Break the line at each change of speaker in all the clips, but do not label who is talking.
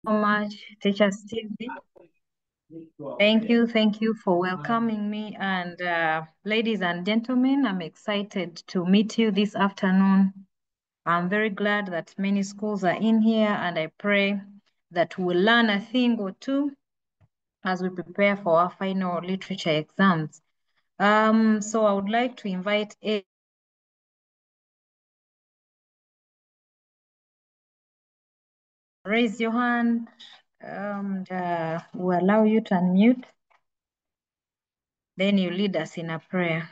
So much, Teacher Stevie. Thank you for welcoming me. And ladies and gentlemen, I'm excited to meet you this afternoon. I'm very glad that many schools are in here, and I pray that we'll learn a thing or two as we prepare for our final literature exams. So I would like to invite raise your hand, and we'll allow you to unmute. Then you lead us in a prayer.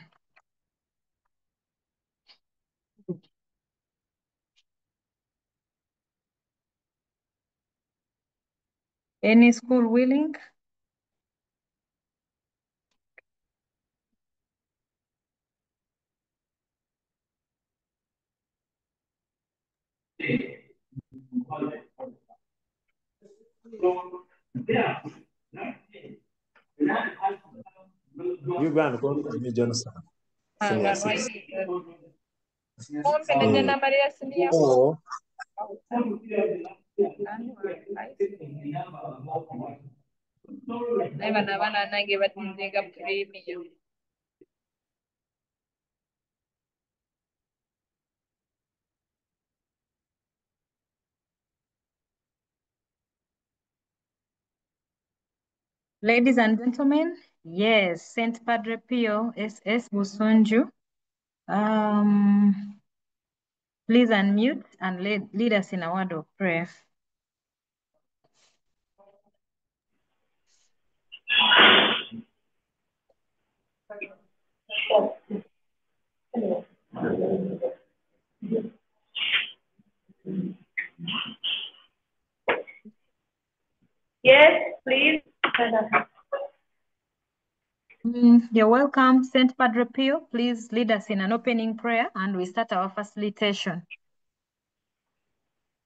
Any school willing?
You go and call me Johnson. Senior 6. Or
Ladies and gentlemen, yes, Saint Padre Pio, S.6 Busunju. Please unmute and lead us in a word of prayer.
Yes, please.
You're welcome, Saint Padre Pio. Please lead us in an opening prayer and we start our facilitation.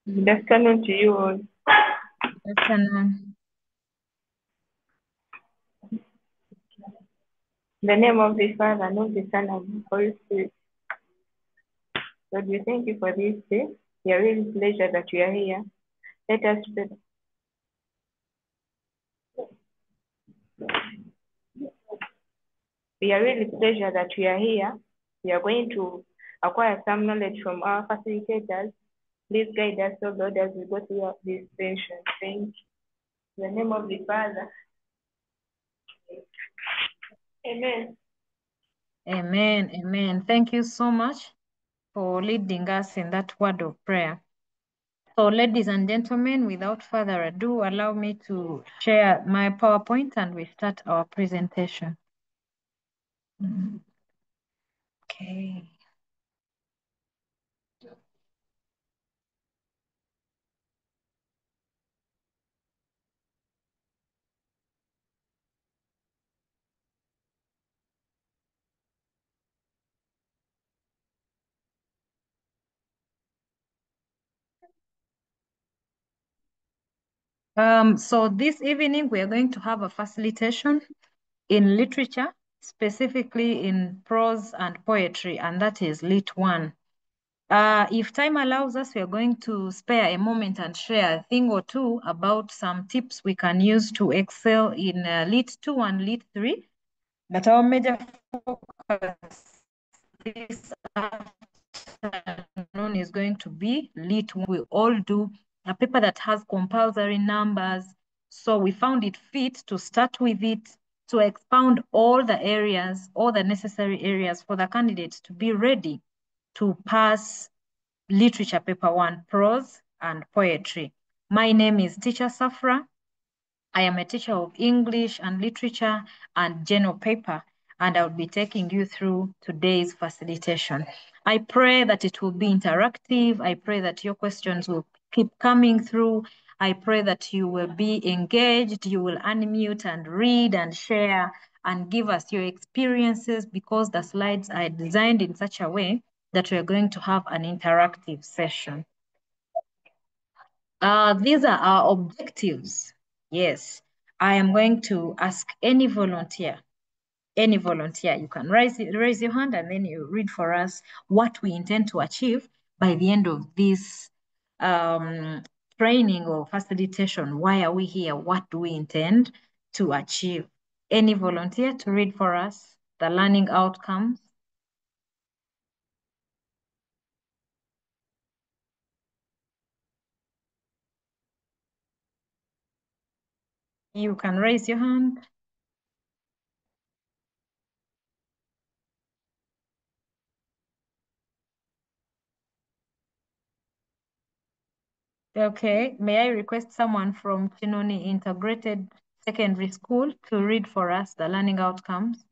Good afternoon to you all.
Good afternoon.
In the name of the Father, and of the Son, and of the Holy Spirit. Lord, we thank you for this day. We are really pleased that you are here. Let us pray. We are really pleased that we are here. We are going to acquire some knowledge from our facilitators. Please guide us, O Lord, as we go through this session. Thank you. In the name of the Father. Amen.
Amen. Amen. Thank you so much for leading us in that word of prayer. So, ladies and gentlemen, without further ado, allow me to share my PowerPoint and we start our presentation. Okay. So this evening, we are going to have a facilitation in literature, specifically in prose and poetry, and that is Lit 1. If time allows us, we are going to spare a moment and share a thing or two about some tips we can use to excel in Lit 2 and Lit 3. But our major focus this afternoon is going to be Lit 1. We all do a paper that has compulsory numbers. So we found it fit to start with it, to expound all the areas, all the necessary areas for the candidates to be ready to pass literature paper 1, prose and poetry. My name is Teacher Saphrah. I am a teacher of English and literature and general paper, and I'll be taking you through today's facilitation. I pray that it will be interactive. I pray that your questions will keep coming through. I pray that you will be engaged, you will unmute and read and share and give us your experiences, because the slides are designed in such a way that we're going to have an interactive session. These are our objectives. Yes, I am going to ask any volunteer. Any volunteer, you can raise your hand and then you read for us what we intend to achieve by the end of this training or facilitation. Why are we here? What do we intend to achieve? Any volunteer to read for us the learning outcomes? You can raise your hand. Okay, may I request someone from Chinoni Integrated Secondary School to read for us the learning outcomes?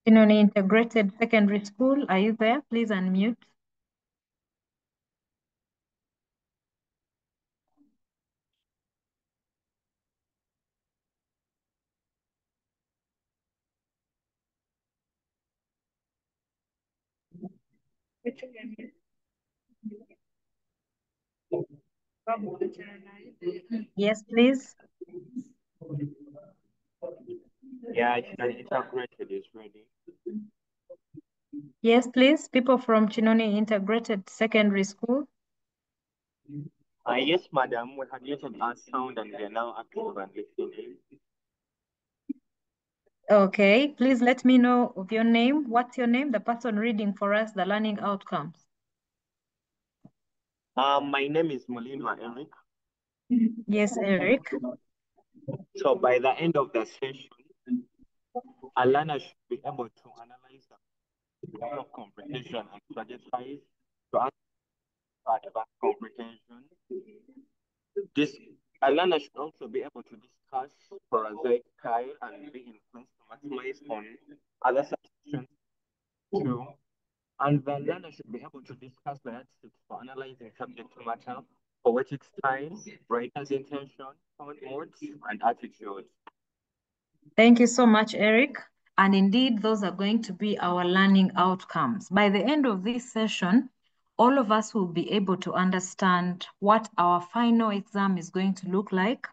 Chinoni Integrated Secondary School, are you there? Please unmute. Yes, please.
Yeah, integrated is ready.
Yes, please. People from Chinoni Integrated Secondary School.
Yes, madam, we had muted our sound and we are now active and listening.
Okay, please let me know of your name. What's your name? The person reading for us the learning outcomes.
My name is Molindwa Eric.
Yes, Eric.
So by the end of the session, a learner should be able to analyze the level of comprehension and strategize to answer advanced comprehension. A learner should also be able to discuss prosaic style and be influenced to maximize on other subsections too. And the learner should be able to discuss the yardsticks for analyzing subject matter, poetic style, writer's intention, tone modes, and attitude.
Thank you so much, Eric. And indeed, those are going to be our learning outcomes. By the end of this session, all of us will be able to understand what our final exam is going to look like,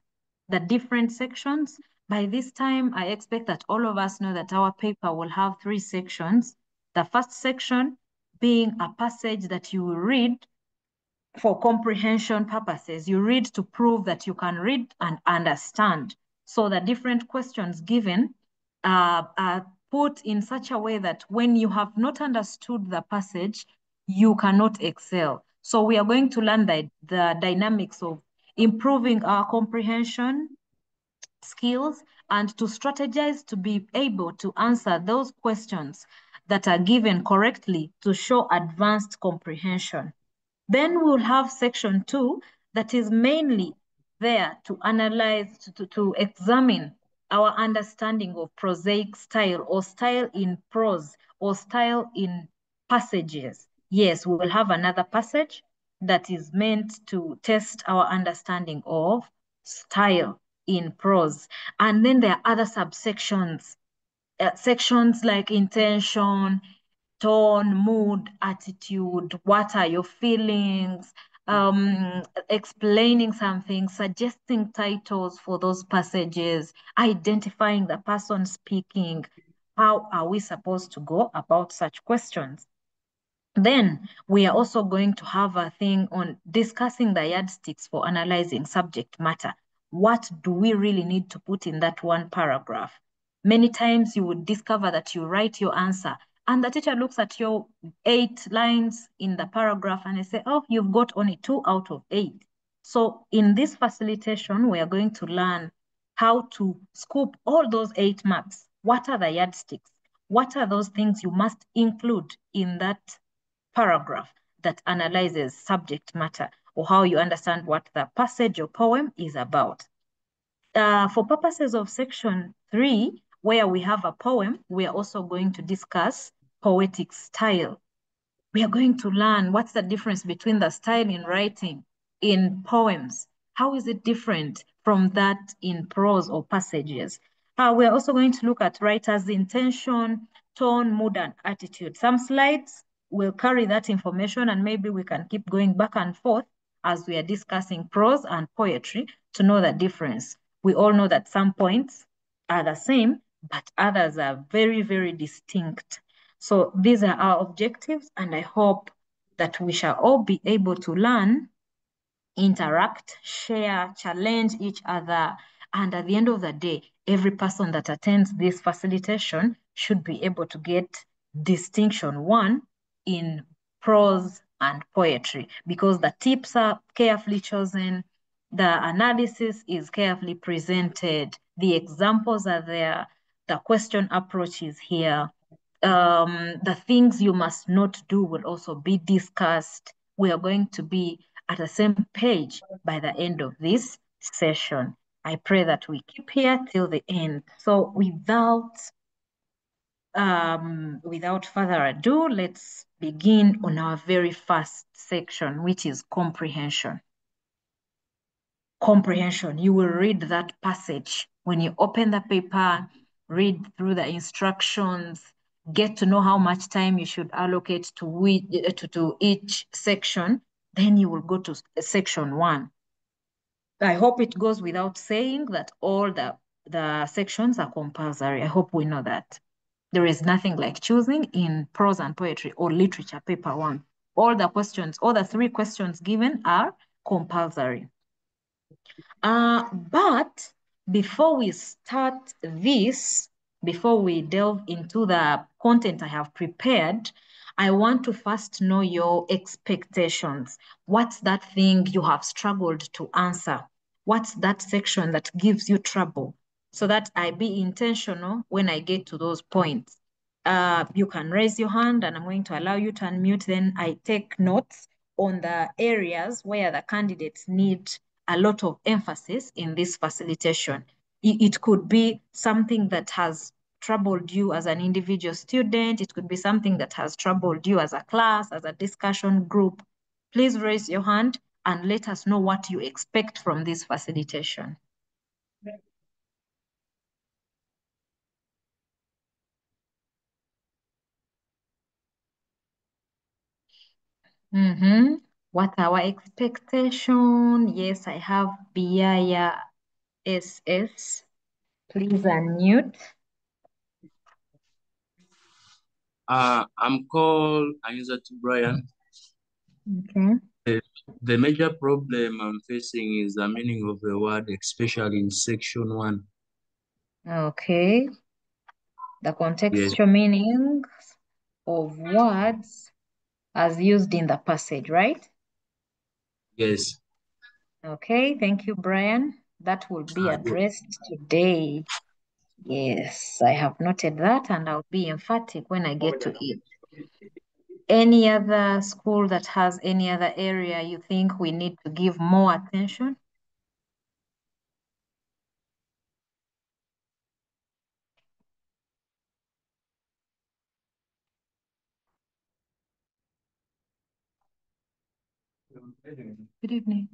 the different sections. By this time, I expect that all of us know that our paper will have 3 sections. The first section being a passage that you will read for comprehension purposes. You read to prove that you can read and understand. So the different questions given are put in such a way that when you have not understood the passage, you cannot excel. So we are going to learn the dynamics of improving our comprehension skills and to strategize to be able to answer those questions that are given correctly to show advanced comprehension. Then we'll have section 2 that is mainly there to analyze, to examine our understanding of prosaic style or style in prose or style in passages. Yes, we will have another passage that is meant to test our understanding of style in prose. And then there are other subsections, sections like intention, tone, mood, attitude, what are your feelings, explaining something, suggesting titles for those passages, identifying the person speaking. How are we supposed to go about such questions? Then we are also going to have a thing on discussing the yardsticks for analyzing subject matter. What do we really need to put in that one paragraph? Many times you would discover that you write your answer and the teacher looks at your 8 lines in the paragraph and they say, oh, you've got only 2 out of 8. So in this facilitation, we are going to learn how to scoop all those 8 marks. What are the yardsticks? What are those things you must include in that paragraph that analyzes subject matter or how you understand what the passage or poem is about? For purposes of section 3, where we have a poem, we are also going to discuss poetic style. We are going to learn what's the difference between the style in writing in poems. How is it different from that in prose or passages? We're also going to look at writer's intention, tone, mood, and attitude. Some slides will carry that information and maybe we can keep going back and forth as we are discussing prose and poetry to know the difference. We all know that some points are the same, but others are very, very distinct. So these are our objectives, and I hope that we shall all be able to learn, interact, share, challenge each other. And at the end of the day, every person that attends this facilitation should be able to get distinction one in prose and poetry, because the tips are carefully chosen, the analysis is carefully presented, the examples are there, the question approach is here. The things you must not do will also be discussed. We are going to be at the same page by the end of this session. I pray that we keep here till the end. So without further ado, let's begin on our very first section, which is comprehension. Comprehension. You will read that passage. When you open the paper, read through the instructions, get to know how much time you should allocate to each section, then you will go to section one. I hope it goes without saying that all the sections are compulsory. I hope we know that. There is nothing like choosing in prose and poetry or literature paper one. All the three questions given are compulsory. But before we start this, before we delve into the content I have prepared, I want to first know your expectations. What's that thing you have struggled to answer? What's that section that gives you trouble? So that I be intentional when I get to those points. You can raise your hand and I'm going to allow you to unmute. Then I take notes on the areas where the candidates need a lot of emphasis in this facilitation. It could be something that has troubled you as an individual student. It could be something that has troubled you as a class, as a discussion group. Please raise your hand and let us know what you expect from this facilitation. What our expectation? Yes, I have Biaya S.6. Please unmute.
I'm called Anizatu Brian.
Okay.
The major problem I'm facing is the meaning of the word, especially in section one.
Okay. The contextual
Yes.
meanings of words as used in the passage, right?
Yes.
Okay, thank you, Brian. That will be
Yes.
addressed today. Yes, I have noted that and I'll be emphatic when I get to it. Any other school that has any other area you think we need to give more attention? Good evening.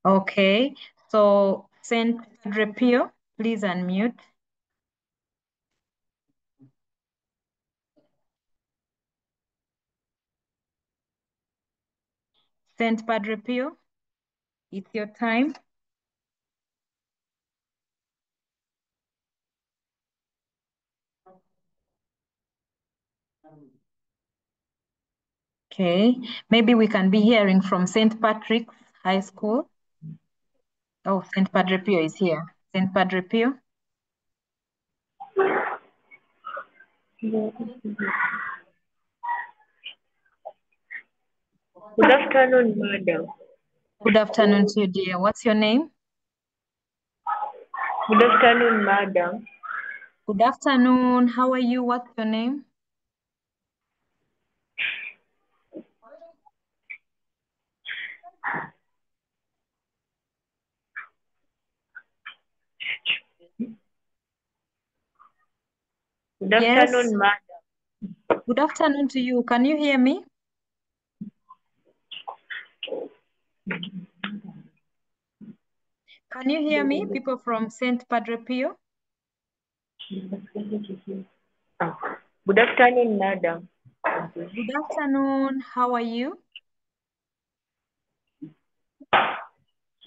Okay, so Saint Padre Pio, please unmute. St. Padre Pio, it's your time. Okay, maybe we can be hearing from St. Patrick's High School. Oh, St. Padre Pio is here. St. Padre Pio.
Good afternoon, madam.
Good afternoon to you, dear. What's your name?
Good afternoon, madam.
Good afternoon. How are you? What's your name?
Good
Yes.
afternoon, madam.
Good afternoon to you. Can you hear me? Can you hear me, people from St. Padre Pio?
Good afternoon, madam.
Good afternoon. How are you?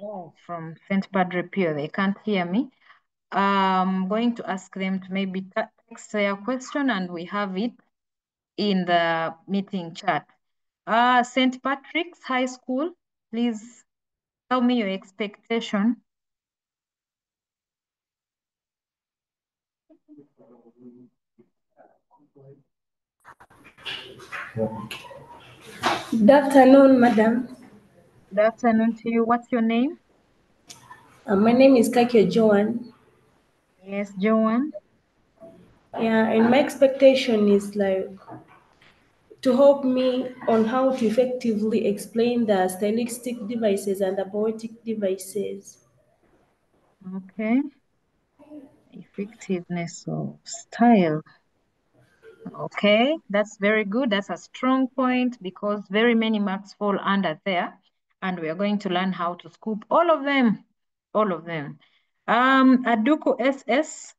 Oh, from St. Padre Pio, they can't hear me. I'm going to ask them to maybe text their question and we have it in the meeting chat. St. Patrick's High School, please tell me your expectation.
Good afternoon, madam.
Good afternoon to you. What's your name?
My name is Kakio Joan.
Yes, Joan.
Yeah, and my expectation is like to help me on how to effectively explain the stylistic devices and the poetic devices.
Okay. Effectiveness of style. Okay, that's very good. That's a strong point because very many marks fall under there. And we are going to learn how to scoop all of them. All of them. Aduku SS.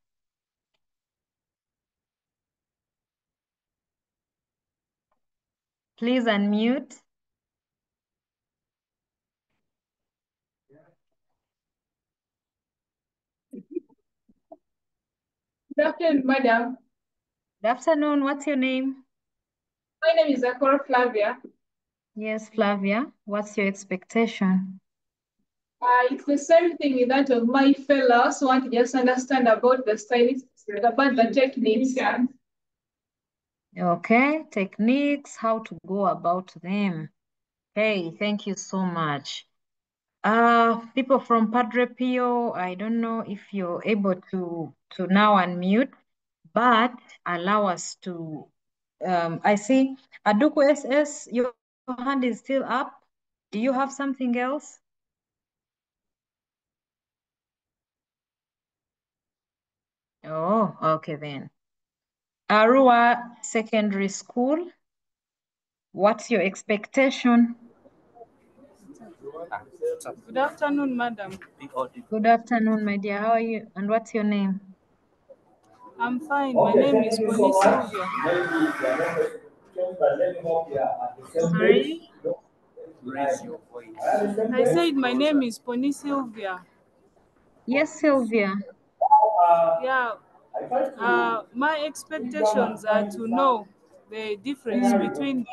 Please unmute.
Good afternoon, madam.
Good afternoon. What's your name?
My name is Akora Flavia.
Yes, Flavia. What's your expectation?
It's the same thing with that of my fellow. I also want to just understand about the stylists, about the techniques.
Okay, techniques, how to go about them. Hey, thank you so much. People from Padre Pio, I don't know if you're able to now unmute, but allow us to, I see Aduku SS, your hand is still up. Do you have something else? Oh, okay then. Arua Secondary School, what's your expectation?
Good afternoon, madam.
Good afternoon, my dear. How are you? And what's your name?
I'm fine. My name is Bonnie Sylvia.
Sorry?
Raise your voice.
I said my name is Bonnie Sylvia.
Yes, Sylvia.
Yeah. My expectations are to know the difference between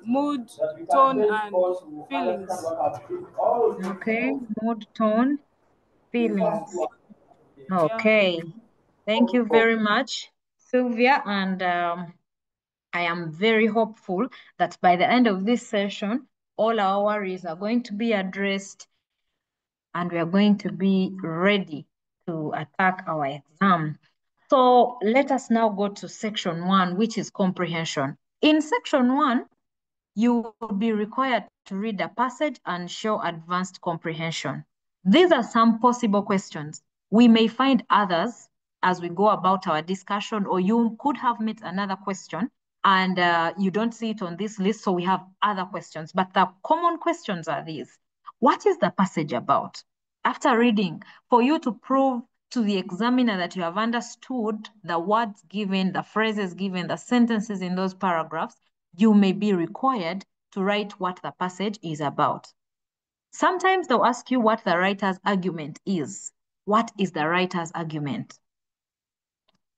mood, tone, and feelings.
Okay, mood, tone, feelings.
Yeah.
Okay, thank you very much, Sylvia. And I am very hopeful that by the end of this session, all our worries are going to be addressed and we are going to be ready to attack our exam. So let us now go to section 1, which is comprehension. In section 1, you will be required to read a passage and show advanced comprehension. These are some possible questions. We may find others as we go about our discussion, or you could have met another question and you don't see it on this list, so we have other questions. But the common questions are these. What is the passage about? After reading, for you to prove to the examiner that you have understood the words given, the phrases given, the sentences in those paragraphs, you may be required to write what the passage is about. Sometimes they'll ask you what the writer's argument is. What is the writer's argument?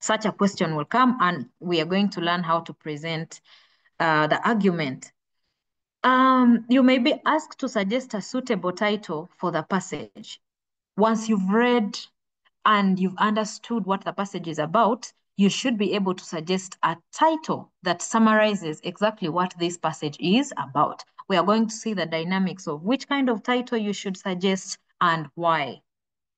Such a question will come, and we are going to learn how to present the argument. You may be asked to suggest a suitable title for the passage. Once you've read and you've understood what the passage is about, you should be able to suggest a title that summarizes exactly what this passage is about. We are going to see the dynamics of which kind of title you should suggest and why.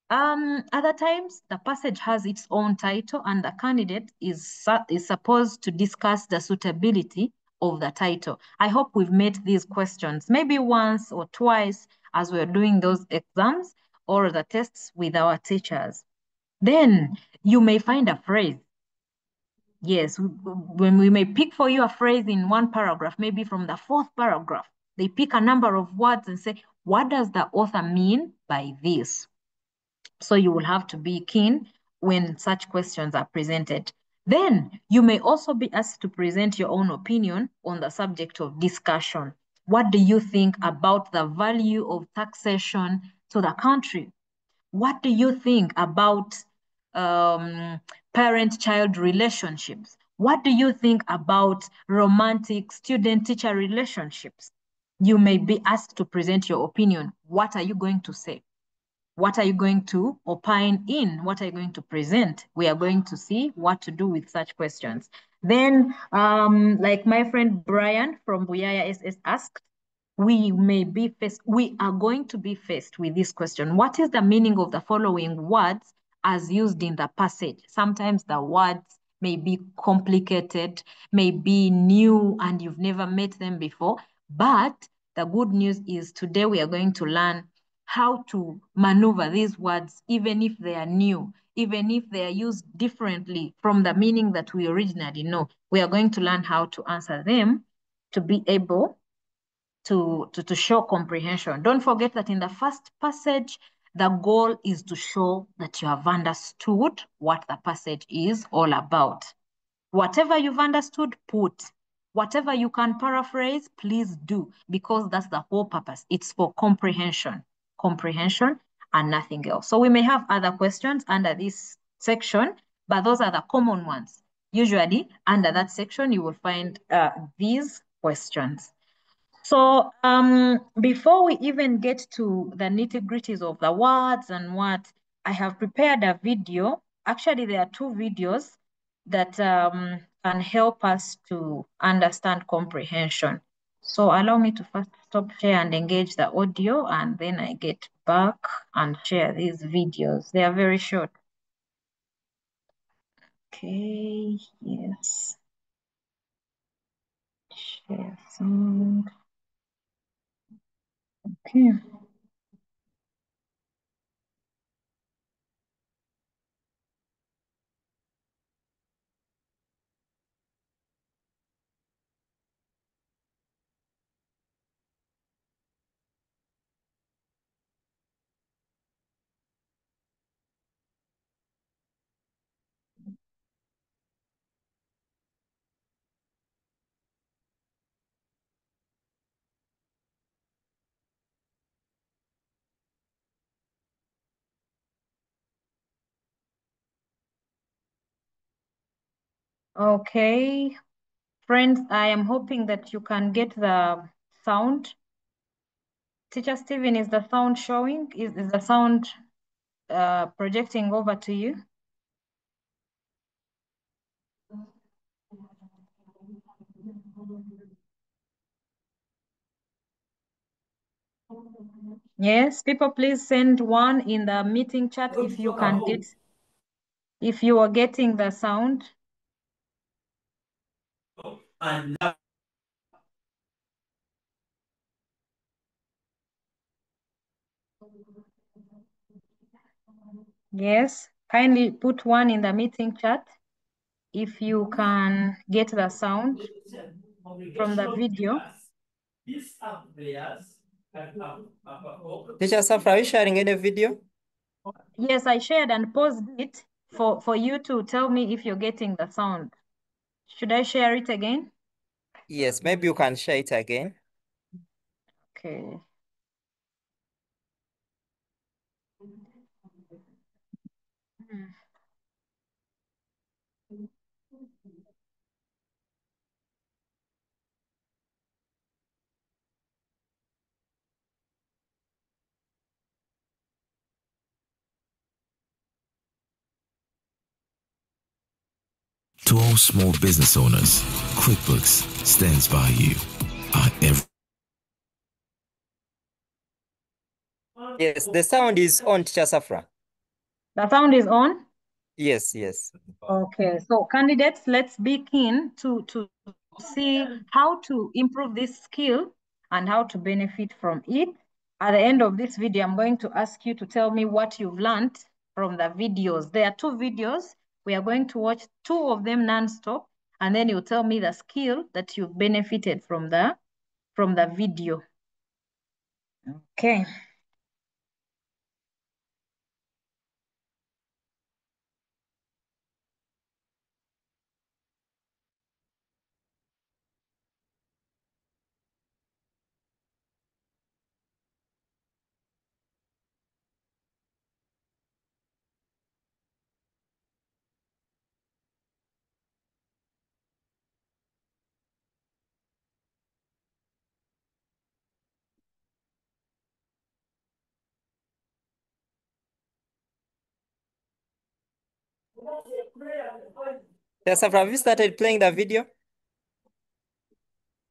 Other times, the passage has its own title and the candidate is supposed to discuss the suitability of the title. I hope we've met these questions maybe once or twice as we're doing those exams or the tests with our teachers. Then you may find a phrase. Yes, when we may pick for you a phrase in one paragraph, maybe from the fourth paragraph, they pick a number of words and say, what does the author mean by this? So you will have to be keen when such questions are presented. Then you may also be asked to present your own opinion on the subject of discussion. What do you think about the value of taxation to the country? What do you think about parent-child relationships? What do you think about romantic student-teacher relationships? You may be asked to present your opinion. What are you going to say? What are you going to opine in? What are you going to present? We are going to see what to do with such questions. Then, like my friend Brian from Buyaya SS asked, we are going to be faced with this question. What is the meaning of the following words as used in the passage? Sometimes the words may be complicated, may be new and you've never met them before. But the good news is today we are going to learn how to maneuver these words, even if they are new, even if they are used differently from the meaning that we originally know. We are going to learn how to answer them to be able to show comprehension. Don't forget that in the first passage, the goal is to show that you have understood what the passage is all about. Whatever you've understood, put. Whatever you can paraphrase, please do, because that's the whole purpose. It's for comprehension and nothing else. So we may have other questions under this section, but those are the common ones. Usually under that section, you will find these questions. So before we even get to the nitty-gritties of the words and what, I have prepared a video. Actually, there are two videos that can help us to understand comprehension. So allow me to first stop share and engage the audio, and then I get back and share these videos. They are very short. Okay, yes. Share sound. Okay. Okay, friends, I am hoping that you can get the sound. Teacher Stephen, is the sound showing? Is the sound projecting over to you? Yes, people, please send one in the meeting chat if you can get, if you are getting the sound. Yes, kindly put one in the meeting chat if you can get the sound from the video.
Teacher Saphrah, are you sharing any video?
Yes, I shared and paused it for you to tell me if you're getting the sound. Should I share it again?
Yes, maybe you can share it again.
Okay.
To all small business owners, QuickBooks stands by you at every.
Yes, the sound is on, Teacher Saphrah.
The sound is on?
Yes, yes.
Okay, so candidates, let's begin to see how to improve this skill and how to benefit from it. At the end of this video, I'm going to ask you to tell me what you've learned from the videos. There are 2 videos. We are going to watch 2 of them non-stop, and then you tell me the skill that you've benefited from the video. Okay.
Teacher Saphrah, have you started playing the video?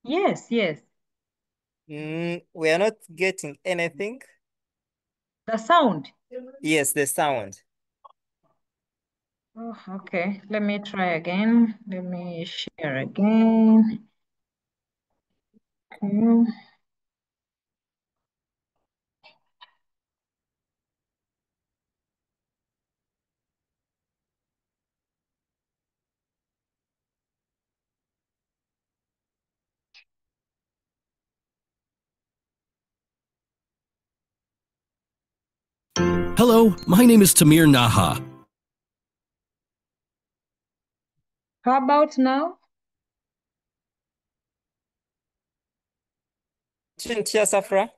Yes, yes.
We are not getting anything.
The sound?
Yes, the sound.
Oh, okay, let me try again. Let me share again. Okay.
Hello, my name is Tamir Naha.
How about now?
Teacher Saphrah?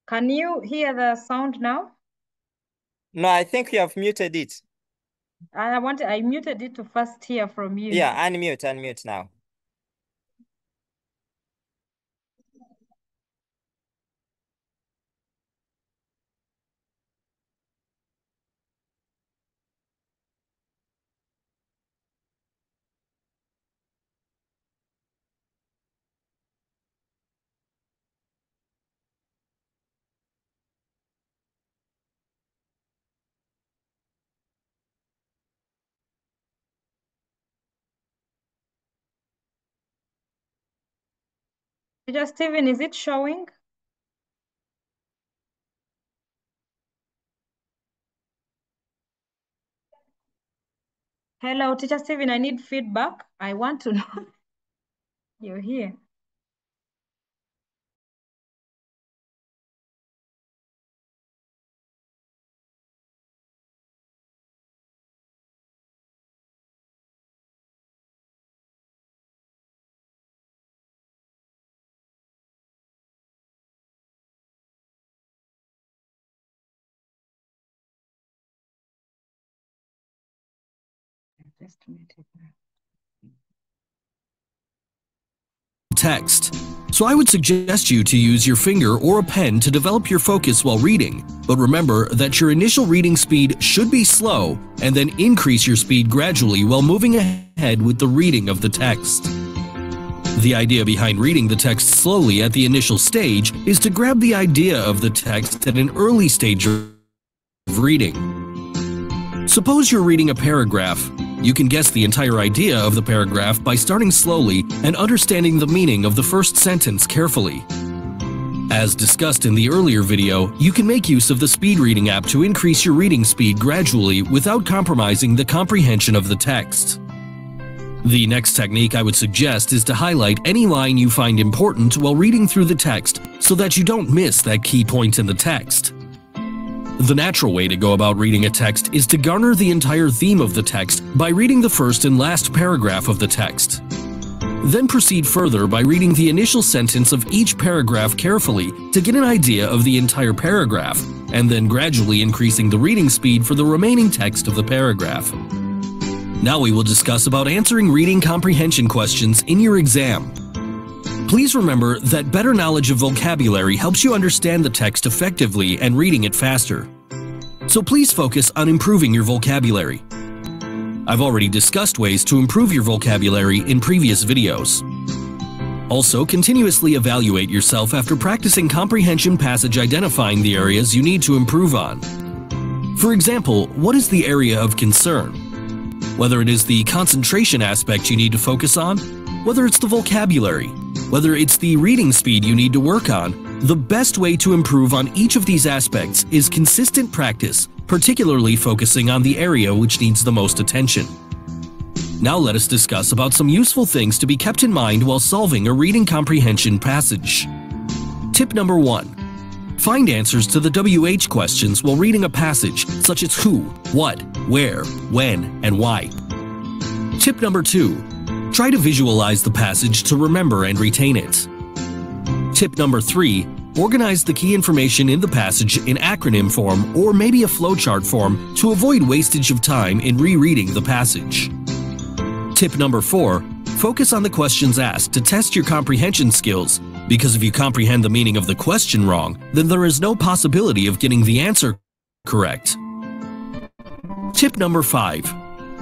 Can you hear the sound now?
No, I think you have muted it.
I muted it to first hear from you.
Yeah, unmute now.
Teacher Stephen, is it showing? Hello, Teacher Stephen, I need feedback. I want to know you're here.
Text. So I would suggest you to use your finger or a pen to develop your focus while reading, but remember that your initial reading speed should be slow and then increase your speed gradually while moving ahead with the reading of the text. The idea behind reading the text slowly at the initial stage is to grab the idea of the text at an early stage of reading. Suppose you're reading a paragraph. You can guess the entire idea of the paragraph by starting slowly and understanding the meaning of the first sentence carefully. As discussed in the earlier video, you can make use of the speed reading app to increase your reading speed gradually without compromising the comprehension of the text. The next technique I would suggest is to highlight any line you find important while reading through the text so that you don't miss that key point in the text. The natural way to go about reading a text is to garner the entire theme of the text by reading the first and last paragraph of the text. Then proceed further by reading the initial sentence of each paragraph carefully to get an idea of the entire paragraph, and then gradually increasing the reading speed for the remaining text of the paragraph. Now we will discuss about answering reading comprehension questions in your exam. Please remember that better knowledge of vocabulary helps you understand the text effectively and reading it faster. So please focus on improving your vocabulary. I've already discussed ways to improve your vocabulary in previous videos. Also, continuously evaluate yourself after practicing comprehension passage, identifying the areas you need to improve on. For example, what is the area of concern? Whether it is the concentration aspect you need to focus on, whether it's the vocabulary, whether it's the reading speed you need to work on, the best way to improve on each of these aspects is consistent practice, particularly focusing on the area which needs the most attention. Now let us discuss about some useful things to be kept in mind while solving a reading comprehension passage. Tip number 1. Find answers to the WH questions while reading a passage, such as who, what, where, when, and why. Tip number 2. Try to visualize the passage to remember and retain it. Tip number 3. Organize the key information in the passage in acronym form or maybe a flowchart form to avoid wastage of time in rereading the passage. Tip number 4. Focus on the questions asked to test your comprehension skills, because if you comprehend the meaning of the question wrong, then there is no possibility of getting the answer correct. Tip number 5.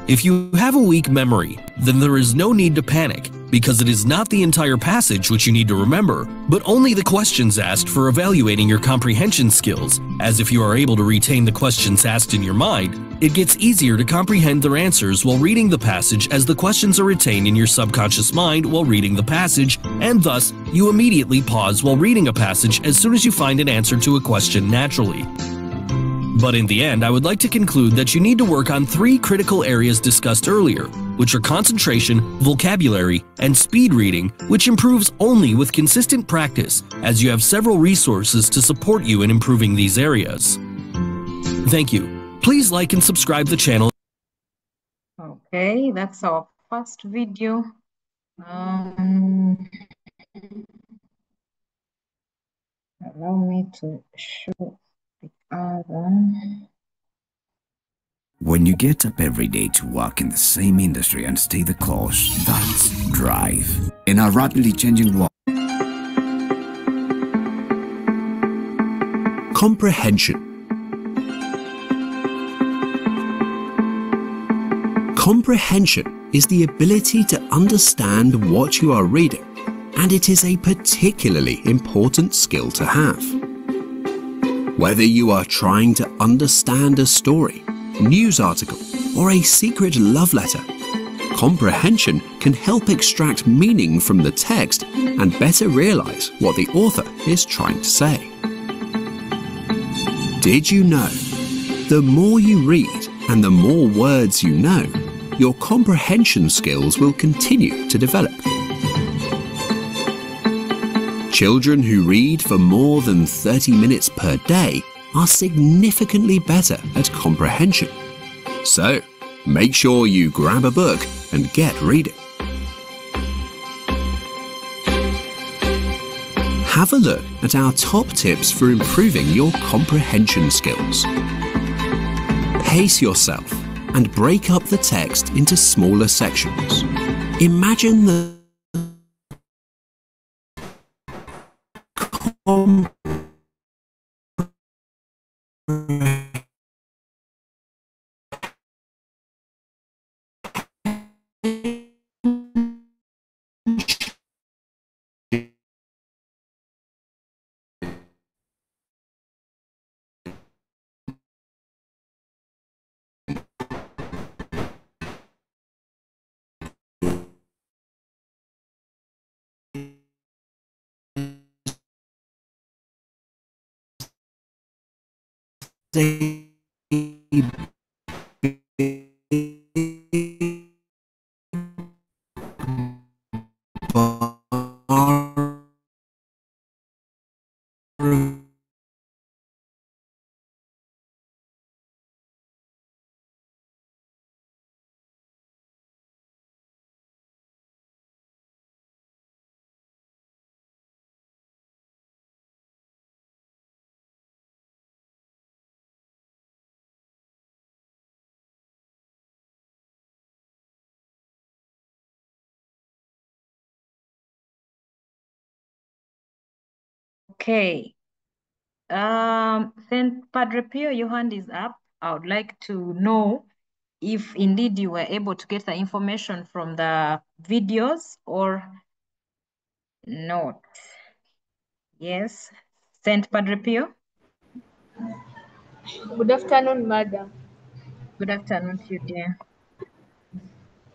If you have a weak memory, then there is no need to panic, because it is not the entire passage which you need to remember, but only the questions asked for evaluating your comprehension skills, as if you are able to retain the questions asked in your mind, it gets easier to comprehend their answers while reading the passage, as the questions are retained in your subconscious mind while reading the passage, and thus you immediately pause while reading a passage as soon as you find an answer to a question naturally. But in the end, I would like to conclude that you need to work on 3 critical areas discussed earlier, which are concentration, vocabulary, and speed reading, which improves only with consistent practice, as you have several resources to support you in improving these areas. Thank you. Please like and subscribe the channel.
Okay, that's our first video. Allow me to show the other.
When you get up every day to work in the same industry and stay the course, that's drive. In our rapidly changing world.
Comprehension. Comprehension is the ability to understand what you are reading, and it is a particularly important skill to have. Whether you are trying to understand a story, news article, or a secret love letter, comprehension can help extract meaning from the text and better realize what the author is trying to say. Did you know? The more you read and the more words you know, your comprehension skills will continue to develop. Children who read for more than 30 minutes per day are significantly better at comprehension. So, make sure you grab a book and get reading. Have a look at our top tips for improving your comprehension skills. Pace yourself and break up the text into smaller sections. Imagine the
Okay. Then Padre Pio, your hand is up. I would like to know if indeed you were able to get the information from the videos or not. Yes. Saint Padre Pio.
Good afternoon, madam.
Good afternoon to you, dear.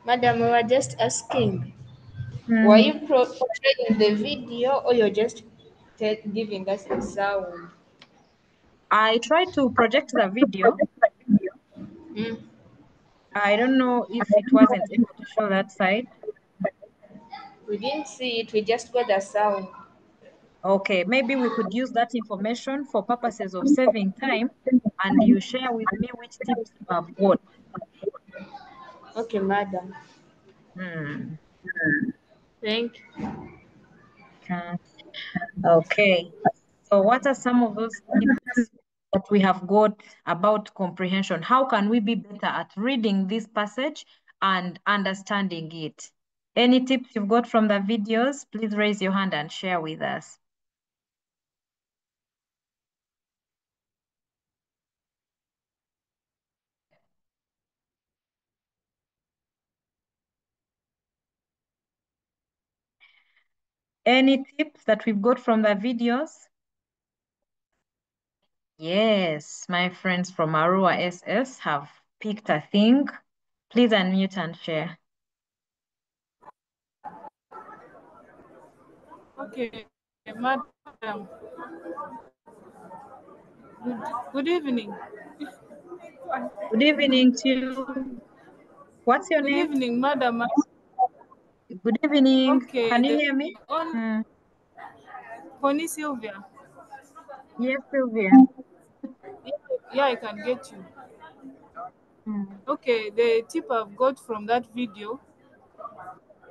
Madam, we were just asking, were
Hmm.
you portraying the video or you're just giving us the sound?
I tried to project the video.
Mm.
I don't know if it wasn't able to show that side.
We didn't see it, we just got the sound.
Okay, maybe we could use that information for purposes of saving time, and you share with me which tips you have got.
Okay, madam.
Hmm.
Thank you.
Okay. So what are some of those tips that we have got about comprehension? How can we be better at reading this passage and understanding it? Any tips you've got from the videos, please raise your hand and share with us. Any tips that we've got from the videos? Yes, my friends from Arua SS have picked a thing. Please unmute and share.
Okay, madam. Good evening.
Good evening to you. What's your
Good
name?
evening, madam.
Good evening.
Okay,
Can you
the
hear me?
on Pony Sylvia.
Yes, Sylvia.
Yeah, I can get you.
Hmm.
Okay, the tip I've got from that video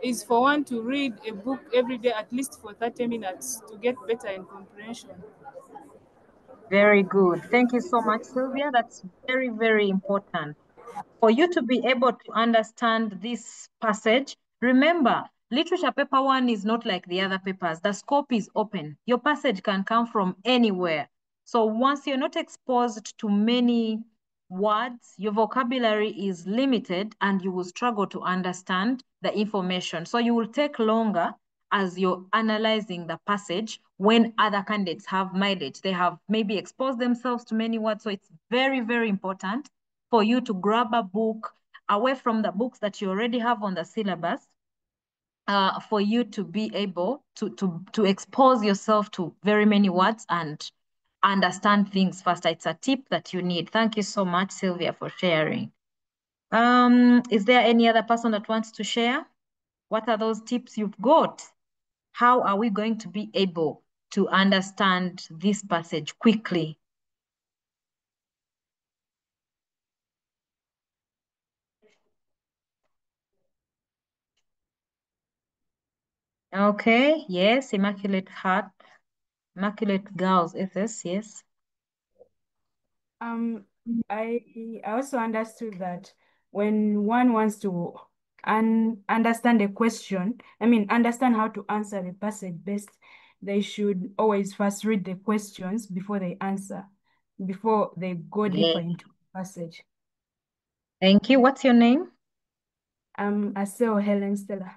is for one to read a book every day at least for 30 minutes to get better in comprehension.
Very good. Thank you so much, Sylvia. That's very, very important. For you to be able to understand this passage, remember, literature paper one is not like the other papers. The scope is open. Your passage can come from anywhere. So once you're not exposed to many words, your vocabulary is limited and you will struggle to understand the information. So you will take longer as you're analyzing the passage when other candidates have mileage. They have maybe exposed themselves to many words. So it's very, very important for you to grab a book away from the books that you already have on the syllabus, for you to be able to expose yourself to very many words and understand things faster. It's a tip that you need. Thank you so much, Sylvia, for sharing. Is there any other person that wants to share? What are those tips you've got? How are we going to be able to understand this passage quickly? Okay, yes, Immaculate Heart, Immaculate Girls, SS, yes.
I also understood that when one wants to understand a question, understand how to answer the passage best, they should always first read the questions before they answer, before they go deeper into the passage.
Thank you. What's your name?
I'm Aseo Helen Stella.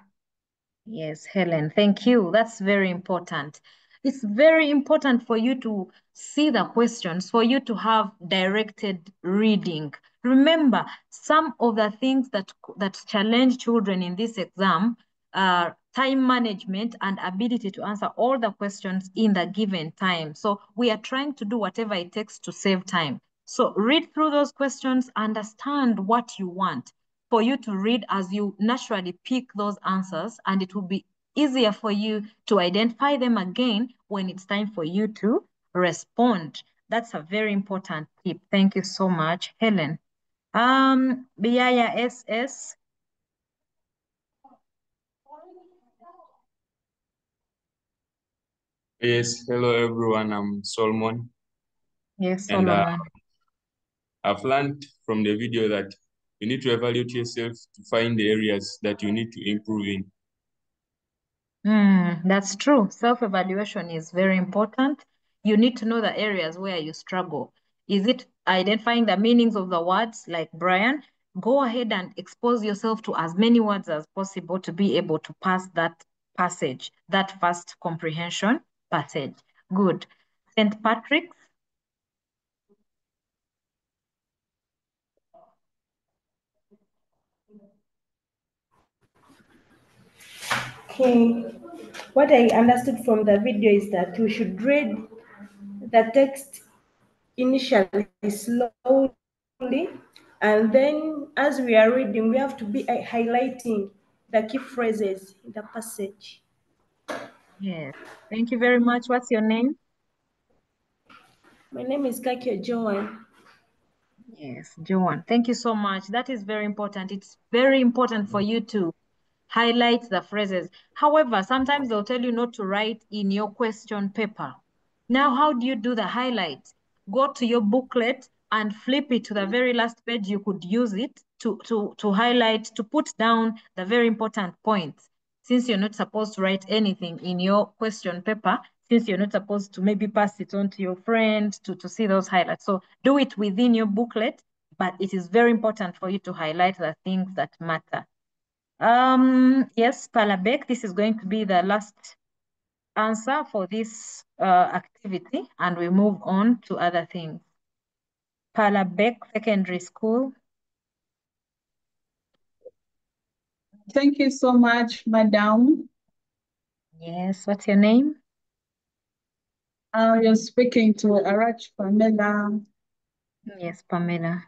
Yes, Helen, thank you. That's very important. It's very important for you to see the questions, for you to have directed reading. Remember, some of the things that challenge children in this exam are time management and ability to answer all the questions in the given time. So we are trying to do whatever it takes to save time. So read through those questions, understand what you want for you to read as you naturally pick those answers, and it will be easier for you to identify them again when it's time for you to respond. That's a very important tip. Thank you so much, Helen. Biaya SS.
Yes, hello everyone. I'm Solomon.
Yes,
And
Solomon.
I've learned from the video that you need to evaluate yourself to find the areas that you need to improve in.
That's true. Self-evaluation is very important. You need to know the areas where you struggle. Is it identifying the meanings of the words, like Brian? Go ahead and expose yourself to as many words as possible to be able to pass that passage, that first comprehension passage. Good. St. Patrick's.
Okay. What I understood from the video is that we should read the text initially slowly, and then as we are reading, we have to be highlighting the key phrases in the passage.
Yes. Thank you very much. What's your name?
My name is Kakio Joan.
Yes, Joan. Thank you so much. That is very important. It's very important for you to highlight the phrases. However, sometimes they'll tell you not to write in your question paper. Now, how do you do the highlight? Go to your booklet and flip it to the very last page. You could use it to highlight, to put down the very important points. Since you're not supposed to write anything in your question paper, since you're not supposed to maybe pass it on to your friend to see those highlights. So do it within your booklet, but it is very important for you to highlight the things that matter. Yes, Palabek, this is going to be the last answer for this activity, and we move on to other things. Palabek Secondary School.
Thank you so much, Madam.
Yes, what's your name?
You're speaking to Arach Pamela.
Yes, Pamela.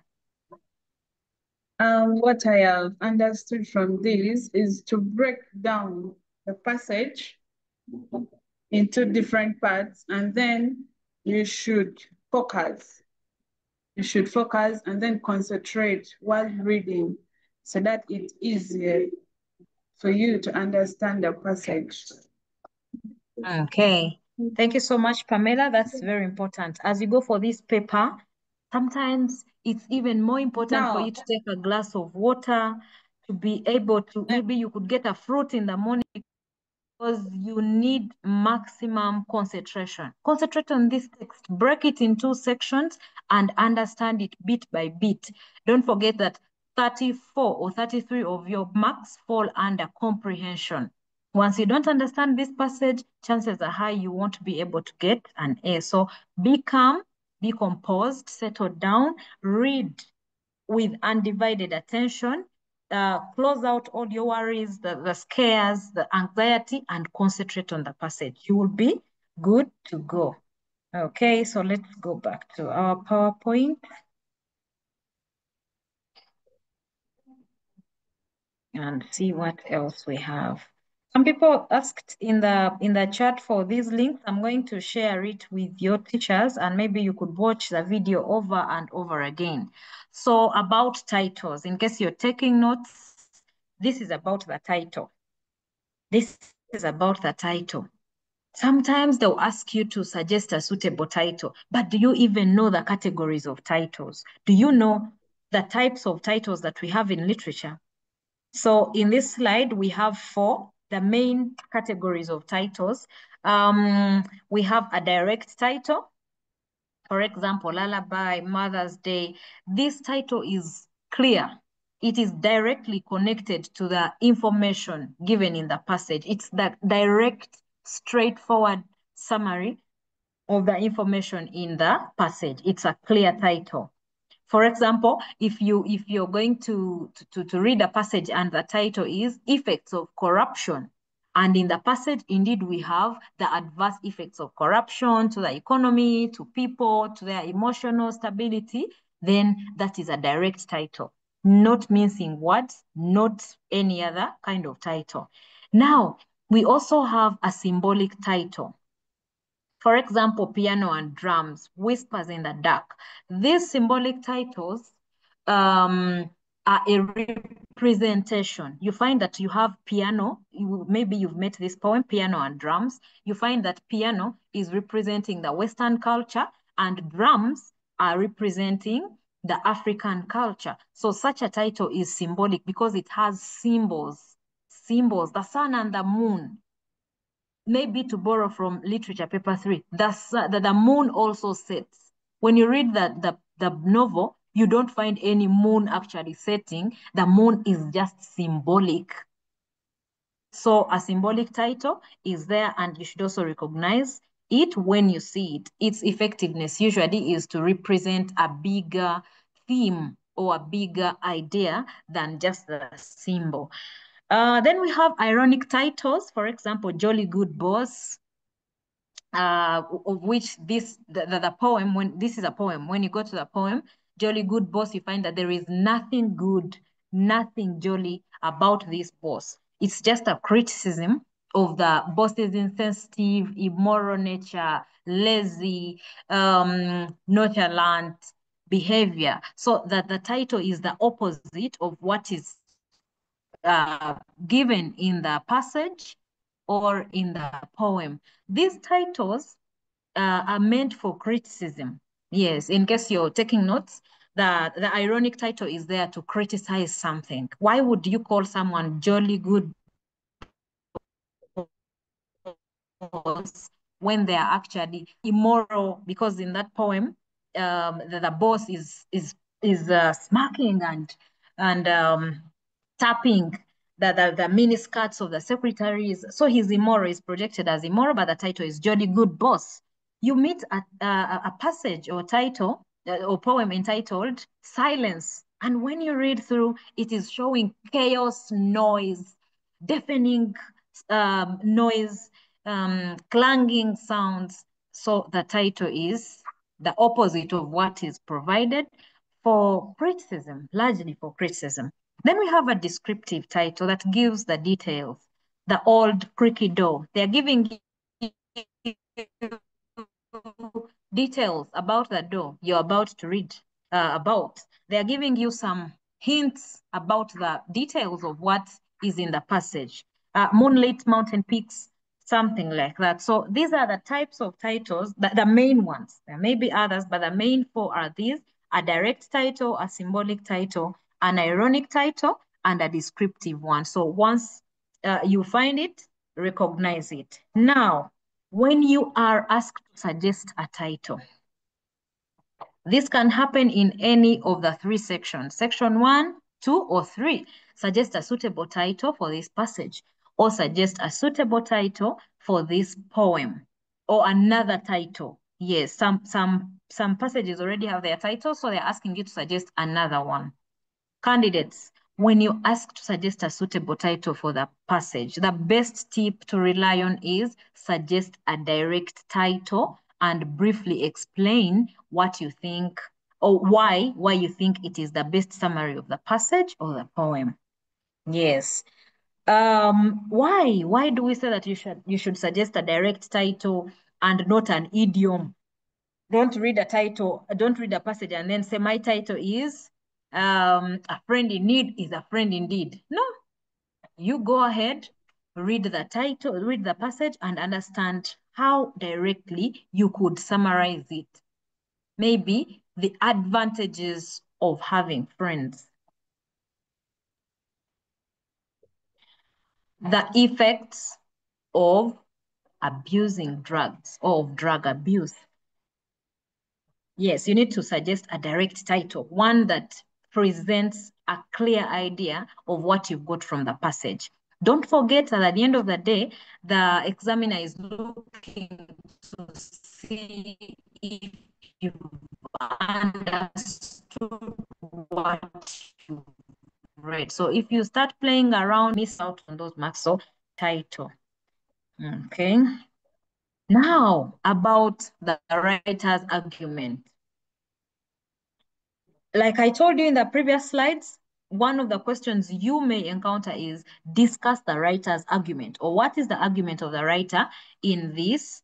What I have understood from this is to break down the passage into different parts, and then you should focus. You should focus and then concentrate while reading so that it's easier for you to understand the passage.
Okay. Thank you so much, Pamela. That's very important. As you go for this paper, sometimes it's even more important for you to take a glass of water to be able to, maybe you could get a fruit in the morning because you need maximum concentration. Concentrate on this text, break it in 2 sections and understand it bit by bit. Don't forget that 34 or 33 of your marks fall under comprehension. Once you don't understand this passage, chances are high you won't be able to get an A. So be calm, be composed, settle down, read with undivided attention, close out all your worries, the scares, the anxiety, and concentrate on the passage. You will be good to go. Okay, so let's go back to our PowerPoint. And see what else we have. Some people asked in the chat for these links. I'm going to share it with your teachers, and maybe you could watch the video over and over again. So about titles, in case you're taking notes, this is about the title. This is about the title. Sometimes they'll ask you to suggest a suitable title, but do you even know the categories of titles? Do you know the types of titles that we have in literature? So in this slide, we have 4, the main categories of titles. We have a direct title. For example, Lullaby, Mother's Day. This title is clear. It is directly connected to the information given in the passage. It's the direct, straightforward summary of the information in the passage. It's a clear title. For example, if you're going to read a passage and the title is Effects of Corruption, and in the passage, indeed, we have the adverse effects of corruption to the economy, to people, to their emotional stability, then that is a direct title, not mincing words, not any other kind of title. Now, we also have a symbolic title. For example, piano and drums, whispers in the dark. These symbolic titles are a representation. You find that you have piano, maybe you've met this poem, Piano and Drums. You find that piano is representing the Western culture and drums are representing the African culture. So such a title is symbolic because it has symbols, the sun and the moon. maybe to borrow from literature paper 3, the moon also sets. When you read the novel, you don't find any moon actually setting. The moon is just symbolic. So a symbolic title is there, and you should also recognize it when you see it. Its effectiveness usually is to represent a bigger theme or a bigger idea than just the symbol. Then we have ironic titles, for example, Jolly Good Boss, of which the poem, when this is a poem, when you go to the poem, Jolly Good Boss, you find that there is nothing good, nothing jolly about this boss. It's just a criticism of the boss's insensitive, immoral nature, lazy, nonchalant behavior. So that the title is the opposite of what is given in the passage or in the poem. These titles are meant for criticism. Yes, in case you're taking notes, the ironic title is there to criticize something. Why would you call someone Jolly Good Boss when they are actually immoral? Because in that poem, the boss is smirking and tapping the mini skirts of the secretaries. So he's immoral, is projected as immoral, but the title is Jolly Good Boss. You meet a passage or title or poem entitled Silence. And when you read through, it is showing chaos, noise, deafening noise, clanging sounds. So the title is the opposite of what is provided for criticism, largely for criticism. Then we have a descriptive title that gives the details. The old creaky door. They're giving you details about the door you're about to read about. They're giving you some hints about the details of what is in the passage. Moonlit mountain peaks, something like that. So these are the types of titles, the main ones. There may be others, but the main four are these: a direct title, a symbolic title, an ironic title, and a descriptive one. So once you find it, recognize it. Now, when you are asked to suggest a title, this can happen in any of the three sections. Section 1, 2, or 3. Suggest a suitable title for this passage, or suggest a suitable title for this poem, or another title. Yes, some passages already have their title, so they're asking you to suggest another one. Candidates, when you ask to suggest a suitable title for the passage, the best tip to rely on is suggest a direct title and briefly explain what you think or why you think it is the best summary of the passage or the poem. Yes. Why do we say that you should suggest a direct title and not an idiom? Don't read a title, don't read a passage and then say my title is a friend in need is a friend indeed. No, you go ahead, read the title, read the passage and understand how directly you could summarize it. Maybe the advantages of having friends, the effects of abusing drugs or of drug abuse. Yes, you need to suggest a direct title, one that presents a clear idea of what you've got from the passage. Don't forget that at the end of the day, the examiner is looking to see if you've understood what you've read. So if you start playing around, miss out on those marks. So title. Okay. Now about the writer's argument. Like I told you in the previous slides, one of the questions you may encounter is discuss the writer's argument, or what is the argument of the writer in this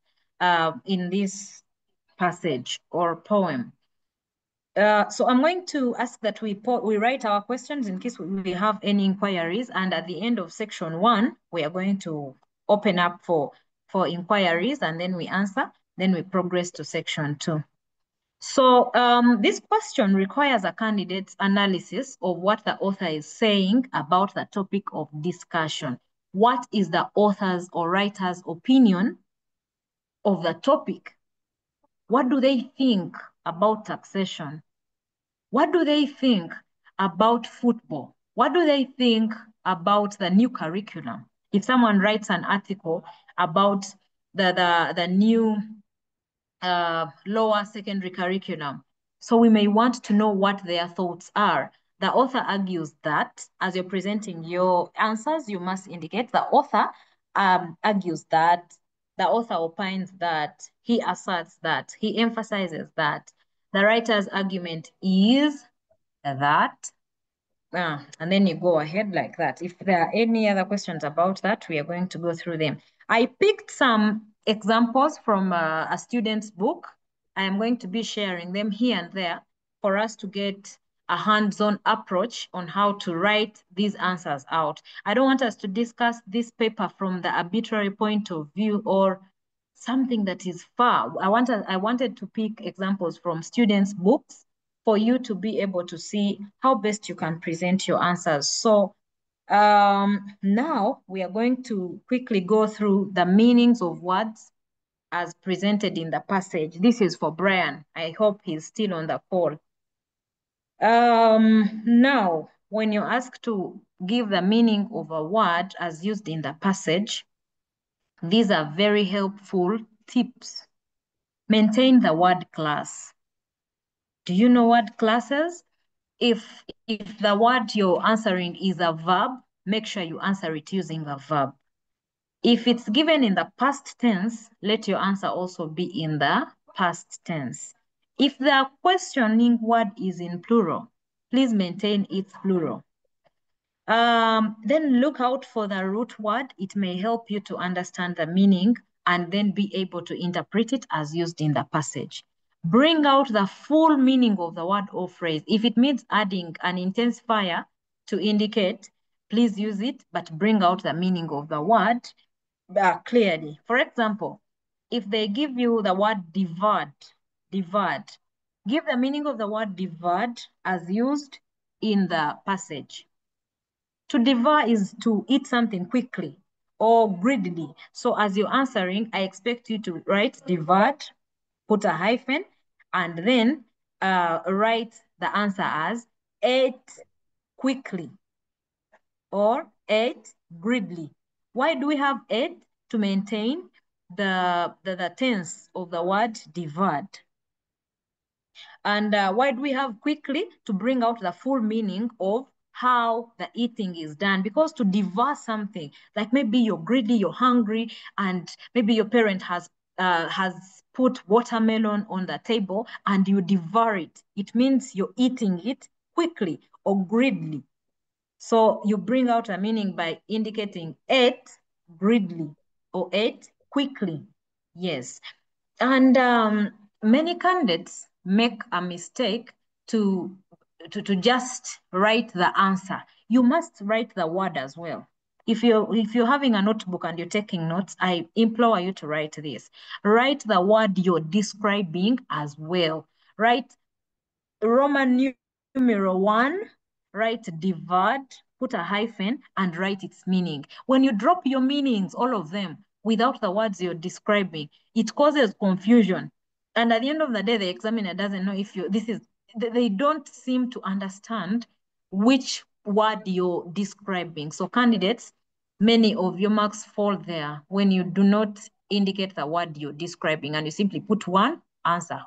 passage or poem. So I'm going to ask that we write our questions in case we have any inquiries, and at the end of section 1, we are going to open up for inquiries, and then we answer, then we progress to section 2. So this question requires a candidate's analysis of what the author is saying about the topic of discussion. what is the author's or writer's opinion of the topic? What do they think about taxation? What do they think about football? What do they think about the new curriculum? If someone writes an article about the new lower secondary curriculum, so we may want to know what their thoughts are. The author argues that, as you're presenting your answers, you must indicate the author argues that, the author opines that, he asserts that, he emphasizes that, the writer's argument is that, and then you go ahead like that. If there are any other questions about that, we are going to go through them. I picked some examples from a student's book. I am going to be sharing them here and there for us to get a hands-on approach on how to write these answers out. I don't want us to discuss this paper from the arbitrary point of view or something that is far. I wanted to pick examples from students' books for you to be able to see how best you can present your answers. So now we are going to quickly go through the meanings of words as presented in the passage. This is for Brian. I hope he's still on the call. Now, when you're asked to give the meaning of a word as used in the passage, these are very helpful tips. Maintain the word class. Do you know word classes? If the word you're answering is a verb, make sure you answer it using a verb. If it's given in the past tense, let your answer also be in the past tense. If the questioning word is in plural, please maintain its plural. Then look out for the root word. It may help you to understand the meaning and then be able to interpret it as used in the passage. Bring out the full meaning of the word or phrase. If it means adding an intensifier to indicate, please use it, but bring out the meaning of the word clearly. For example, if they give you the word divide, give the meaning of the word divide as used in the passage. To devour is to eat something quickly or greedily. So as you're answering, I expect you to write devour, put a hyphen, and then write the answer as ate quickly or ate greedily. Why do we have ate? To maintain the tense of the word devoured. And why do we have quickly? To bring out the full meaning of how the eating is done. Because to devour something, like maybe you're greedy, you're hungry, and maybe your parent has put watermelon on the table and you devour it. It means you're eating it quickly or greedily. So you bring out a meaning by indicating ate greedily or ate quickly. Yes. And many candidates make a mistake to just write the answer. You must write the word as well. If you're having a notebook and you're taking notes, I implore you to write this. Write the word you're describing as well. Write Roman numeral 1, write divide, put a hyphen, and write its meaning. When you drop your meanings, all of them, without the words you're describing, it causes confusion. And at the end of the day, the examiner doesn't know if they don't seem to understand which word you're describing. So candidates, many of your marks fall there when you do not indicate the word you're describing and you simply put one answer.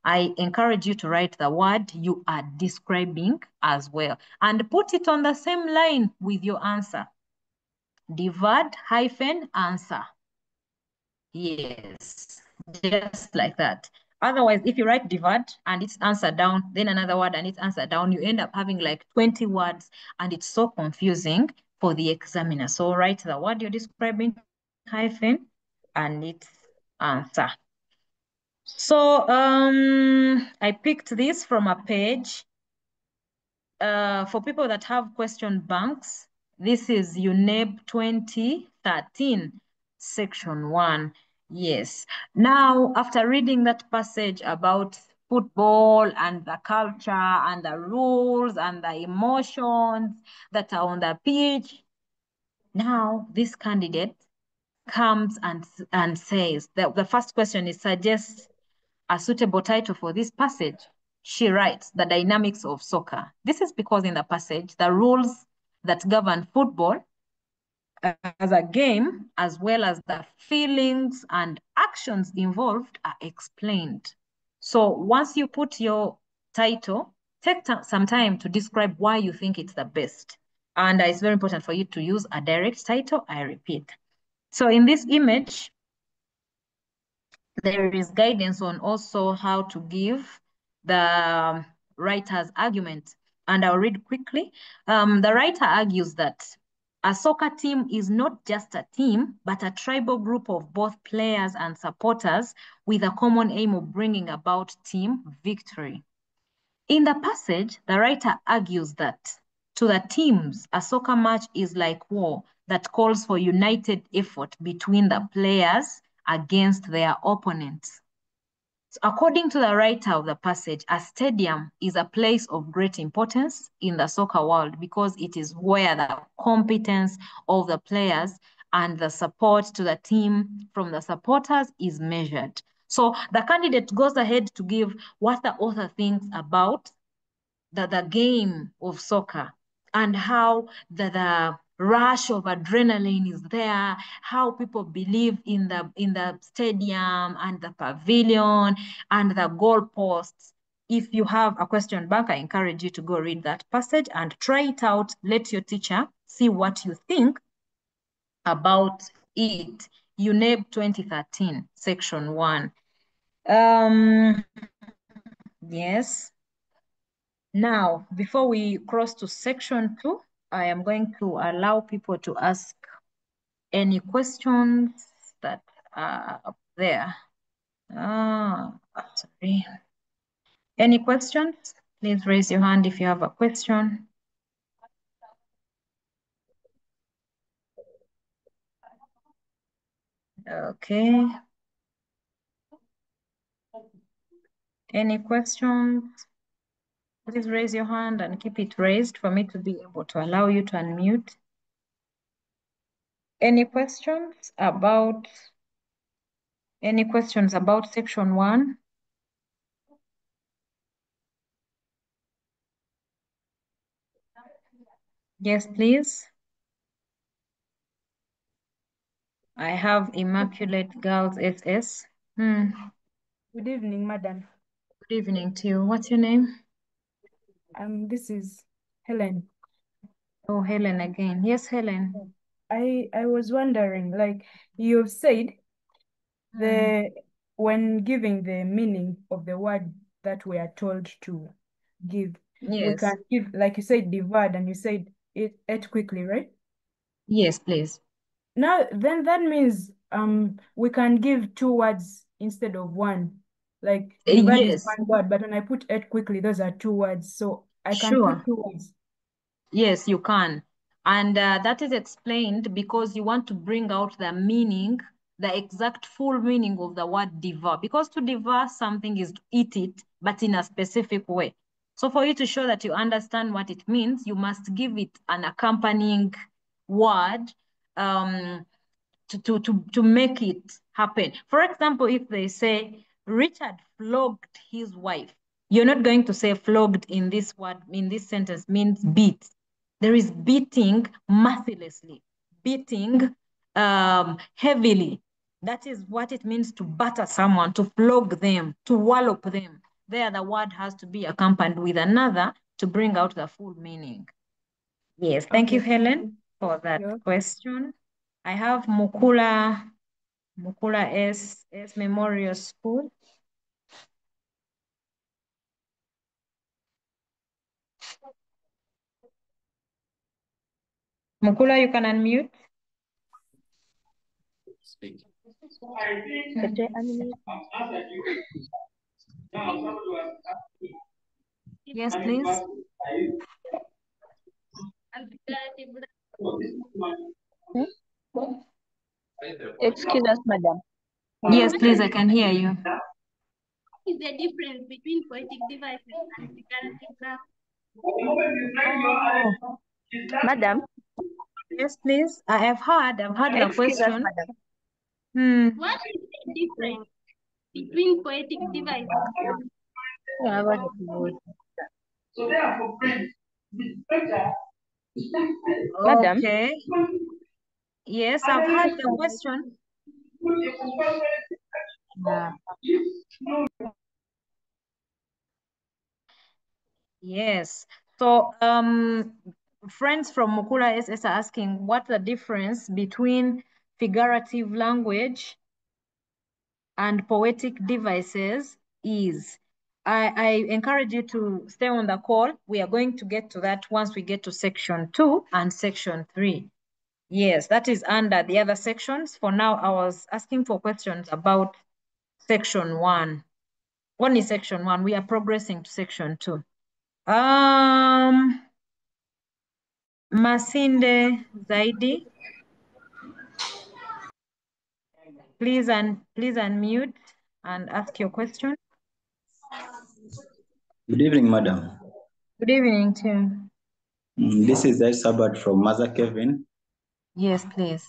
I encourage you to write the word you are describing as well and put it on the same line with your answer. Divide hyphen answer. Yes, just like that. Otherwise, if you write divide and it's answer down, then another word and it's answer down, you end up having like 20 words and it's so confusing for the examiner. So write the word you're describing, hyphen, and it's answer. So I picked this from a page. For people that have question banks, this is UNEB 2013, section 1. Yes. Now, after reading that passage about football and the culture and the rules and the emotions that are on the pitch, Now, this candidate comes and says, the first question is suggest a suitable title for this passage. She writes, The Dynamics of Soccer. This is because in the passage, the rules that govern football as a game, as well as the feelings and actions involved, are explained. So once you put your title, take some time to describe why you think it's the best. And it's very important for you to use a direct title, I repeat. So in this image, there is guidance on also how to give the writer's argument. And I'll read quickly. The writer argues that a soccer team is not just a team, but a tribal group of both players and supporters with a common aim of bringing about team victory. In the passage, the writer argues that to the teams, a soccer match is like war that calls for united effort between the players against their opponents. So according to the writer of the passage, a stadium is a place of great importance in the soccer world because it is where the competence of the players and the support to the team from the supporters is measured. So the candidate goes ahead to give what the author thinks about the game of soccer and how the rush of adrenaline is there, how people believe in the stadium and the pavilion and the goalposts. If you have a question bank, I encourage you to go read that passage and try it out. Let your teacher see what you think about it. UNEB 2013, section 1. Yes. Now, before we cross to section 2, I am going to allow people to ask any questions that are up there. Sorry. Any questions? Please raise your hand if you have a question. Okay. Any questions? Please raise your hand and keep it raised for me to be able to allow you to unmute. Any questions about section 1? Yes, please. I have Immaculate Girls SS.
Good evening, madam.
Good evening to you. What's your name?
This is Helen.
Oh, Helen again. Yes, Helen.
I was wondering, like you've said, when giving the meaning of the word that we are told to give, we
Yes.
can give, like you said, divide, and you said it quickly, right?
Yes, please.
Now, then that means we can give 2 words instead of 1. Like divide is
Yes.
1 word, but when I put it quickly, those are 2 words. So I can
Sure.
put 2 words.
Yes, you can. And that is explained because you want to bring out the meaning, the exact full meaning of the word devour. Because to devour something is to eat it, but in a specific way. So for you to show that you understand what it means, you must give it an accompanying word to make it happen. For example, if they say, Richard flogged his wife, you're not going to say flogged in this word, in this sentence means beat. There is beating mercilessly, beating heavily. That is what it means to batter someone, to flog them, to wallop them. There, the word has to be accompanied with another to bring out the full meaning. Yes, thank you, Helen, for that question. I have Mukula S Memorial School. Mukula, you can unmute.
Speak.
Yes, please.
Excuse us, madam.
Yes, please, I can hear you.
What is the difference between poetic devices and figurative graph?
Oh.
Madam?
Yes, please. I've heard the
Excuse us,
question.
madam.
What is the difference between poetic devices?
Madam?
Okay. Yes, I've heard the question. Yes. So, friends from Mukula SS are asking what's the difference between figurative language and poetic devices is. I encourage you to stay on the call. We are going to get to that once we get to section 2 and section 3. Yes, that is under the other sections. For now, I was asking for questions about section 1. Only section 1. We are progressing to section 2. Masinde Zaidi. Please unmute and ask your question.
Good evening, madam.
Good evening, Tim.
This is Sabat from Mother Kevin.
Yes, please.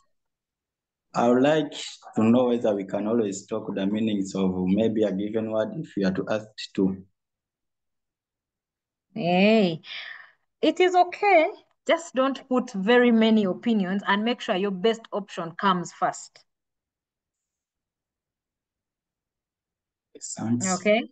I would like to know whether we can always talk the meanings of maybe a given word if we are to ask to.
Hey, it is okay. Just don't put very many opinions and make sure your best option comes first. Okay?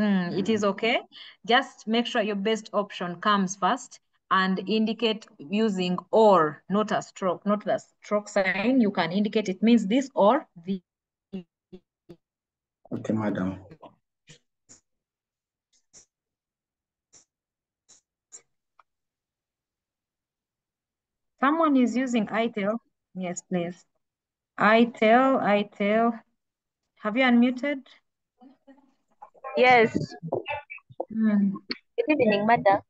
It is okay. Just make sure your best option comes first and indicate using or, not a stroke, not the stroke sign. You can indicate it means this or the.
Okay, madam.
Someone is using ITEL. Yes, please. ITEL. Have you unmuted?
Yes.
Good
evening, madam.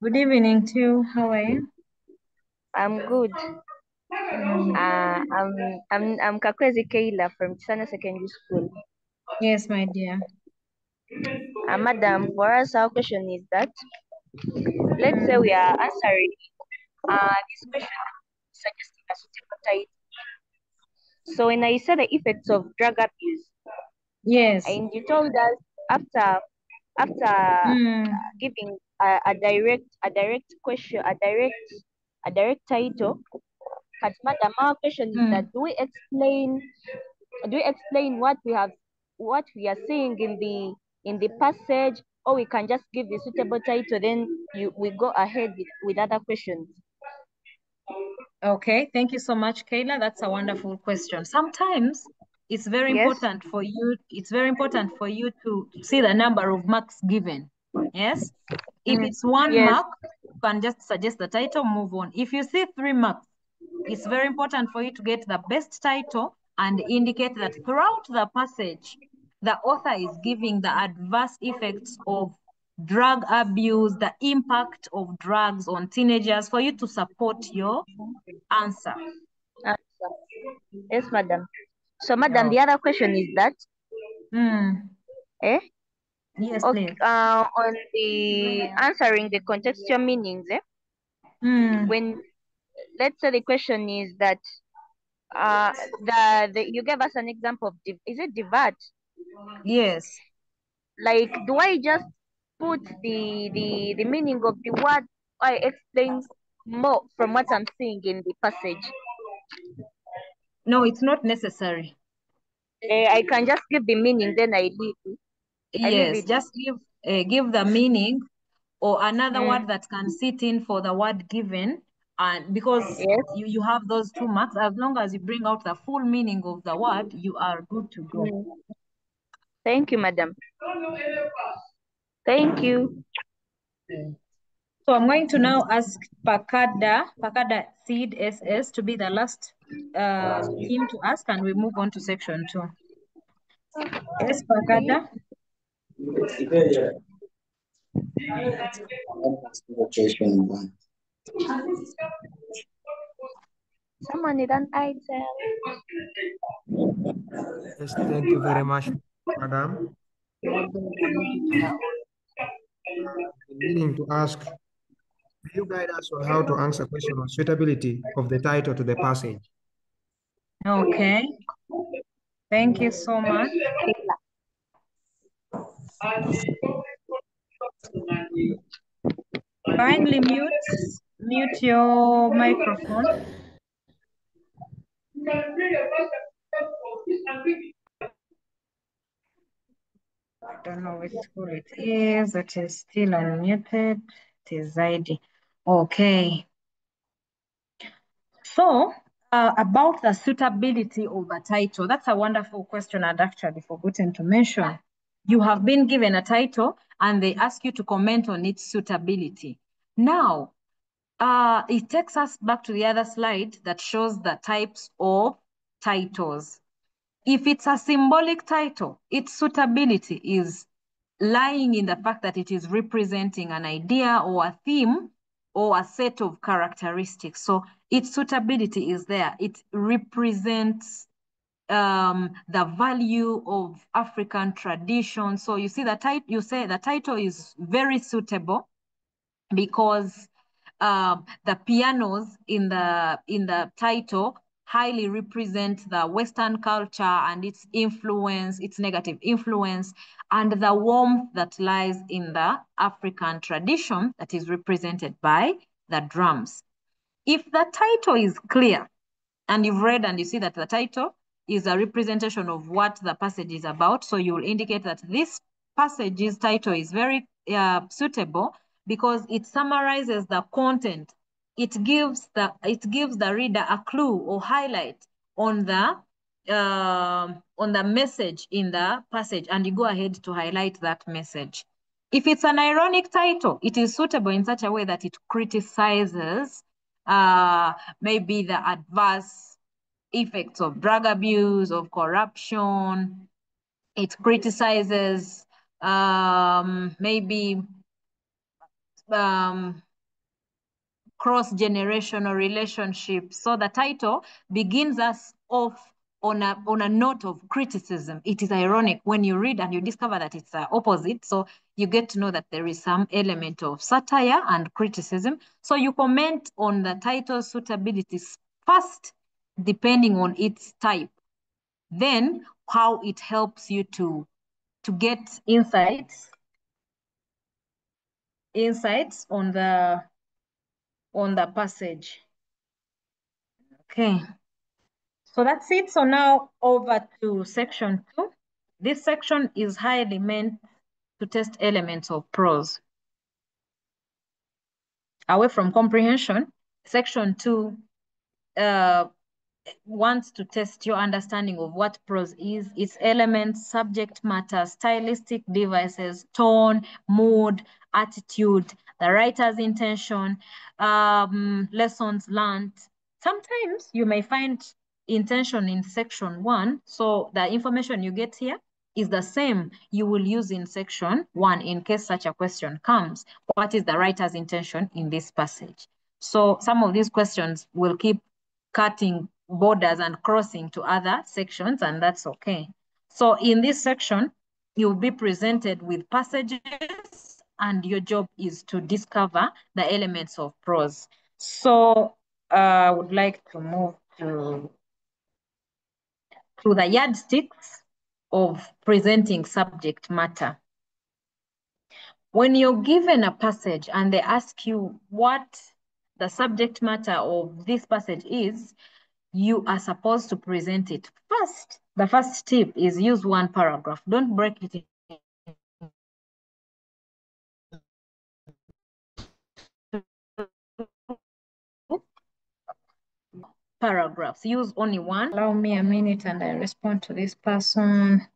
Good evening too. How are you?
I'm good. I'm Kakwezi Keila from Chisana Secondary School.
Yes, my dear.
Madam, for us, our question is that let's say we are answering this question suggesting a suitable title. So when I said the effects of drug abuse,
yes,
and you told us after giving a direct question, a direct title. But madam, our question is that do we explain what we are seeing in the passage, or we can just give the suitable title, then we go ahead with other questions?
Okay, thank you so much, Kayla. That's a wonderful question. Sometimes it's very important for you. It's very important for you to see the number of marks given. Yes. If it's 1 mark, you can just suggest the title, move on. If you see 3 marks, it's very important for you to get the best title and indicate that throughout the passage, the author is giving the adverse effects of drug abuse, the impact of drugs on teenagers, for you to support your answer.
Yes, madam. So, madam, the other question is that,
Yes,
okay,
please.
on the answering the contextual meanings, when let's say the question is that you gave us an example of is it divert?
Yes.
Like, do I just put the meaning of the word? I explain more from what I'm seeing in the passage.
No, it's not necessary.
I can just give the meaning, then I leave.
Yes, just give the meaning or another word that can sit in for the word given, and because you have those 2 marks, as long as you bring out the full meaning of the word, you are good to go.
Thank you, madam. Thank you.
So I'm going to now ask Pakada Seed SS to be the last team to ask, and we move on to section 2. Yes, Pakada.
Someone need an item.
Yes, thank you very much, madam. Meaning to ask you guide us on how to answer question on suitability of the title to the passage?
Okay. Thank you so much. Kindly mute your microphone. I don't know which school it is. It is still unmuted. It is ID. Okay. So, about the suitability of a title, that's a wonderful question I'd actually forgotten to mention. You have been given a title and they ask you to comment on its suitability. Now, it takes us back to the other slide that shows the types of titles. If it's a symbolic title, its suitability is lying in the fact that it is representing an idea or a theme or a set of characteristics. So its suitability is there. It represents the value of African tradition. So you see the title is very suitable because the pianos in the title highly represent the Western culture and its influence, its negative influence, and the warmth that lies in the African tradition that is represented by the drums. If the title is clear, and you've read and you see that the title is a representation of what the passage is about, so you will indicate that this passage's title is very suitable because it summarizes the content. It gives the reader a clue or highlight on the message in the passage, and you go ahead to highlight that message. If it's an ironic title, it is suitable in such a way that it criticizes maybe the adverse effects of drug abuse, of corruption. It criticizes maybe cross-generational relationships. So the title begins us off on a note of criticism. It is ironic when you read and you discover that it's opposite. So you get to know that there is some element of satire and criticism. So you comment on the title's suitability first, depending on its type. Then how it helps you to get insights on the passage. Okay. So that's it. So now over to section 2. This section is highly meant to test elements of prose. Away from comprehension, section 2 wants to test your understanding of what prose is, its elements, subject matter, stylistic devices, tone, mood, attitude, the writer's intention, lessons learned. Sometimes you may find intention in section 1, so the information you get here is the same you will use in section 1 in case such a question comes. What is the writer's intention in this passage? So some of these questions will keep cutting borders and crossing to other sections, and that's okay. So in this section, you'll be presented with passages, and your job is to discover the elements of prose. So I would like to move to the yardsticks of presenting subject matter. When you're given a passage and they ask you what the subject matter of this passage is, you are supposed to present it. First, the first tip is use one paragraph. Don't break it into paragraphs. Use only one. Allow me a minute and I respond to this person.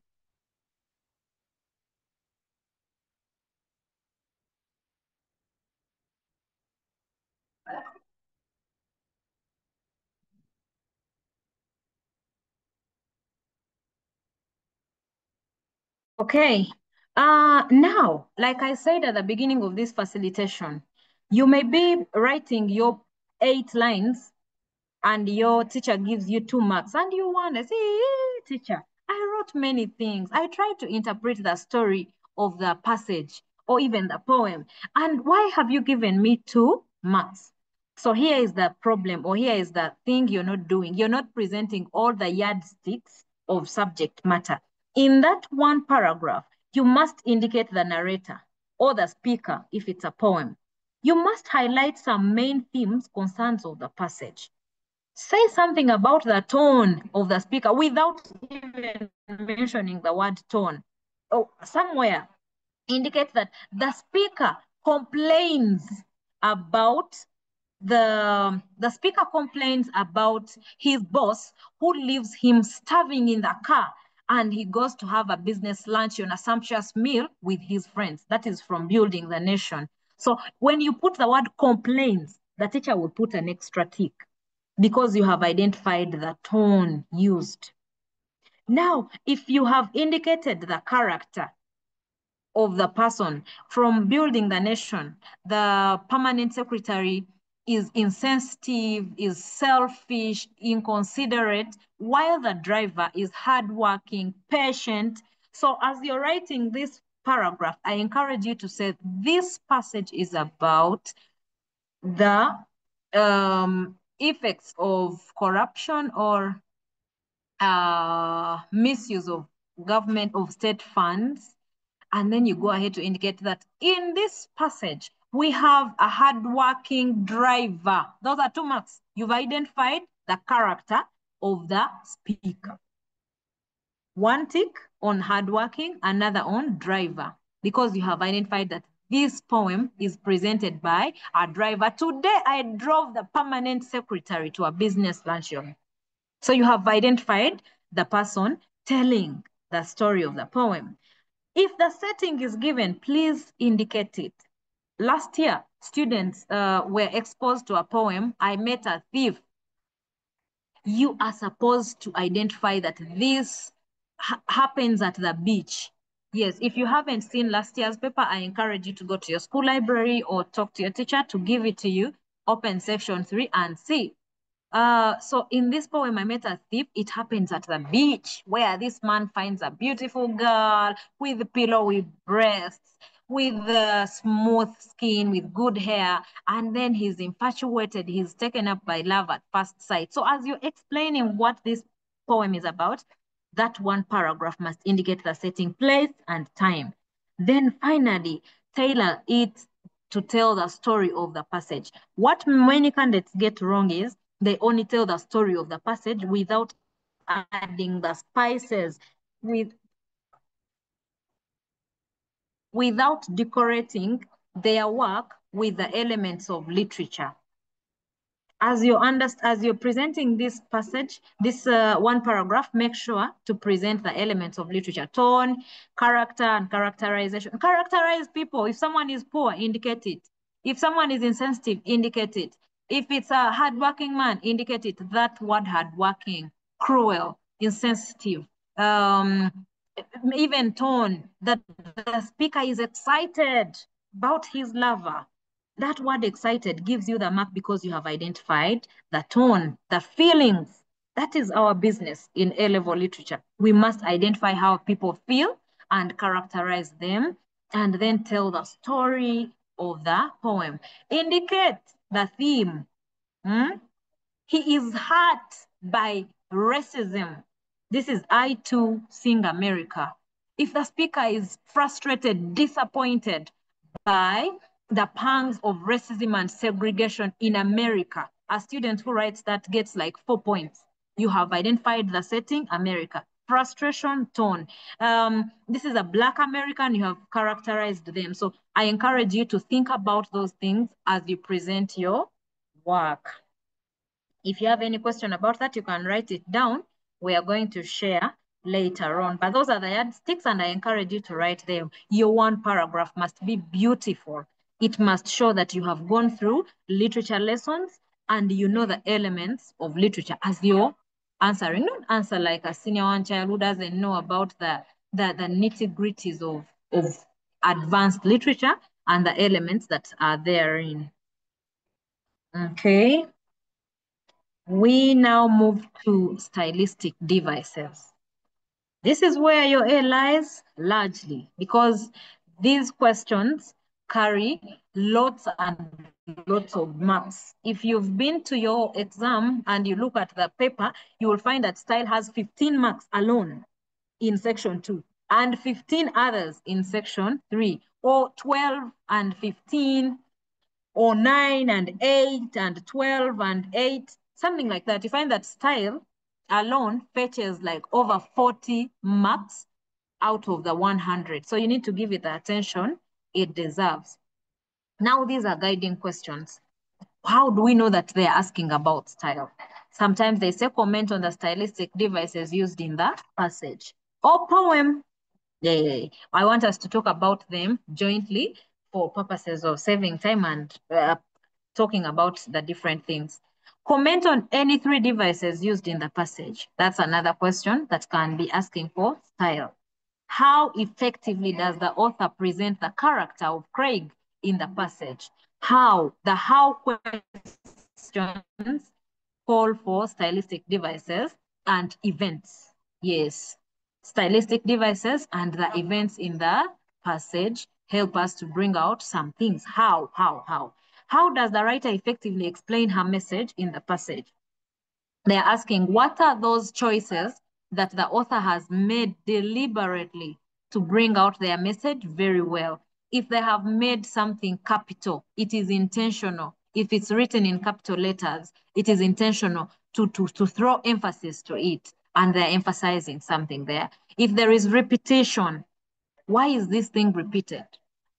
Okay, now, like I said at the beginning of this facilitation, you may be writing your 8 lines and your teacher gives you 2 marks and you want to say, hey, teacher, I wrote many things. I tried to interpret the story of the passage or even the poem. And why have you given me 2 marks. So here is the problem, or here is the thing you're not doing. You're not presenting all the yardsticks of subject matter. In that one paragraph, you must indicate the narrator or the speaker if it's a poem. You must highlight some main themes, concerns of the passage. Say something about the tone of the speaker without even mentioning the word tone. Oh, somewhere indicate that the speaker complains about the speaker complains about his boss who leaves him starving in the car, and he goes to have a business lunch on a sumptuous meal with his friends. That is from Building the Nation. So when you put the word complains, the teacher will put an extra tick because you have identified the tone used. Now, if you have indicated the character of the person from Building the Nation, the permanent secretary is insensitive, is selfish, inconsiderate, while the driver is hardworking, patient. So as you're writing this paragraph, I encourage you to say this passage is about the effects of corruption or misuse of government, of state funds. And then you go ahead to indicate that in this passage, we have a hardworking driver. Those are 2 marks. You've identified the character of the speaker. 1 tick on hardworking, another on driver, because you have identified that this poem is presented by a driver. Today, I drove the permanent secretary to a business luncheon. So you have identified the person telling the story of the poem. If the setting is given, please indicate it. Last year, students were exposed to a poem, I Met a Thief. You are supposed to identify that this happens at the beach. Yes, if you haven't seen last year's paper, I encourage you to go to your school library or talk to your teacher to give it to you. Open section 3 and see. So in this poem, I Met a Thief, it happens at the beach where this man finds a beautiful girl with pillowy breasts, with smooth skin, with good hair, and then he's infatuated, he's taken up by love at first sight. So as you're explaining what this poem is about, that one paragraph must indicate the setting, place, and time. Then finally, tailor it to tell the story of the passage. What many candidates get wrong is they only tell the story of the passage without adding the spices, without decorating their work with the elements of literature. As you're presenting this passage, this one paragraph, make sure to present the elements of literature: tone, character, and characterization. Characterize people. If someone is poor, indicate it. If someone is insensitive, indicate it. If it's a hardworking man, indicate it. That word hardworking, cruel, insensitive, even tone, that the speaker is excited about his lover. That word excited gives you the mark because you have identified the tone, the feelings. That is our business in A-level literature. We must identify how people feel and characterize them, and then tell the story of the poem. Indicate the theme. He is hurt by racism. This is I Too Sing America. If the speaker is frustrated, disappointed by the pangs of racism and segregation in America, a student who writes that gets like 4 points. You have identified the setting, America. Frustration, tone. This is a Black American, you have characterized them. So I encourage you to think about those things as you present your work. If you have any question about that, you can write it down. We are going to share later on. But those are the yardsticks, and I encourage you to write them. Your one paragraph must be beautiful. It must show that you have gone through literature lessons and you know the elements of literature as you're answering. Don't answer like a senior one child who doesn't know about the nitty-gritties of advanced literature and the elements that are therein. Okay. We now move to stylistic devices. This is where your A lies largely, because these questions carry lots and lots of marks. If you've been to your exam and you look at the paper, you will find that style has 15 marks alone in section 2 and 15 others in section 3, or 12 and 15, or 9 and 8 and 12 and 8, something like that. You find that style alone fetches like over 40 marks out of the 100. So you need to give it the attention it deserves. Now, these are guiding questions. How do we know that they're asking about style? Sometimes they say comment on the stylistic devices used in the passage or poem. Yeah, I want us to talk about them jointly for purposes of saving time and talking about the different things. Comment on any 3 devices used in the passage. That's another question that can be asking for style. How effectively does the author present the character of Craig in the passage? How? The how questions call for stylistic devices and events. Yes, stylistic devices and the events in the passage help us to bring out some things. How? How does the writer effectively explain her message in the passage? They're asking, what are those choices that the author has made deliberately to bring out their message very well? If they have made something capital, it is intentional. If it's written in capital letters, it is intentional to throw emphasis to it, and they're emphasizing something there. If there is repetition, why is this thing repeated?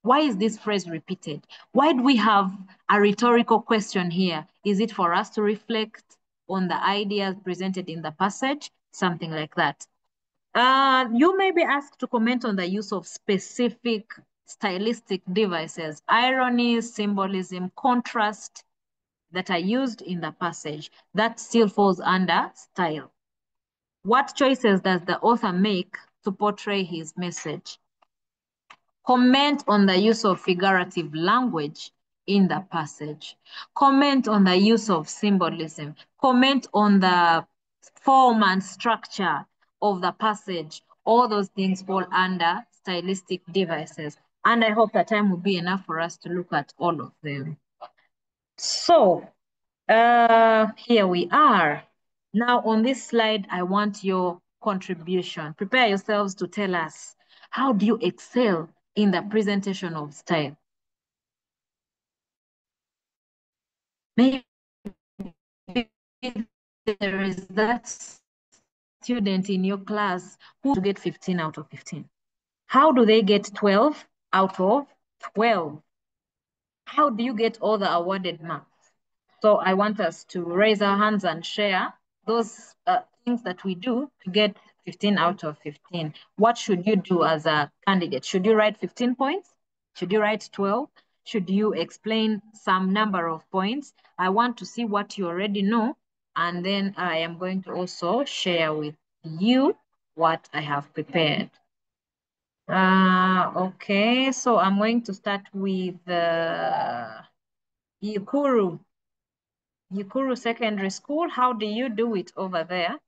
Why is this phrase repeated? Why do we have a rhetorical question here? Is it for us to reflect on the ideas presented in the passage? Something like that. You may be asked to comment on the use of specific stylistic devices, irony, symbolism, contrast that are used in the passage. That still falls under style. What choices does the author make to portray his message? Comment on the use of figurative language in the passage. Comment on the use of symbolism. Comment on the form and structure of the passage. All those things fall under stylistic devices. And I hope that time will be enough for us to look at all of them. So here we are. Now on this slide, I want your contribution. Prepare yourselves to tell us, how do you excel in the presentation of style? Maybe there is that student in your class who to get 15 out of 15. How do they get 12 out of 12? How do you get all the awarded marks? So I want us to raise our hands and share those things that we do to get 15 out of 15. What should you do as a candidate? Should you write 15 points? Should you write 12? Should you explain some number of points? I want to see what you already know, and then I am going to also share with you what I have prepared. Okay, so I'm going to start with Yukuru Secondary School. How do you do it over there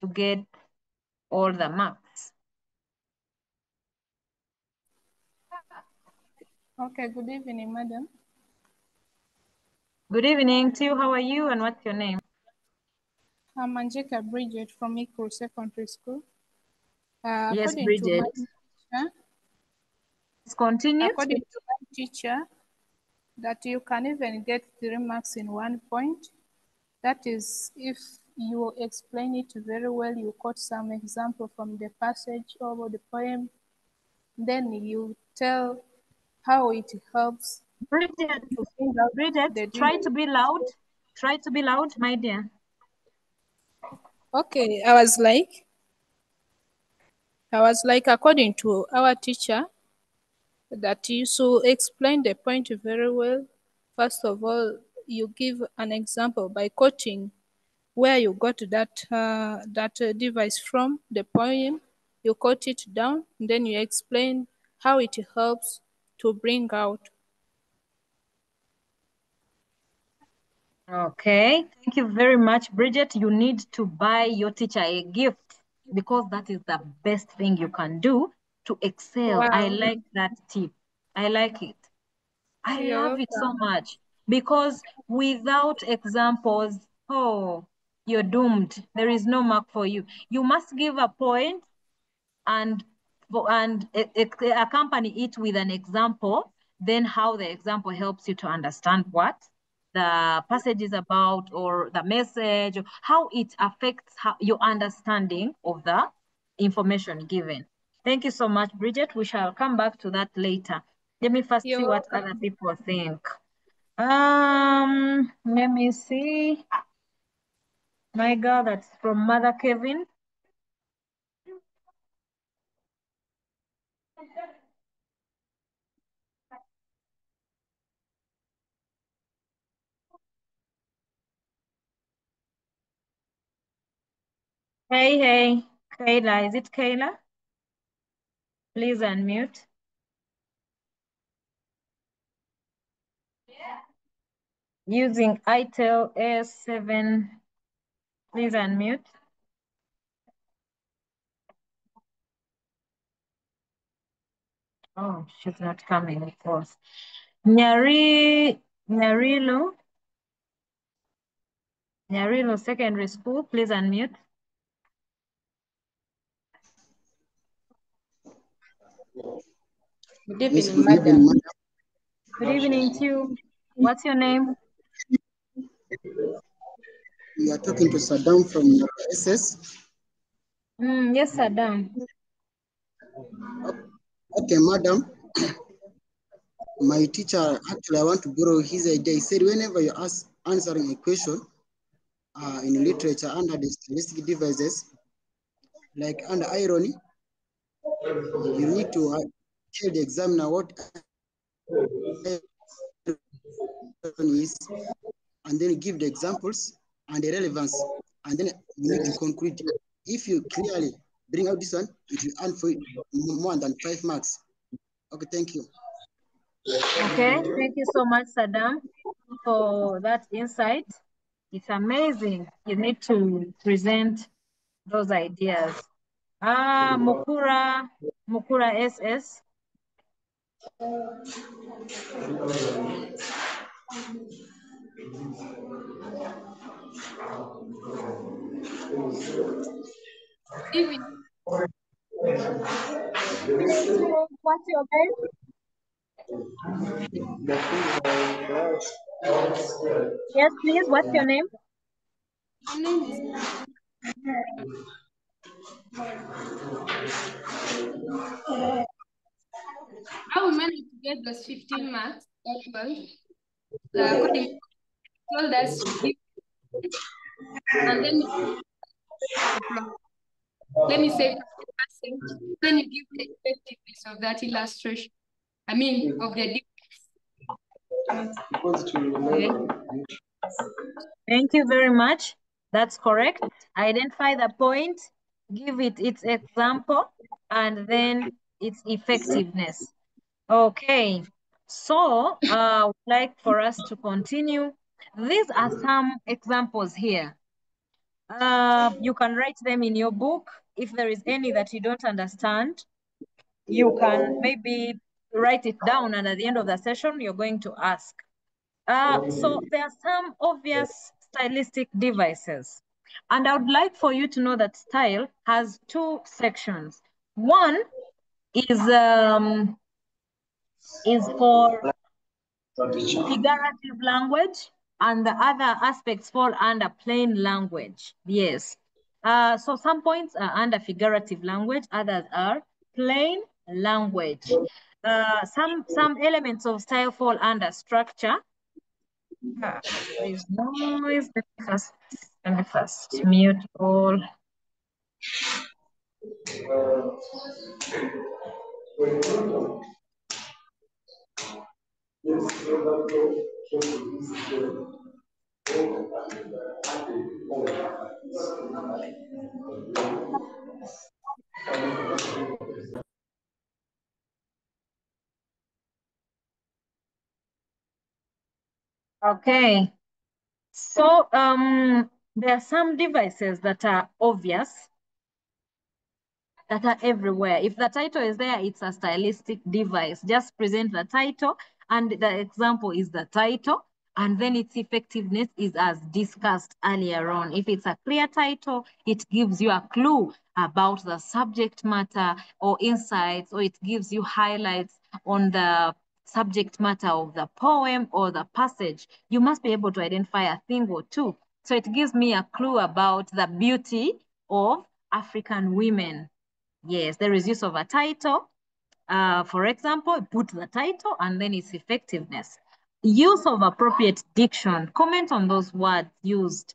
to get all the marks?
Okay, good evening, madam.
Good evening to you. How are you and what's your name?
I'm Angelica Bridget from Equal Secondary School.
Yes,
According to
Bridget.
my teacher,
continue.
According to my teacher, that you can even get 3 marks in 1 point. That is, if you explain it very well, you quote some example from the passage or the poem, then you tell how it helps.
Bridget, try to be loud. Try to be loud, my dear.
Okay, I was like, according to our teacher, that you should explain the point very well. First of all, you give an example by quoting where you got that device from, the poem. You quote it down, and then you explain how it helps to bring out.
Okay, thank you very much, Bridget. You need to buy your teacher a gift because that is the best thing you can do to excel.
Wow.
I like that tip. I like it. I
You're
love it so
welcome.
much because without examples, oh, you're doomed. There is no mark for you. You must give a point and accompany it with an example, then how the example helps you to understand what the passage is about or the message, or how it affects your understanding of the information given. Thank you so much, Bridget. We shall come back to that later. Let me first
You're
see what
welcome.
other people think. Let me see. My God, that's from Mother Kevin. Hey, hey, Kayla, is it Kayla? Please unmute. Using ITEL S7, please unmute. Oh, she's not coming, of course. Nyarilo Secondary School, please unmute.
Good
Yes,
evening,
good evening,
madam.
madam.
Good evening to you. What's your name?
We are talking to Saddam from SS.
Yes, Saddam.
Okay, madam. My teacher, actually, I want to borrow his idea. He said whenever you ask answering a question in literature under the stylistic devices, like under irony, you need to tell the examiner what irony is, and then give the examples and the relevance, and then you need to conclude. If you clearly bring out this one, it will earn for you more than 5 marks. Okay, thank you.
Okay, thank you so much, Saddam, for that insight. It's amazing. You need to present those ideas. Mukura SS.
Evening. Evening to you. What's your name?
Yes, please. What's your name?
My name is. How we managed to get those 15 marks? That was according told us to give, and then let me say 50%. Then you give the effectiveness of that illustration. I mean, of the
Okay. Thank you very much. That's correct. Identify the point, give it its example, and then its effectiveness. Okay. So, I would like for us to continue. These are some examples here. You can write them in your book. If there is any that you don't understand, you can maybe write it down, and at the end of the session, you're going to ask. So there are some obvious stylistic devices. And I would like for you to know that style has two sections. One is for figurative language, and the other aspects fall under plain language. Yes. So some points are under figurative language, others are plain language. Some elements of style fall under structure. There is noise. Let me first mute all. Okay. So there are some devices that are obvious, that are everywhere. If the title is there, it's a stylistic device. Just present the title And the example is the title, and then its effectiveness is as discussed earlier on. If it's a clear title, it gives you a clue about the subject matter or insights, or it gives you highlights on the subject matter of the poem or the passage. You must be able to identify a thing or two. So it gives me a clue about the beauty of African women. Yes, there is use of a title. For example, put the title and then its effectiveness. Use of appropriate diction. Comment on those words used.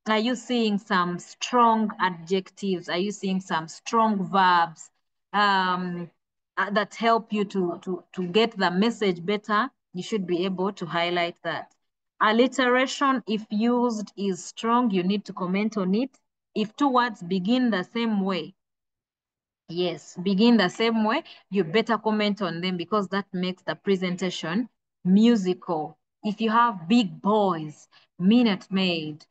Are you seeing some strong adjectives? Are you seeing some strong verbs that help you to get the message better? You should be able to highlight that. Alliteration, if used, is strong. You need to comment on it. If two words begin the same way, yes, begin the same way, you better comment on them because that makes the presentation musical. If you have big boys, Minute Maid,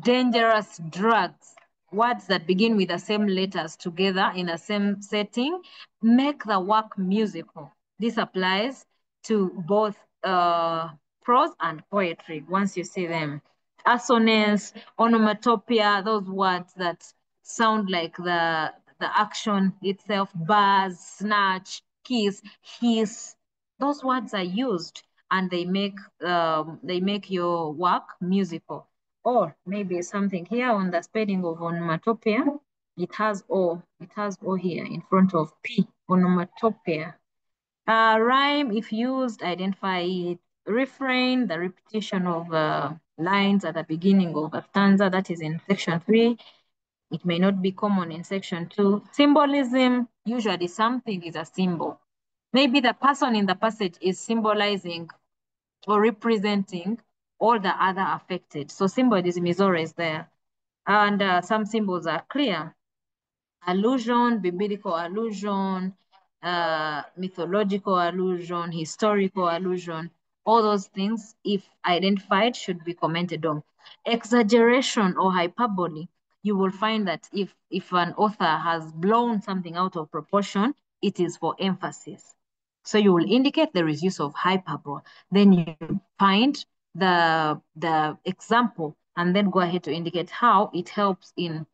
dangerous drugs, words that begin with the same letters together in the same setting, make the work musical. This applies to both prose and poetry once you see them. Assonance, onomatopoeia, those words that sound like the action itself, buzz, snatch, kiss, hiss, those words are used and they make your work musical. Or maybe something here on the spelling of onomatopoeia. It has O here in front of P, onomatopoeia. Rhyme, if used, identify it. Refrain, the repetition of lines at the beginning of a stanza, that is in section 3. It may not be common in section 2. Symbolism, usually something is a symbol. Maybe the person in the passage is symbolizing or representing all the other affected. So symbolism is always there. And some symbols are clear. Allusion, biblical allusion, mythological allusion, historical allusion, all those things, if identified, should be commented on. Exaggeration or hyperbole, you will find that if an author has blown something out of proportion, it is for emphasis. So you will indicate there is use of hyperbole. Then you find the example and then go ahead to indicate how it helps in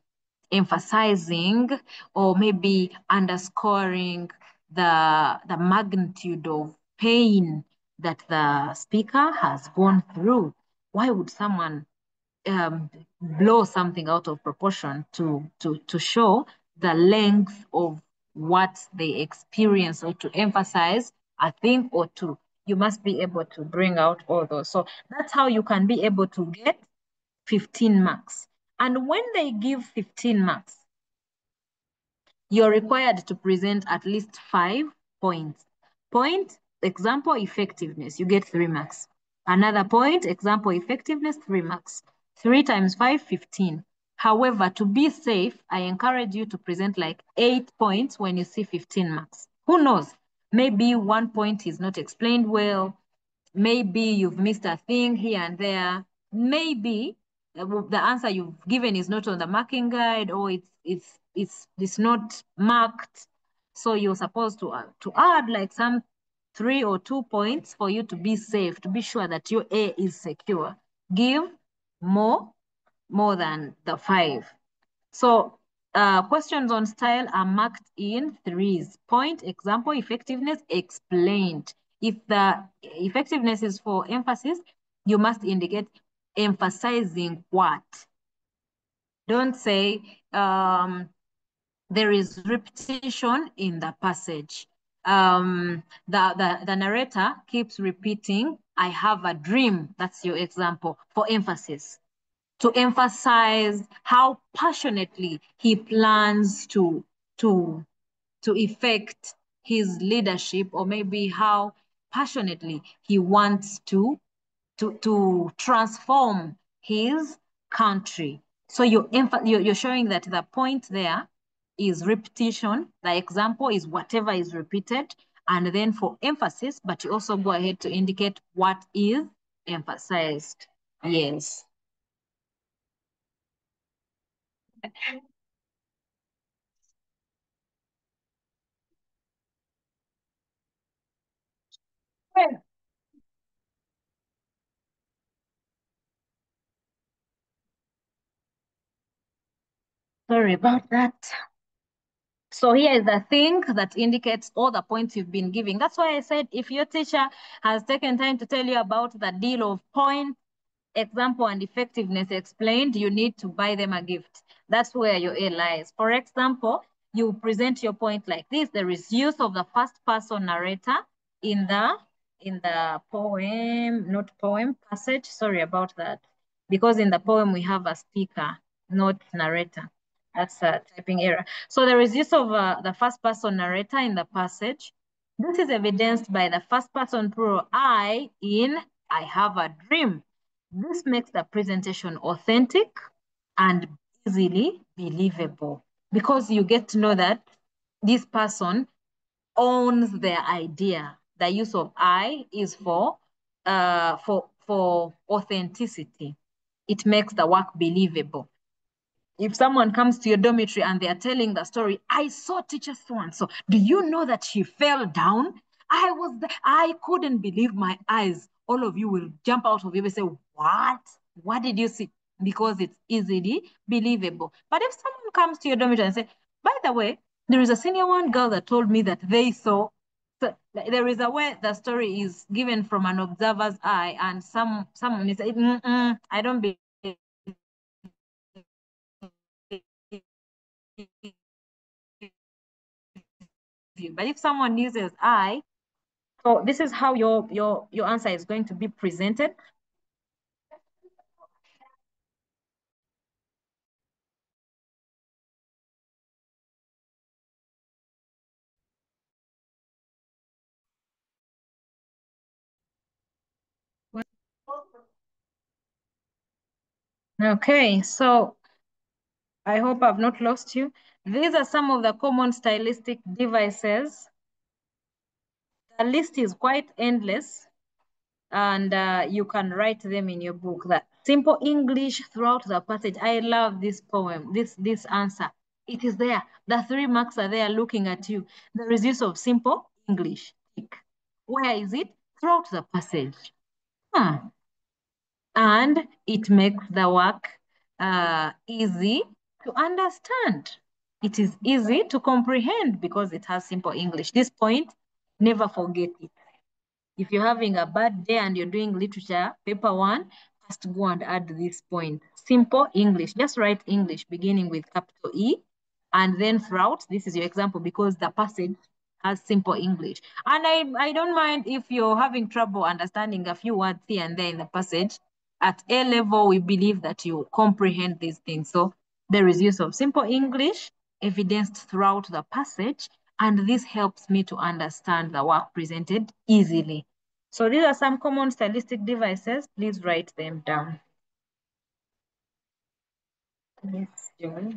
emphasizing or maybe underscoring the magnitude of pain that the speaker has gone through. Why would someone blow something out of proportion to show the length of what they experience or to emphasize a thing or two? You must be able to bring out all those. So that's how you can be able to get 15 marks. And when they give 15 marks, you're required to present at least 5 points. Point, example, effectiveness, you get 3 marks. Another point, example, effectiveness, 3 marks. 3 times 5, 15. However, to be safe, I encourage you to present like 8 points when you see 15 marks. Who knows? Maybe 1 point is not explained well. Maybe you've missed a thing here and there. Maybe the answer you've given is not on the marking guide, or it's not marked. So you're supposed to add like some 3 or 2 points for you to be safe, to be sure that your A is secure. Give more than the 5. So questions on style are marked in 3s. Point, example, effectiveness, explained. If the effectiveness is for emphasis, you must indicate emphasizing what. Don't say there is repetition in the passage. The narrator keeps repeating, I have a dream. That's your example for emphasis. To emphasize how passionately he plans to effect his leadership, or maybe how passionately he wants to transform his country. So you're showing that the point there is repetition. The example is whatever is repeated, and then for emphasis, but you also go ahead to indicate what is emphasized. Yes. Sorry about that. So here is the thing that indicates all the points you've been giving. That's why I said if your teacher has taken time to tell you about the deal of points, example, and effectiveness explained, you need to buy them a gift. That's where your A lies. For example, you present your point like this. There is use of the first person narrator in the poem, not poem, passage. Sorry about that. Because in the poem we have a speaker, not narrator. That's a typing error. So there is use of the first person narrator in the passage. This is evidenced by the first person plural I in I have a dream. This makes the presentation authentic and easily believable because you get to know that this person owns their idea. The use of I is for authenticity. It makes the work believable. If someone comes to your dormitory and they are telling the story, I saw teacher so-and-so. Do you know that she fell down? I couldn't believe my eyes. All of you will jump out of you and say, what? What did you see? Because it's easily believable. But if someone comes to your dormitory and say, by the way, there is a senior one girl that told me that they saw. So there is a way the story is given from an observer's eye, and someone is saying, I don't believe. But if someone uses I, so this is how your answer is going to be presented. Okay, so I hope I've not lost you. These are some of the common stylistic devices. The list is quite endless, and you can write them in your book. That simple English throughout the passage. I love this poem, this answer. It is there. The 3 marks are there looking at you. There is use of simple English. Where is it? Throughout the passage. And it makes the work easy to understand. It is easy to comprehend because it has simple English. This point, never forget it. If you're having a bad day and you're doing literature, paper 1, just go and add this point. Simple English. Just write English beginning with capital E. And then throughout, this is your example because the passage has simple English. And I don't mind if you're having trouble understanding a few words here and there in the passage. At A level, we believe that you comprehend these things. So there is use of simple English evidenced throughout the passage, and this helps me to understand the work presented easily. So these are some common stylistic devices. Please write them down. Yes, Joel.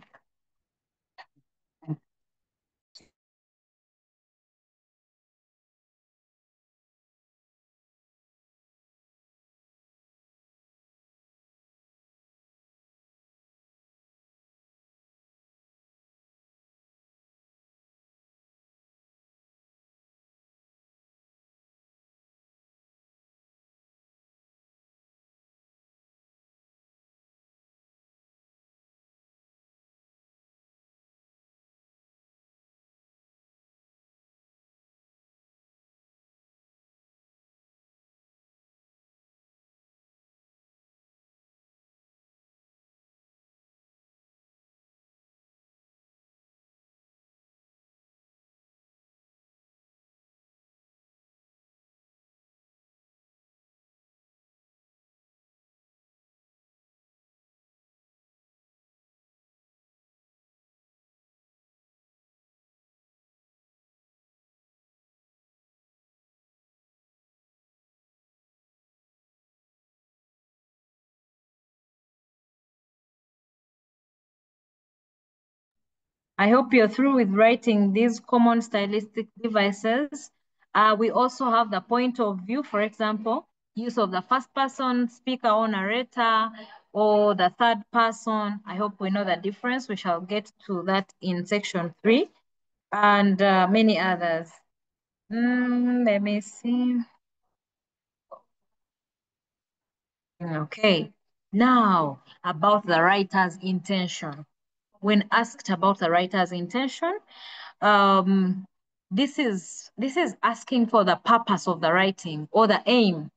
I hope you're through with writing these common stylistic devices. We also have the point of view, for example, use of the first person, speaker or narrator, or the third person. I hope we know the difference. We shall get to that in section 3 and many others. Let me see. Okay, now about the writer's intention. When asked about the writer's intention, um, this is asking for the purpose of the writing or the aim.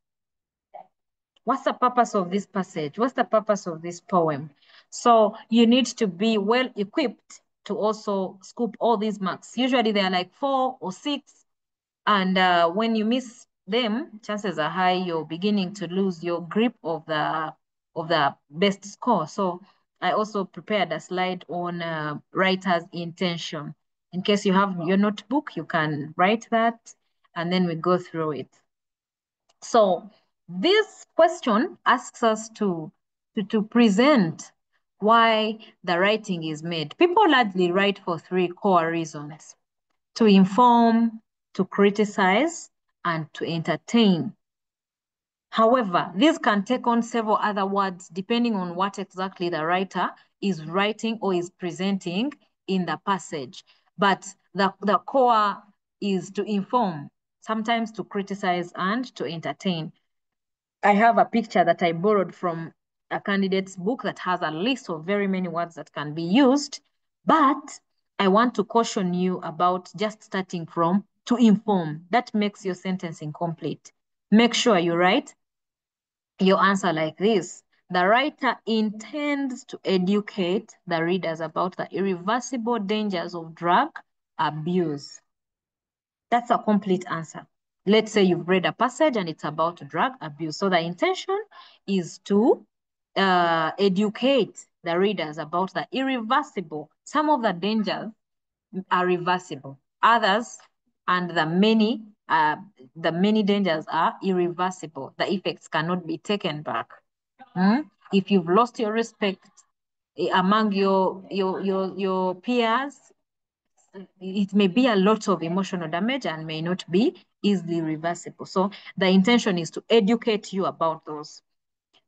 What's the purpose of this passage? What's the purpose of this poem? So you need to be well equipped to also scoop all these marks. Usually they're like 4 or 6. And when you miss them, chances are high you're beginning to lose your grip of the best score. So I also prepared a slide on writer's intention. In case you have your notebook, you can write that, and then we go through it. So this question asks us to present why the writing is made. People largely write for 3 core reasons: to inform, to criticize, and to entertain. However, these can take on several other words depending on what exactly the writer is writing or is presenting in the passage. But the core is to inform, sometimes to criticize, and to entertain. I have a picture that I borrowed from a candidate's book that has a list of very many words that can be used, but I want to caution you about just starting from to inform. That makes your sentence incomplete. Make sure you write your answer like this. The writer intends to educate the readers about the irreversible dangers of drug abuse. That's a complete answer. Let's say you've read a passage and it's about drug abuse. So the intention is to educate the readers about the irreversible. Some of the dangers are reversible. Others and the many dangers are irreversible. The effects cannot be taken back. If you've lost your respect among your peers, it may be a lot of emotional damage and may not be easily reversible. So the intention is to educate you about those.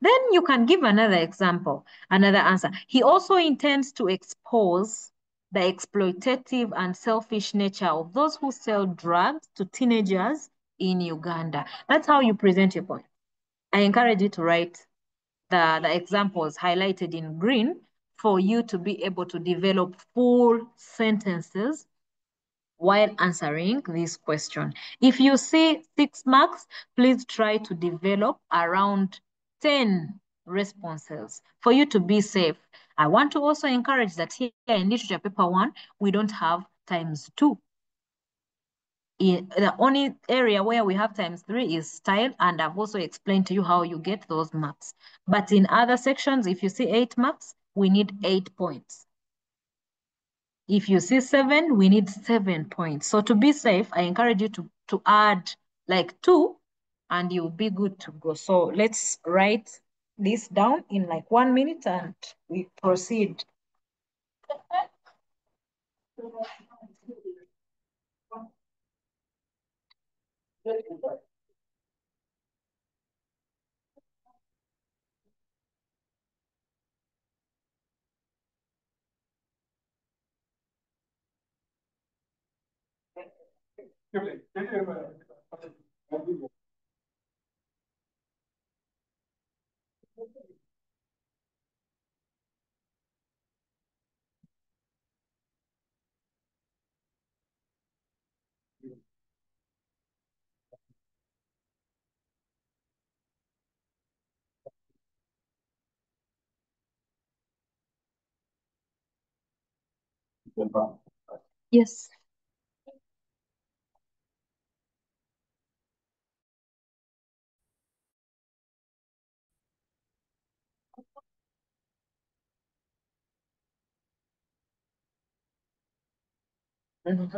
Then you can give another example, another answer. He also intends to expose the exploitative and selfish nature of those who sell drugs to teenagers in Uganda. That's how you present your point. I encourage you to write the examples highlighted in green for you to be able to develop full sentences while answering this question. If you see 6 marks, please try to develop around 10 responses for you to be safe. I want to also encourage that here in literature paper 1, we don't have ×2. The only area where we have ×3 is style, and I've also explained to you how you get those marks. But in other sections, if you see 8 marks, we need 8 points. If you see 7, we need 7 points. So to be safe, I encourage you to add like 2 and you'll be good to go. So let's write this down in like 1 minute and we proceed. Yes.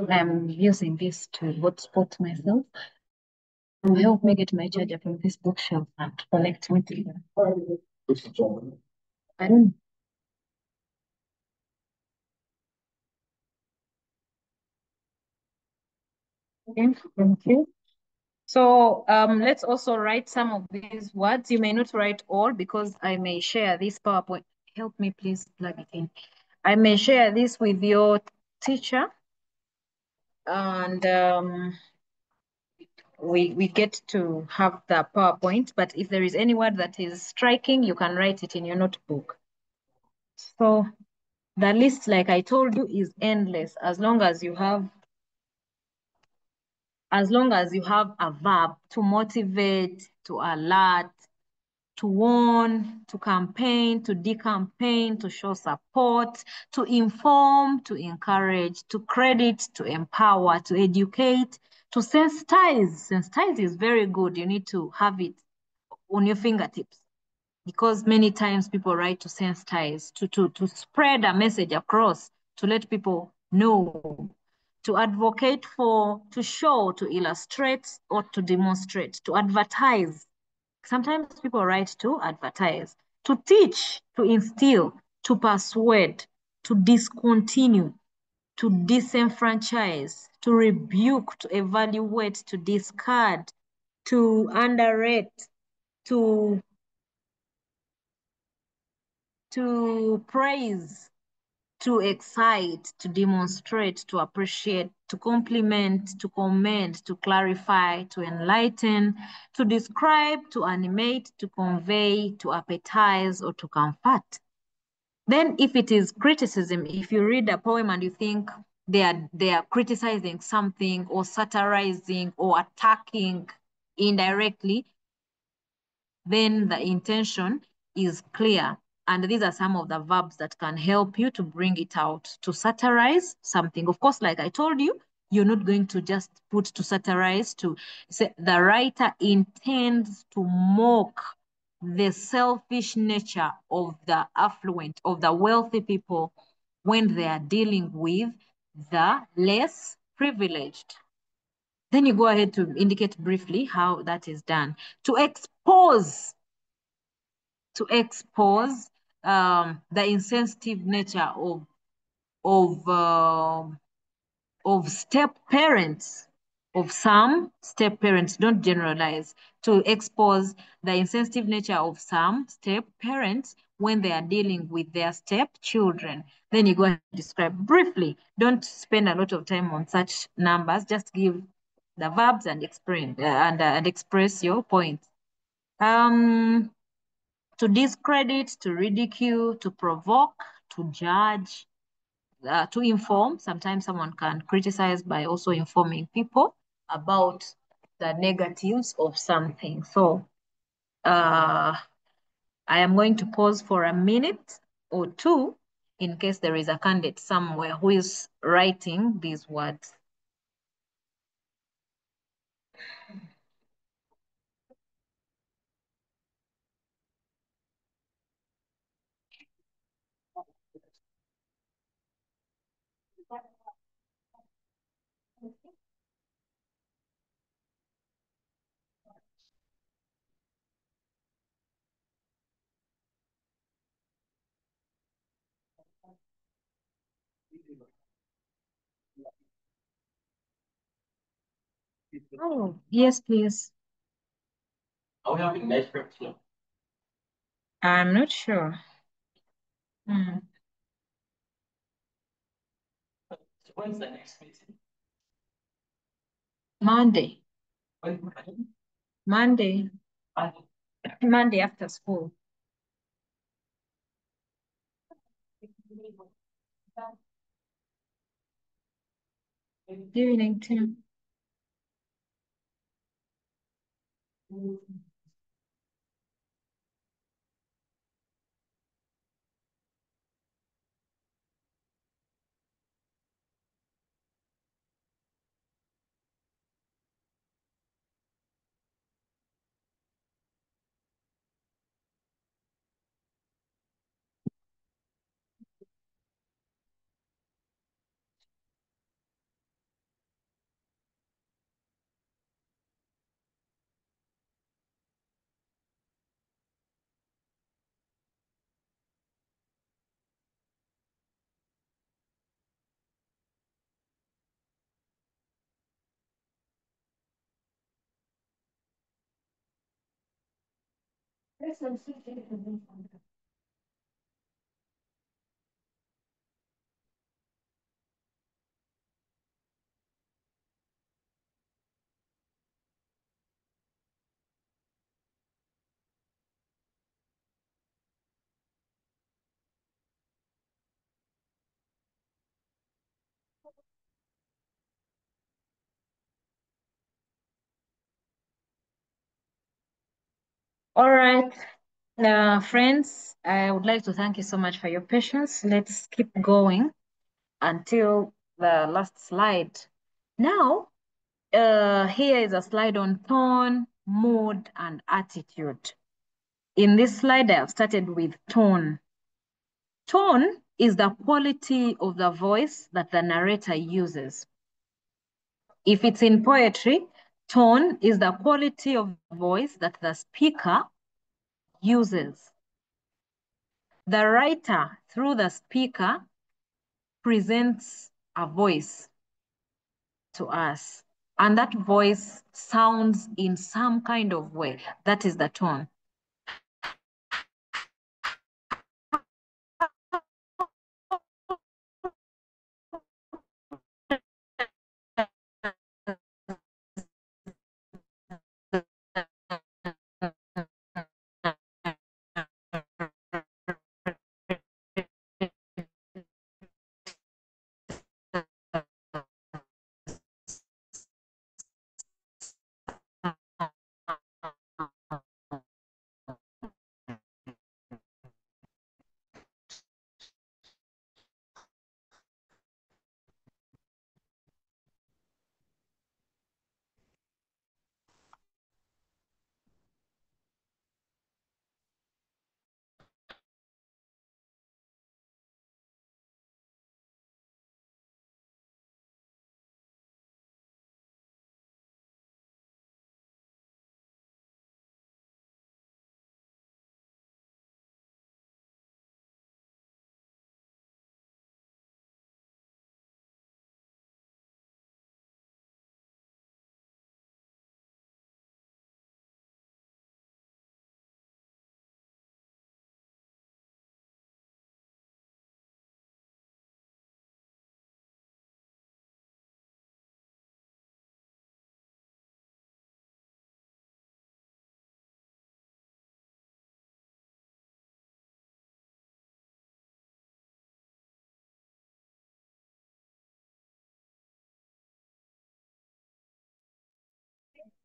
I'm using this to hotspot myself. To help me get my charger from this bookshelf and connect with it. I don't. Okay, thank you. So let's also write some of these words. You may not write all because I may share this PowerPoint. Help me, please plug it in. I may share this with your teacher. And we get to have the PowerPoint, but if there is any word that is striking, you can write it in your notebook. So the list, like I told you, is endless as long as you have a verb to motivate, to alert, to warn, to campaign, to decampaign, to show support, to inform, to encourage, to credit, to empower, to educate, to sensitize. Sensitize is very good. You need to have it on your fingertips because many times people write to sensitize, to spread a message across, to let people know, to advocate for, to show, to illustrate, or to demonstrate, to advertise. Sometimes people write to advertise, to teach, to instill, to persuade, to discontinue, to disenfranchise, to rebuke, to evaluate, to discard, to underrate, to praise, to excite, to demonstrate, to appreciate, to compliment, to comment, to clarify, to enlighten, to describe, to animate, to convey, to appetize, or to comfort. Then if it is criticism, if you read a poem and you think they are criticizing something or satirizing or attacking indirectly, then the intention is clear. And these are some of the verbs that can help you to bring it out, to satirize something. Of course, like I told you, you're not going to just put to satirize, to say the writer intends to mock the selfish nature of the affluent, of the wealthy people when they are dealing with the less privileged. Then you go ahead to indicate briefly how that is done. To expose the insensitive nature of step parents, of some step parents, don't generalize, to expose the insensitive nature of some step parents when they are dealing with their step children. Then you go and describe briefly. Don't spend a lot of time on such numbers. Just give the verbs and explain and express your point. To discredit, to ridicule, to provoke, to judge, to inform. Sometimes someone can criticize by also informing people about the negatives of something. So I am going to pause for a minute or two in case there is a candidate somewhere who is writing these words. Oh, yes, please. I'm not sure. When's the next meeting? Monday. Monday. Monday after school. Good evening, Tim. All right, friends, I would like to thank you so much for your patience. Let's keep going until the last slide. Now, here is a slide on tone, mood, and attitude. In this slide, I have started with tone. Tone is the quality of the voice that the narrator uses. If it's in poetry, tone is the quality of voice that the speaker uses. The writer, through the speaker, presents a voice to us. And that voice sounds in some kind of way. That is the tone.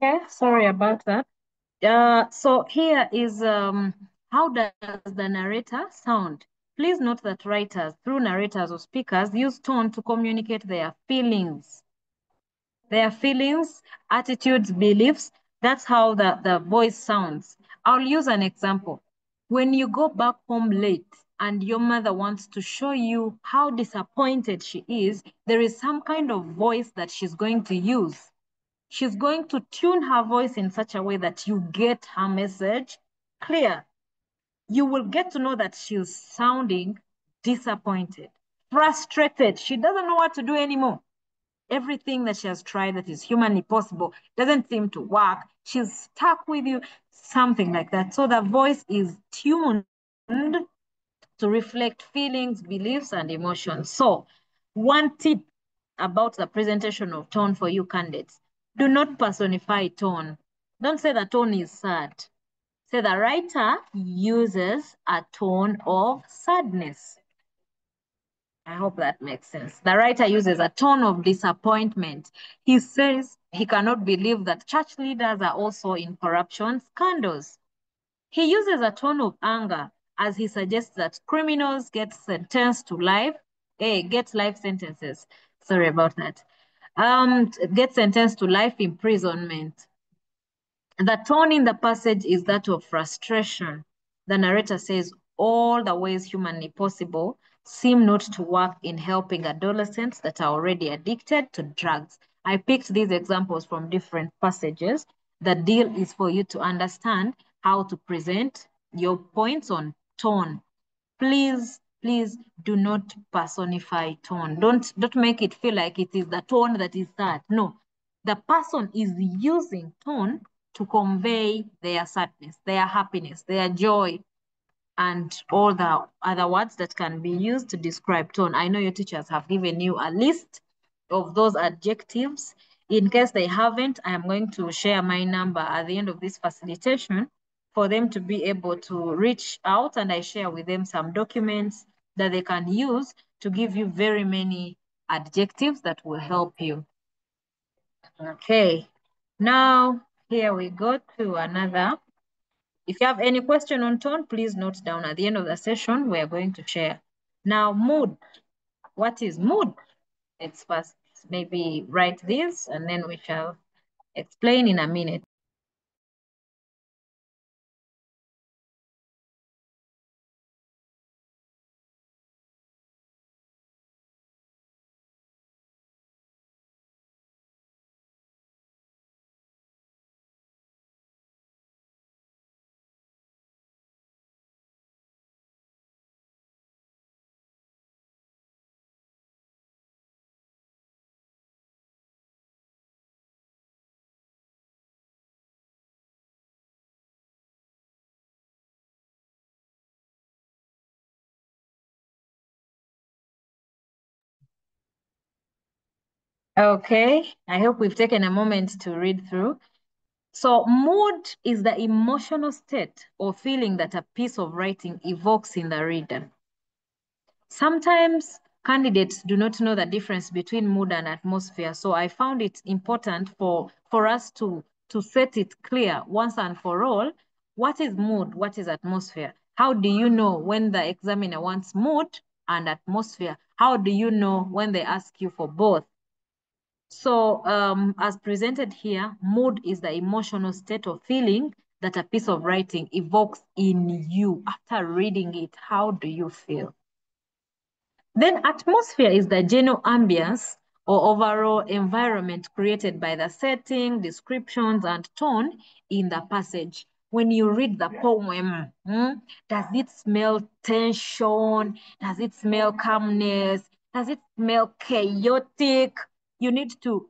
Okay, sorry about that. So here is how does the narrator sound? Please note that writers, through narrators or speakers, use tone to communicate their feelings. Their feelings, attitudes, beliefs, that's how the voice sounds. I'll use an example. When you go back home late and your mother wants to show you how disappointed she is, there is some kind of voice that she's going to use. She's going to tune her voice in such a way that you get her message clear. You will get to know that she's sounding disappointed, frustrated. She doesn't know what to do anymore. Everything that she has tried that is humanly possible doesn't seem to work. She's stuck with you, something like that. So the voice is tuned to reflect feelings, beliefs, and emotions. So one tip about the presentation of tone for you candidates: do not personify tone. Don't say the tone is sad. Say the writer uses a tone of sadness. I hope that makes sense. The writer uses a tone of disappointment. He says he cannot believe that church leaders are also in corruption scandals. He uses a tone of anger as he suggests that criminals get sentenced to life, get life sentences. Sorry about that. Get sentenced to life imprisonment. The tone in the passage is that of frustration. The narrator says all the ways humanly possible seem not to work in helping adolescents that are already addicted to drugs. I picked these examples from different passages. The deal is for you to understand how to present your points on tone. Please, please do not personify tone. Don't make it feel like it is the tone that is sad. No, the person is using tone to convey their sadness, their happiness, their joy, and all the other words that can be used to describe tone. I know your teachers have given you a list of those adjectives. In case they haven't, I am going to share my number at the end of this facilitation for them to be able to reach out, and I share with them some documents that they can use to give you very many adjectives that will help you. Okay, now here we go to another If you have any question on tone, please note down. At the end of the session, we are going to share. Now, mood. What is mood? Let's first maybe write this and then we shall explain in a minute. Okay, I hope we've taken a moment to read through. So mood is the emotional state or feeling that a piece of writing evokes in the reader. Sometimes candidates do not know the difference between mood and atmosphere. So I found it important for us to set it clear once and for all. What is mood? What is atmosphere? How do you know when the examiner wants mood and atmosphere? How do you know when they ask you for both? So as presented here, mood is the emotional state of feeling that a piece of writing evokes in you. After reading it, how do you feel? Then atmosphere is the general ambience or overall environment created by the setting, descriptions, and tone in the passage. When you read the poem, does it smell tension? Does it smell calmness? Does it smell chaotic? You need to,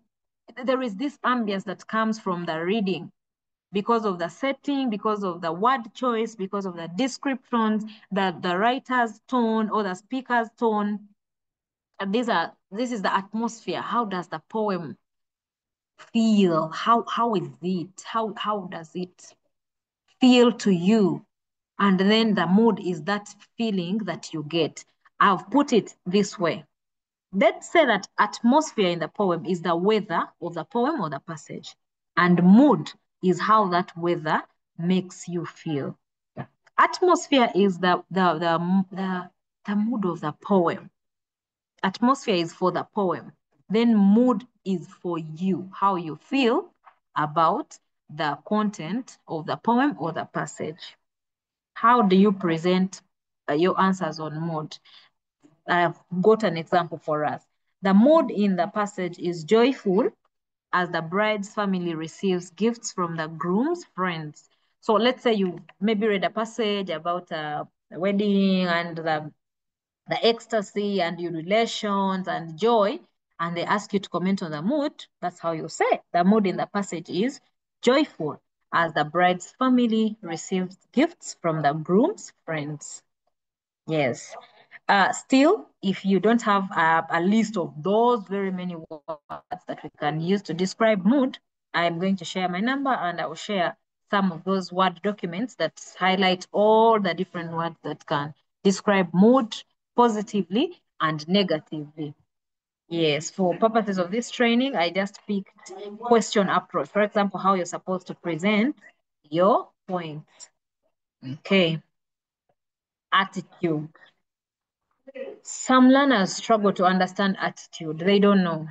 there is this ambience that comes from the reading because of the setting, because of the word choice, because of the descriptions, the writer's tone or the speaker's tone. This is the atmosphere. How does the poem feel? How is it? How does it feel to you? And then the mood is that feeling that you get. I've put it this way. Let's say that atmosphere in the poem is the weather of the poem or the passage. And mood is how that weather makes you feel. Atmosphere is the mood of the poem. Atmosphere is for the poem. Then mood is for you, how you feel about the content of the poem or the passage. How do you present your answers on mood? I've got an example for us. The mood in the passage is joyful as the bride's family receives gifts from the groom's friends. So let's say you maybe read a passage about a wedding and the ecstasy and your relations and joy, and they ask you to comment on the mood. That's how you say the mood in the passage is joyful as the bride's family receives gifts from the groom's friends. Yes. Still, if you don't have a list of those very many words that we can use to describe mood, I'm going to share my number and I will share some of those word documents that highlight all the different words that can describe mood positively and negatively. Yes, for purposes of this training, I just picked question approach. For example, how you're supposed to present your point. Okay. Attitude. Some learners struggle to understand attitude. They don't know.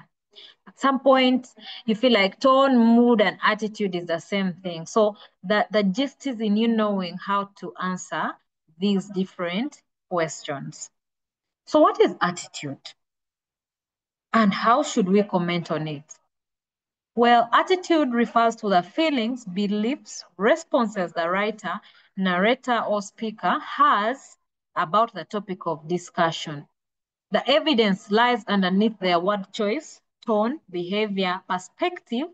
At some point, you feel like tone, mood, and attitude is the same thing. So the gist is in you knowing how to answer these different questions. So what is attitude? And how should we comment on it? Well, attitude refers to the feelings, beliefs, responses the writer, narrator, or speaker has about the topic of discussion. The evidence lies underneath their word choice, tone, behavior, perspective,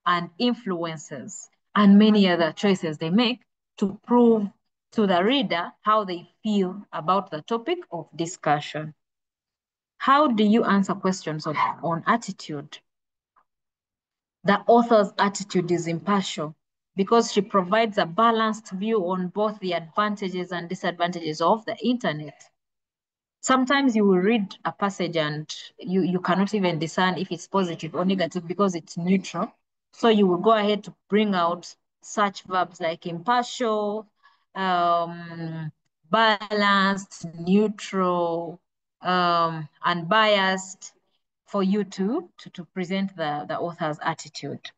and influences, and many other choices they make to prove to the reader how they feel about the topic of discussion. How do you answer questions on attitude? The author's attitude is impartial because she provides a balanced view on both the advantages and disadvantages of the internet. Sometimes you will read a passage and you cannot even discern if it's positive or negative because it's neutral. So you will go ahead to bring out such verbs like impartial, balanced, neutral, unbiased, for you to present the author's attitude.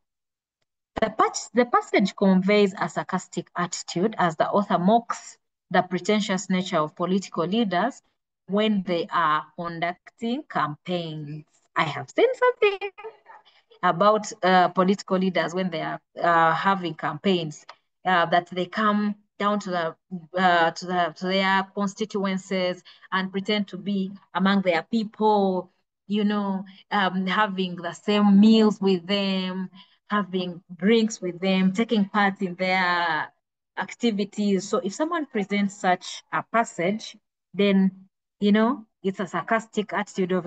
The passage conveys a sarcastic attitude as the author mocks the pretentious nature of political leaders when they are conducting campaigns. I have seen something about political leaders when they are having campaigns, that they come down to their constituencies and pretend to be among their people, having the same meals with them, having drinks with them, taking part in their activities. So if someone presents such a passage, then it's a sarcastic attitude of,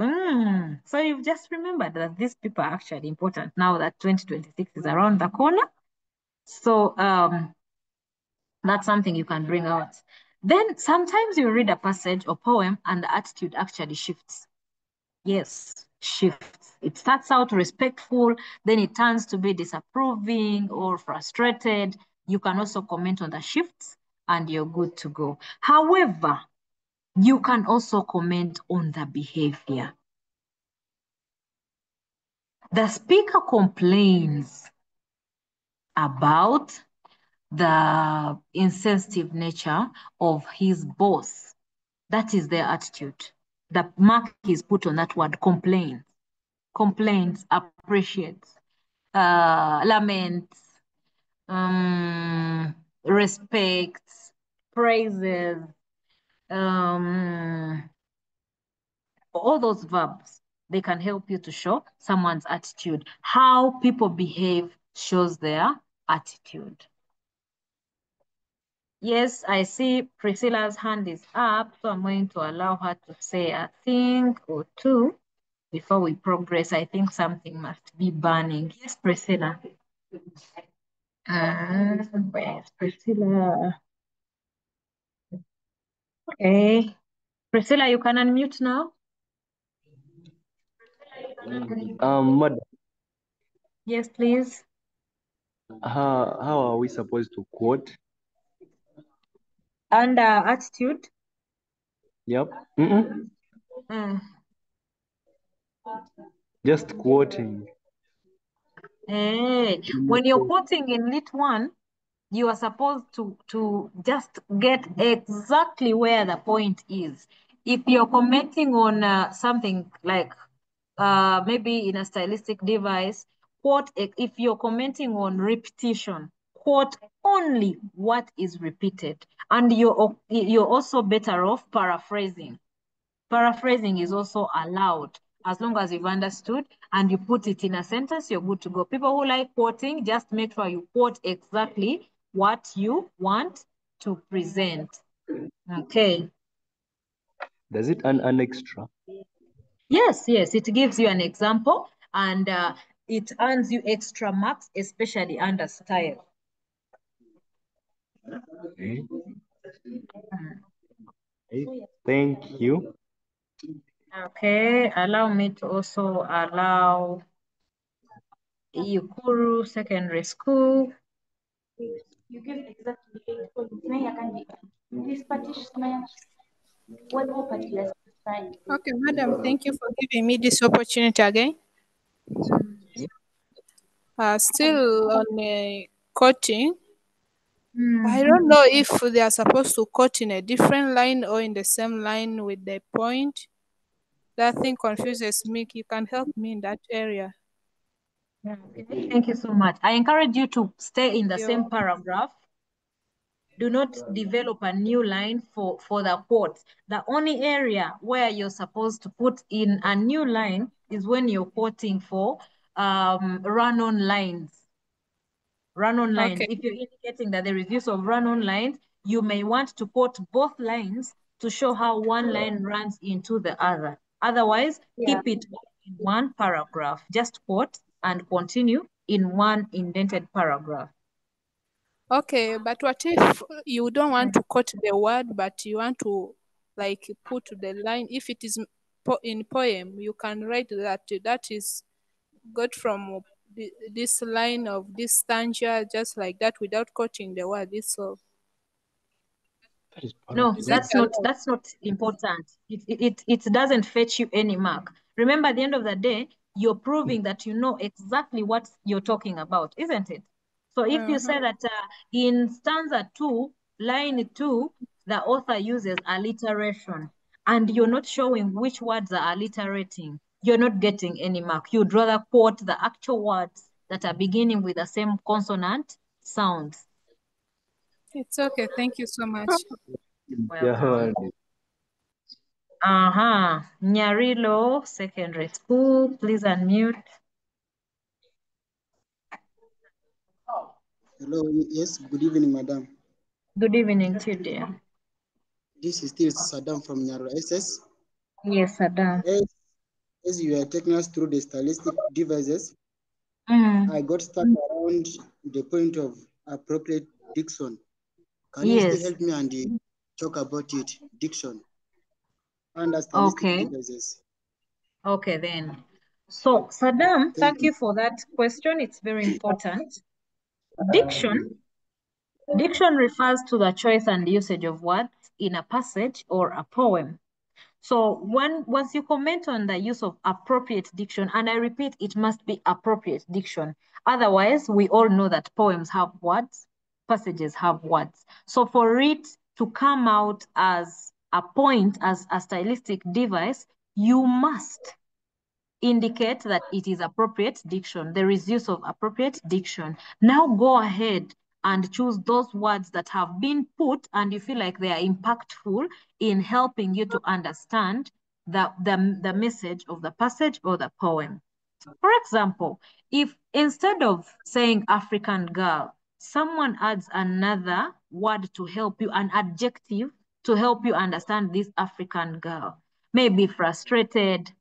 so you've just remembered that these people are actually important now that 2026 is around the corner. So that's something you can bring out. Then sometimes you read a passage or poem and the attitude actually shifts. Yes, shifts. It starts out respectful, then it turns to be disapproving or frustrated. You can also comment on the shifts and you're good to go. However, you can also comment on the behavior. The speaker complains about the insensitive nature of his boss. That is their attitude. The mark is put on that word, complains. Complains, appreciates, laments, respects, praises, all those verbs, they can help you to show someone's attitude. How people behave shows their attitude. Yes, I see Priscilla's hand is up, so I'm going to allow her to say a thing or two before we progress. I think something must be burning. Yes, Priscilla. Where's Priscilla? Okay. Priscilla, you can unmute now.
Madam,
Yes, please.
how are we supposed to quote?
And attitude.
Yep.
Mm.
Just quoting.
Hey, when you're quoting in Lit 1, you are supposed to just get exactly where the point is. If you're commenting on something like maybe in a stylistic device, quote, if you're commenting on repetition, quote only what is repeated. And you're also better off paraphrasing. Paraphrasing is also allowed as long as you've understood and you put it in a sentence, you're good to go. People who like quoting, just make sure you quote exactly what you want to present. Okay.
Does it earn an extra?
Yes, it gives you an example and it earns you extra marks, especially under style.
Okay. Okay. Thank you.
Okay, allow me to also allow Yukuru Secondary School.
You give exactly 8 points. Now I can be this partition. What particular sign?
Okay, madam, thank you for giving me this opportunity again. Still on quoting. I don't know if they are supposed to quote in a different line or in the same line with the point. That thing confuses me. You can help me in that area.
Okay, thank you so much. I encourage you to stay in the same paragraph. Do not develop a new line for the quotes. The only area where you're supposed to put in a new line is when you're quoting for run-on lines. Run-on lines.
Okay.
If you're indicating that there is use of run-on lines, you may want to quote both lines to show how one line runs into the other. Otherwise, keep it in one paragraph. Just quote and continue in one indented paragraph.
Okay, but what if you don't want to quote the word, but you want to like put the line? If it is in poem, you can write that is got from this line of this stanza, just like that, without quoting the word. It's all.
No,
Is it
that's not important. It doesn't fetch you any mark. Remember, at the end of the day, you're proving that you know exactly what you're talking about, isn't it? So if you say that in stanza 2, line 2, the author uses alliteration, and you're not showing which words are alliterating, you're not getting any mark. You'd rather quote the actual words that are beginning with the same consonant sounds.
It's okay. Thank you so much.
Welcome. Nyarilo Secondary School, please unmute.
Hello, yes, good evening, madam.
Good evening to you, dear.
This is still Saddam from Nyaro SS.
Yes, Saddam.
As you are taking us through the stylistic devices, I got stuck around the point of appropriate diction. Can you still help me and talk about it? Diction under stylistic devices.
Okay, then. So, Saddam, thank you for that question. It's very important. Diction refers to the choice and usage of words in a passage or a poem. So once you comment on the use of appropriate diction, and I repeat, it must be appropriate diction. Otherwise, we all know that poems have words, passages have words. So for it to come out as a point, as a stylistic device, you must indicate that it is appropriate diction. There is use of appropriate diction. Now go ahead and choose those words that have been put and you feel like they are impactful in helping you to understand the message of the passage or the poem. For example, if instead of saying African girl, someone adds another word to help you, an adjective to help you understand this African girl, maybe frustrated,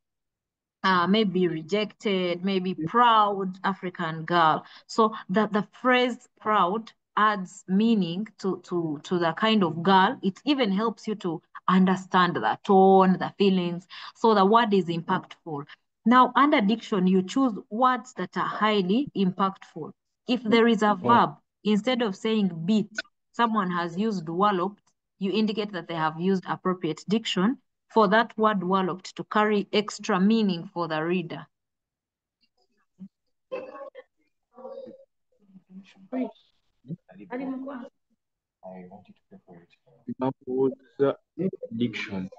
maybe rejected, maybe proud African girl. So the phrase proud adds meaning to the kind of girl. It even helps you to understand the tone, the feelings. So the word is impactful. Now, under diction, you choose words that are highly impactful. If there is a verb, instead of saying beat, someone has used walloped, you indicate that they have used appropriate diction for that word walloped to carry extra meaning for the reader.
About diction.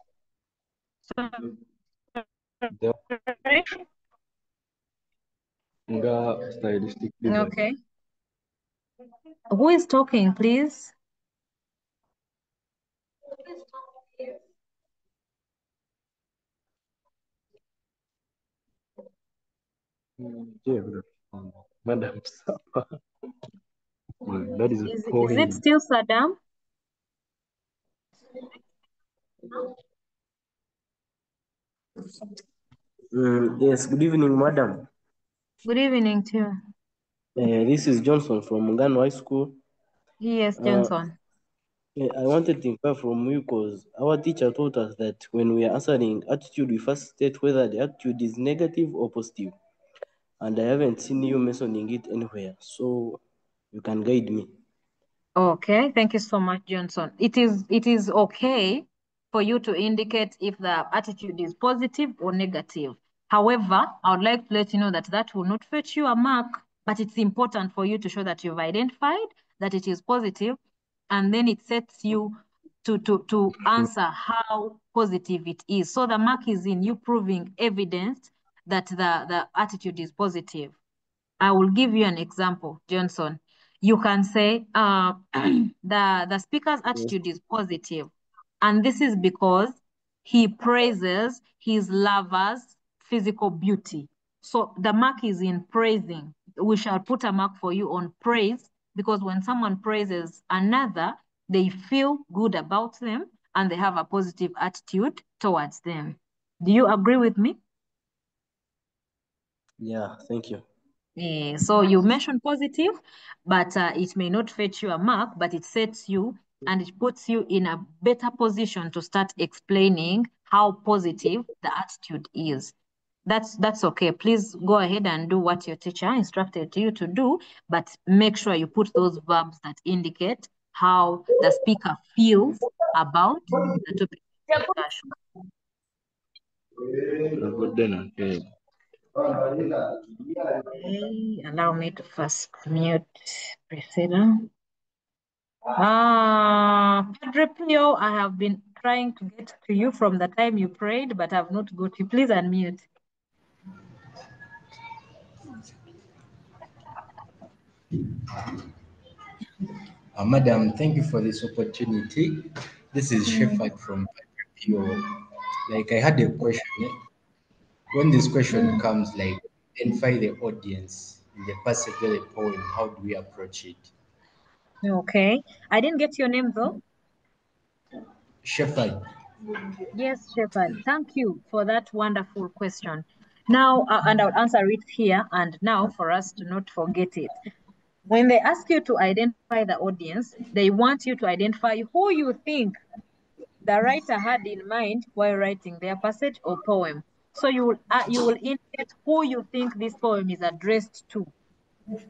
Stylistic device.
Okay. Who is talking, please?
Madam Saphrah. That is a
Is
point.
it still Saddam?
Yes, good evening, madam.
Good evening to you.
This is Johnson from Mungano High School.
Yes, Johnson.
I wanted to inquire from you because our teacher taught us that when we are answering attitude, we first state whether the attitude is negative or positive. And I haven't seen you mentioning it anywhere, so you can guide me.
Okay, thank you so much, Johnson. It is okay for you to indicate if the attitude is positive or negative. However, I would like to let you know that that will not fetch you a mark, but it's important for you to show that you've identified that it is positive, and then it sets you to answer how positive it is. So the mark is in you proving evidence that the attitude is positive. I will give you an example, Johnson. You can say the speaker's attitude is positive, and this is because he praises his lover's physical beauty. So the mark is in praising. We shall put a mark for you on praise because when someone praises another, they feel good about them and they have a positive attitude towards them. Do you agree with me?
Yeah, thank you.
So you mentioned positive, but it may not fetch you a mark, but it sets you and it puts you in a better position to start explaining how positive the attitude is. That's okay. Please go ahead and do what your teacher instructed you to do, but make sure you put those verbs that indicate how the speaker feels about the topic discussion. Okay, allow me to first mute Priscilla. Padre Pio, I have been trying to get to you from the time you prayed, but I've not got you. Please unmute.
Madam, thank you for this opportunity. This is Shepherd from Pure. Like I had a question. When this question comes, like identify the audience in the passage of the poem, how do we approach it?
Okay, I didn't get your name though.
Shepherd.
Yes, Shepherd. Thank you for that wonderful question. Now, and I'll answer it here and now for us to not forget it. When they ask you to identify the audience, they want you to identify who you think the writer had in mind while writing their passage or poem. So you will indicate who you think this poem is addressed to.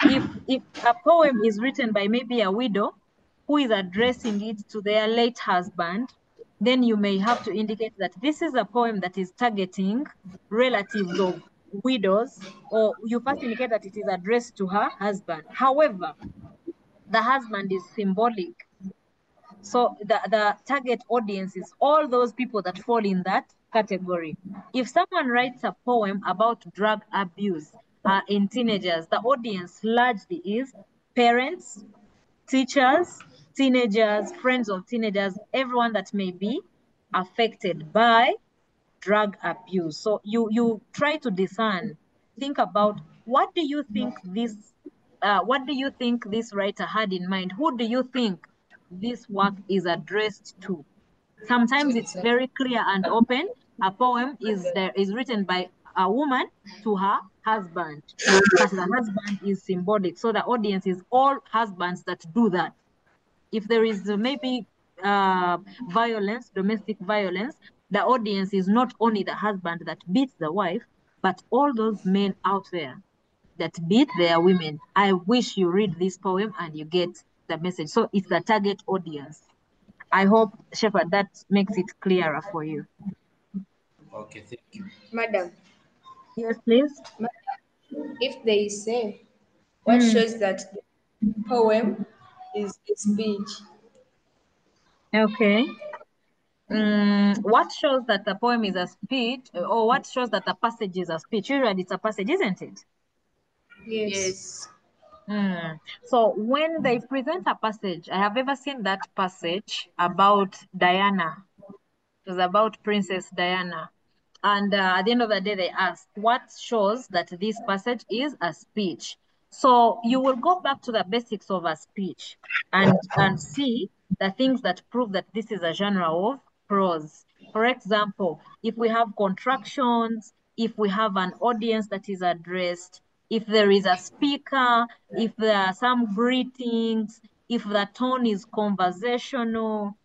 If a poem is written by maybe a widow who is addressing it to their late husband, then you may have to indicate that this is a poem that is targeting relatives of widows, or you first indicate that it is addressed to her husband. However, the husband is symbolic. So the target audience is all those people that fall in that category. If someone writes a poem about drug abuse in teenagers, the audience largely is parents, teachers, teenagers, friends of teenagers, everyone that may be affected by drug abuse. So you try to discern, think about what do you think this writer had in mind? Who do you think this work is addressed to? Sometimes it's very clear and open. A poem is written by a woman to her husband, but the husband is symbolic. So the audience is all husbands that do that. If there is maybe violence, domestic violence, the audience is not only the husband that beats the wife, but all those men out there that beat their women. I wish you read this poem and you get the message. So it's the target audience. I hope, Shepherd, that makes it clearer for you.
Okay, thank you.
Madam.
Yes, please.
If they say, what shows that the poem is a speech?
Okay. What shows that the poem is a speech, or what shows that the passage is a speech? Usually it's a passage, isn't it?
Yes.
So when they present a passage, I have ever seen that passage about Diana. It was about Princess Diana. And at the end of the day, they asked, what shows that this passage is a speech? So you will go back to the basics of a speech and see the things that prove that this is a genre of prose. For example, if we have contractions, if we have an audience that is addressed, if there is a speaker, if there are some greetings, if the tone is conversational,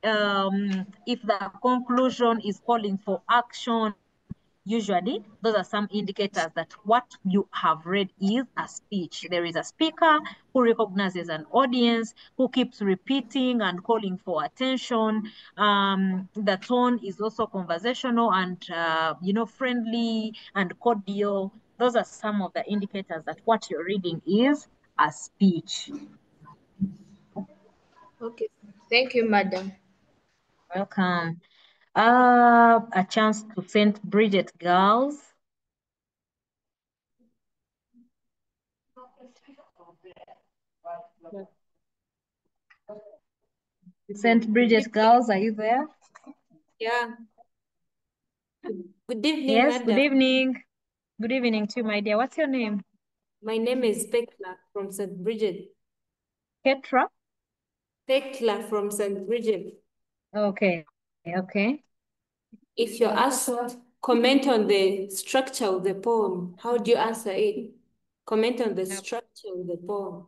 if the conclusion is calling for action, usually those are some indicators that what you have read is a speech. There is a speaker who recognizes an audience, who keeps repeating and calling for attention. The tone is also conversational and friendly and cordial. Those are some of the indicators that what you're reading is a speech.
Okay. Thank you, madam.
Welcome. A chance to St. Bridget girls. St. Bridget girls, are you there?
Yeah. Good evening,
yes,
madam.
good evening. Good evening to you, my dear. What's your name?
My name is Tekla from St. Bridget.
Petra?
Tekla from St. Bridget.
Okay, okay.
If you're asked, comment on the structure of the poem, how do you answer it? Comment on the structure of the poem.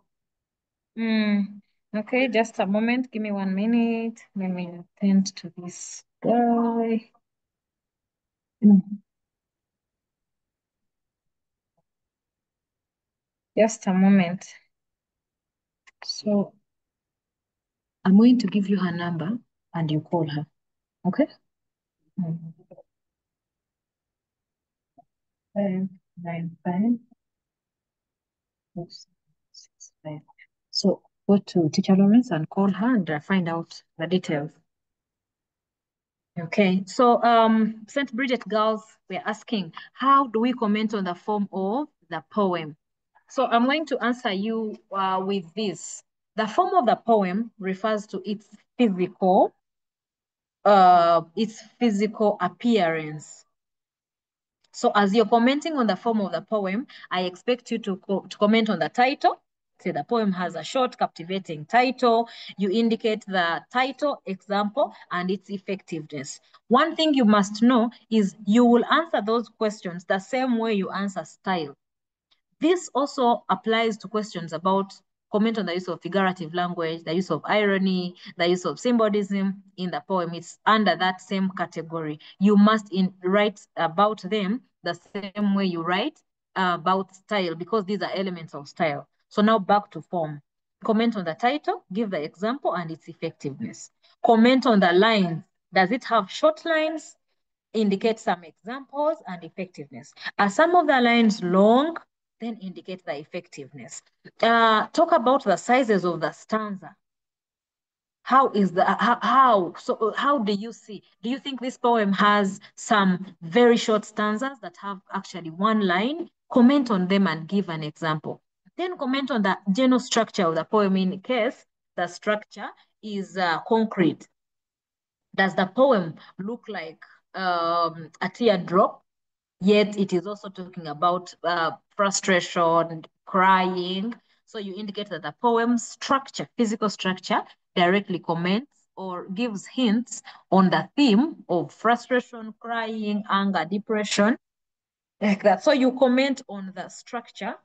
Okay, just a moment. Give me 1 minute. Let me attend to this guy. Just a moment. So I'm going to give you her number. and you call her. Okay? 595. Oops, 65. So go to Teacher Lawrence and call her and find out the details. Okay, so St. Bridget girls were asking, how do we comment on the form of the poem? So I'm going to answer you with this. The form of the poem refers to its physical appearance. So as you're commenting on the form of the poem, I expect you to comment on the title. Say the poem has a short, captivating title. You indicate the title, example, and its effectiveness. One thing you must know is you will answer those questions the same way you answer style. This also applies to questions about comment on the use of figurative language, the use of irony, the use of symbolism in the poem. It's under that same category. You must write about them the same way you write about style, because these are elements of style. So now back to form. Comment on the title, give the example and its effectiveness. Comment on the lines. Does it have short lines? Indicate some examples and effectiveness. Are some of the lines long? Then indicate the effectiveness. Talk about the sizes of the stanza. How is the, how do you see? Do you think this poem has some very short stanzas that have actually one line? Comment on them and give an example. Then comment on the general structure of the poem in case the structure is concrete. Does the poem look like a teardrop? Yet it is also talking about frustration, crying. So you indicate that the poem's structure, physical structure, directly comments or gives hints on the theme of frustration, crying, anger, depression, like that. So you comment on the structure,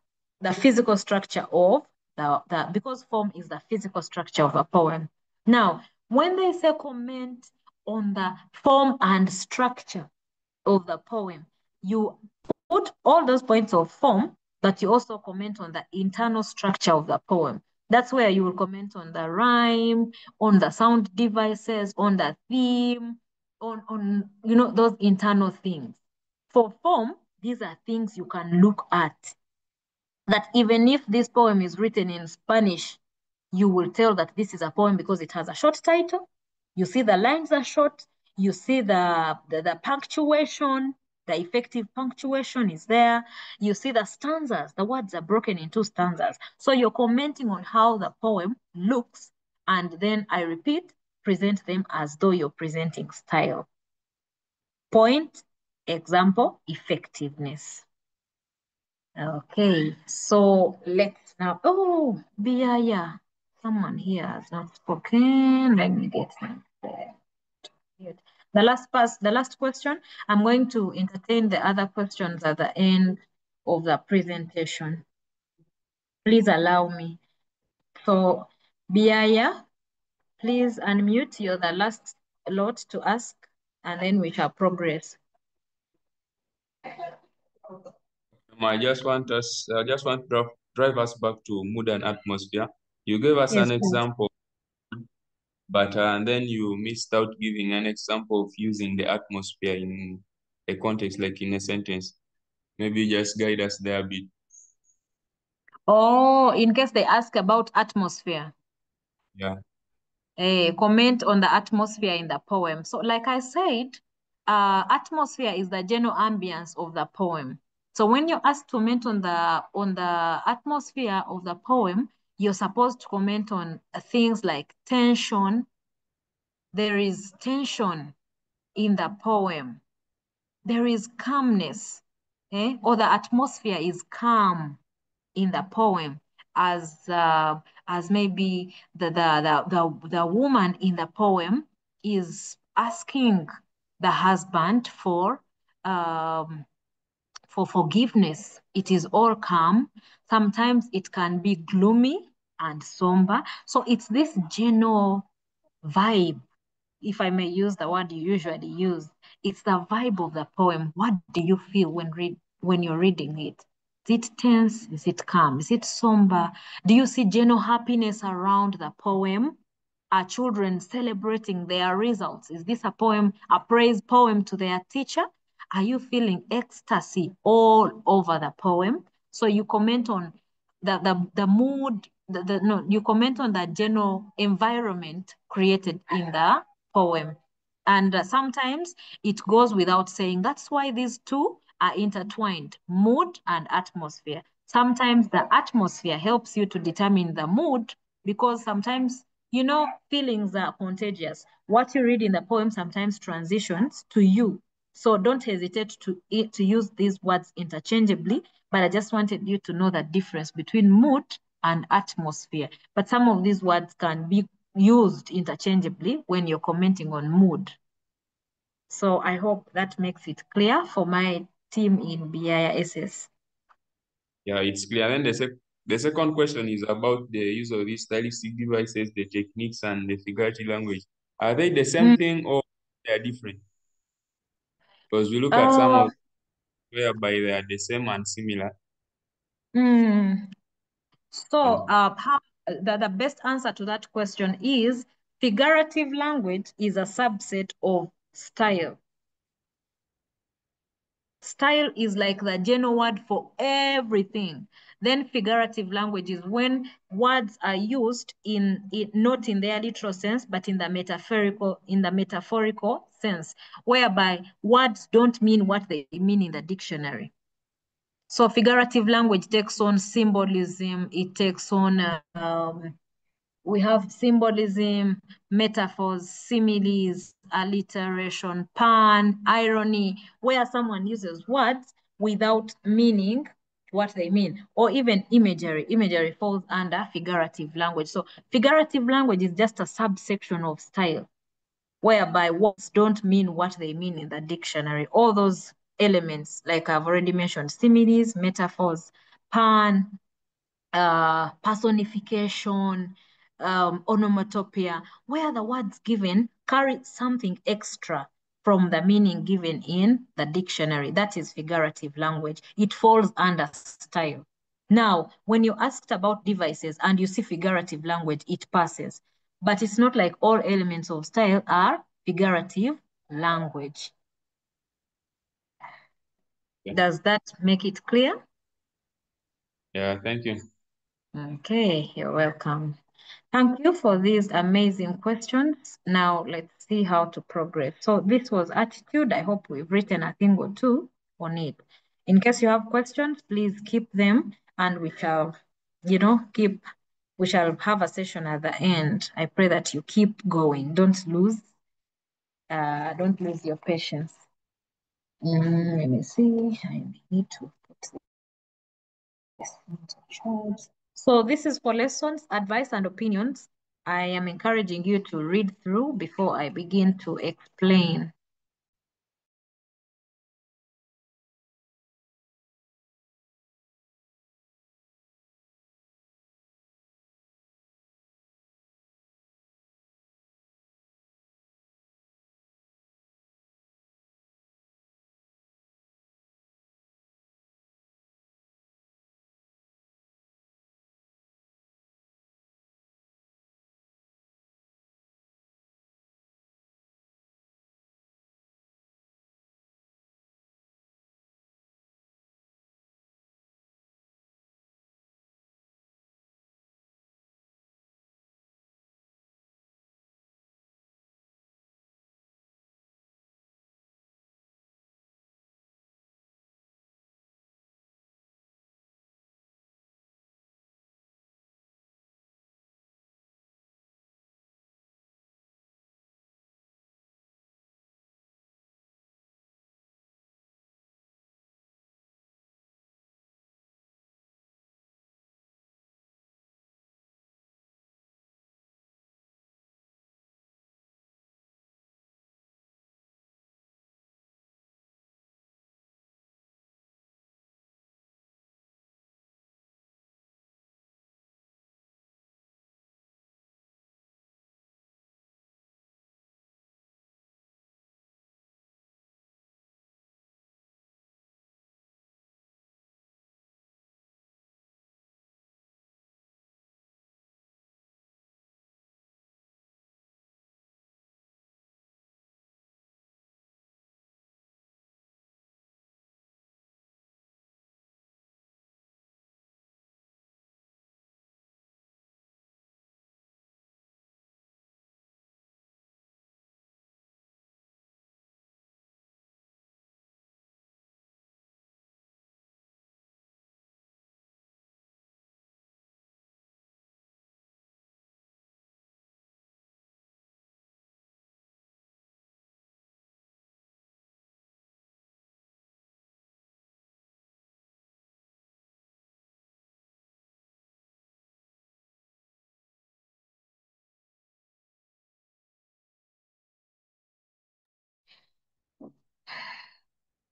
the physical structure of because form is the physical structure of a poem. Now, when they say comment on the form and structure of the poem, you put all those points of form, but you also comment on the internal structure of the poem. That's where you will comment on the rhyme, on the sound devices, on the theme, on those internal things. For form, these are things you can look at. That even if this poem is written in Spanish, you will tell that this is a poem because it has a short title. You see the lines are short. You see the punctuation, the effective punctuation is there. You see the stanzas, the words are broken into stanzas. So you're commenting on how the poem looks, and then I repeat, present them as though you're presenting style. Point, example, effectiveness. Okay, so let's now, yeah. Someone here has not spoken. Let me get them there. The last question, I'm going to entertain the other questions at the end of the presentation. Please allow me. So, Biaya, please unmute. You're the last lot to ask, and then we shall progress.
I just want to drive us back to mood and atmosphere. You gave us an example, but and then you missed out giving an example of using the atmosphere in a context, like in a sentence. Maybe just guide us there a bit.
Oh, in case they ask about atmosphere.
Yeah.
Comment on the atmosphere in the poem. So like I said, atmosphere is the general ambience of the poem. So when you're asked to comment on the atmosphere of the poem, you're supposed to comment on things like tension. There is tension in the poem. There is calmness, or the atmosphere is calm in the poem, as maybe the woman in the poem is asking the husband for forgiveness. It is all calm. Sometimes it can be gloomy and somber. So it's this general vibe, if I may use the word you usually use. It's the vibe of the poem. What do you feel when you're reading it? Is it tense? Is it calm? Is it somber? Do you see general happiness around the poem? Are children celebrating their results? Is this a poem, a praise poem to their teacher? Are you feeling ecstasy all over the poem? So you comment on the mood, no, you comment on the general environment created in the poem. And sometimes it goes without saying. That's why these two are intertwined, mood and atmosphere. Sometimes the atmosphere helps you to determine the mood, because sometimes, you know, feelings are contagious. What you read in the poem sometimes transitions to you. So don't hesitate to use these words interchangeably, but I just wanted you to know the difference between mood and atmosphere. But some of these words can be used interchangeably when you're commenting on mood. So I hope that makes it clear for my team in BISS.
Yeah, it's clear. And then the second question is about the use of these stylistic devices, the techniques, and the figurative language. Are they the same thing or they are different? Because we look at some of whereby they are the same and similar.
So the best answer to that question is figurative language is a subset of style. Style is like the general word for everything. Then figurative language is when words are used not in their literal sense, but in the metaphorical sense, whereby words don't mean what they mean in the dictionary. So figurative language takes on symbolism, it takes on we have symbolism, metaphors, similes, alliteration, pun, irony, where someone uses words without meaning what they mean, or even imagery. Imagery falls under figurative language. So figurative language is just a subsection of style, whereby words don't mean what they mean in the dictionary. All those elements, like I've already mentioned, similes, metaphors, pun, personification, onomatopoeia, where the words given carry something extra from the meaning given in the dictionary. That is figurative language. It falls under style. Now, when you asked about devices and you see figurative language, it passes. But it's not like all elements of style are figurative language.
Yeah.
Does that make it clear?
Yeah, thank you.
Okay, you're welcome. Thank you for these amazing questions. Now let's see how to progress. So this was attitude. I hope we've written a thing or two on it. In case you have questions, please keep them and we shall, we shall have a session at the end. I pray that you keep going. Don't lose your patience. Let me see. I need to put this into charge. So this is for lessons, advice, and opinions. I am encouraging you to read through before I begin to explain.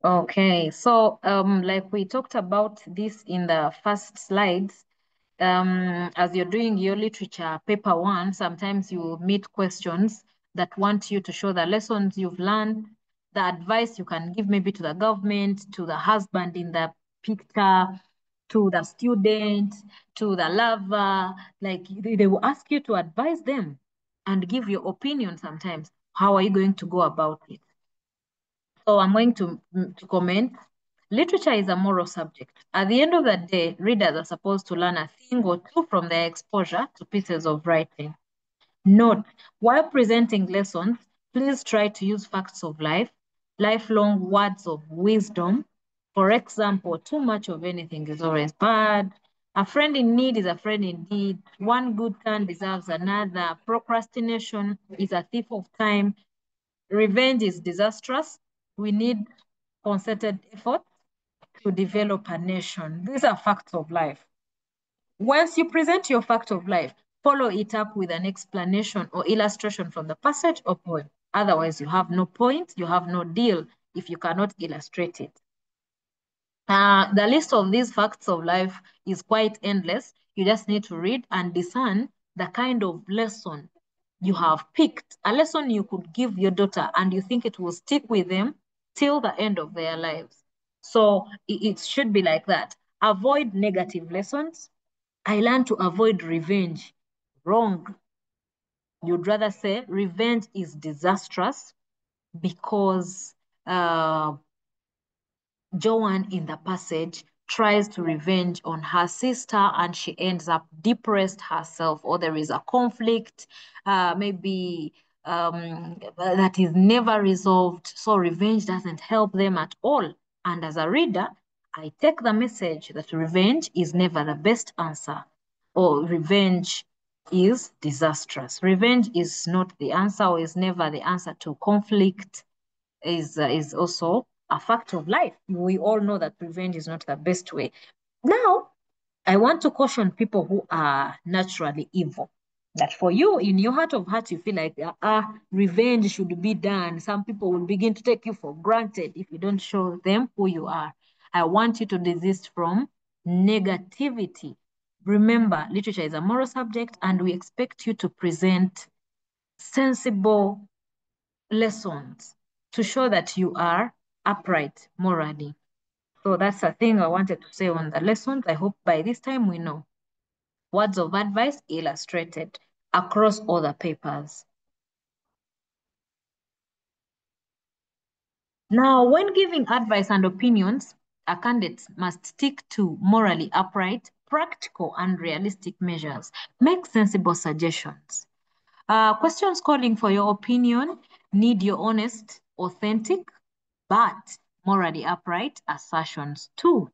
Okay, so like we talked about this in the first slides, as you're doing your literature paper one, sometimes you meet questions that want you to show the lessons you've learned, the advice you can give maybe to the government, to the husband in the picture, to the student, to the lover. Like they will ask you to advise them and give your opinion sometimes. How are you going to go about it? So I'm going to comment. Literature is a moral subject. At the end of the day, readers are supposed to learn a thing or two from their exposure to pieces of writing. Note, while presenting lessons, please try to use facts of life, lifelong words of wisdom. For example, too much of anything is always bad. A friend in need is a friend indeed. One good turn deserves another. Procrastination is a thief of time. Revenge is disastrous. We need concerted effort to develop a nation. These are facts of life. Once you present your fact of life, follow it up with an explanation or illustration from the passage or poem. Otherwise, you have no point, you have no deal if you cannot illustrate it. The list of these facts of life is quite endless. You just need to read and discern the kind of lesson you have picked, a lesson you could give your daughter and you think it will stick with them till the end of their lives. So it should be like that. Avoid negative lessons. I learned to avoid revenge. Wrong. You'd rather say revenge is disastrous because Joanne in the passage tries to revenge on her sister and she ends up depressed herself, or there is a conflict, maybe that is never resolved. So revenge doesn't help them at all. And as a reader, I take the message that revenge is never the best answer, or revenge is disastrous. Revenge is not the answer, or is never the answer to conflict, is also a fact of life. We all know that revenge is not the best way. Now, I want to caution people who are naturally evil. That for you, in your heart of hearts, you feel like revenge should be done. Some people will begin to take you for granted if you don't show them who you are. I want you to desist from negativity. Remember, literature is a moral subject, and we expect you to present sensible lessons to show that you are upright morally. So that's a thing I wanted to say on the lessons. I hope by this time we know. Words of advice illustrated across all the papers. Now, when giving advice and opinions, a candidate must stick to morally upright, practical, and realistic measures. Make sensible suggestions. Questions calling for your opinion need your honest, authentic, but morally upright assertions too.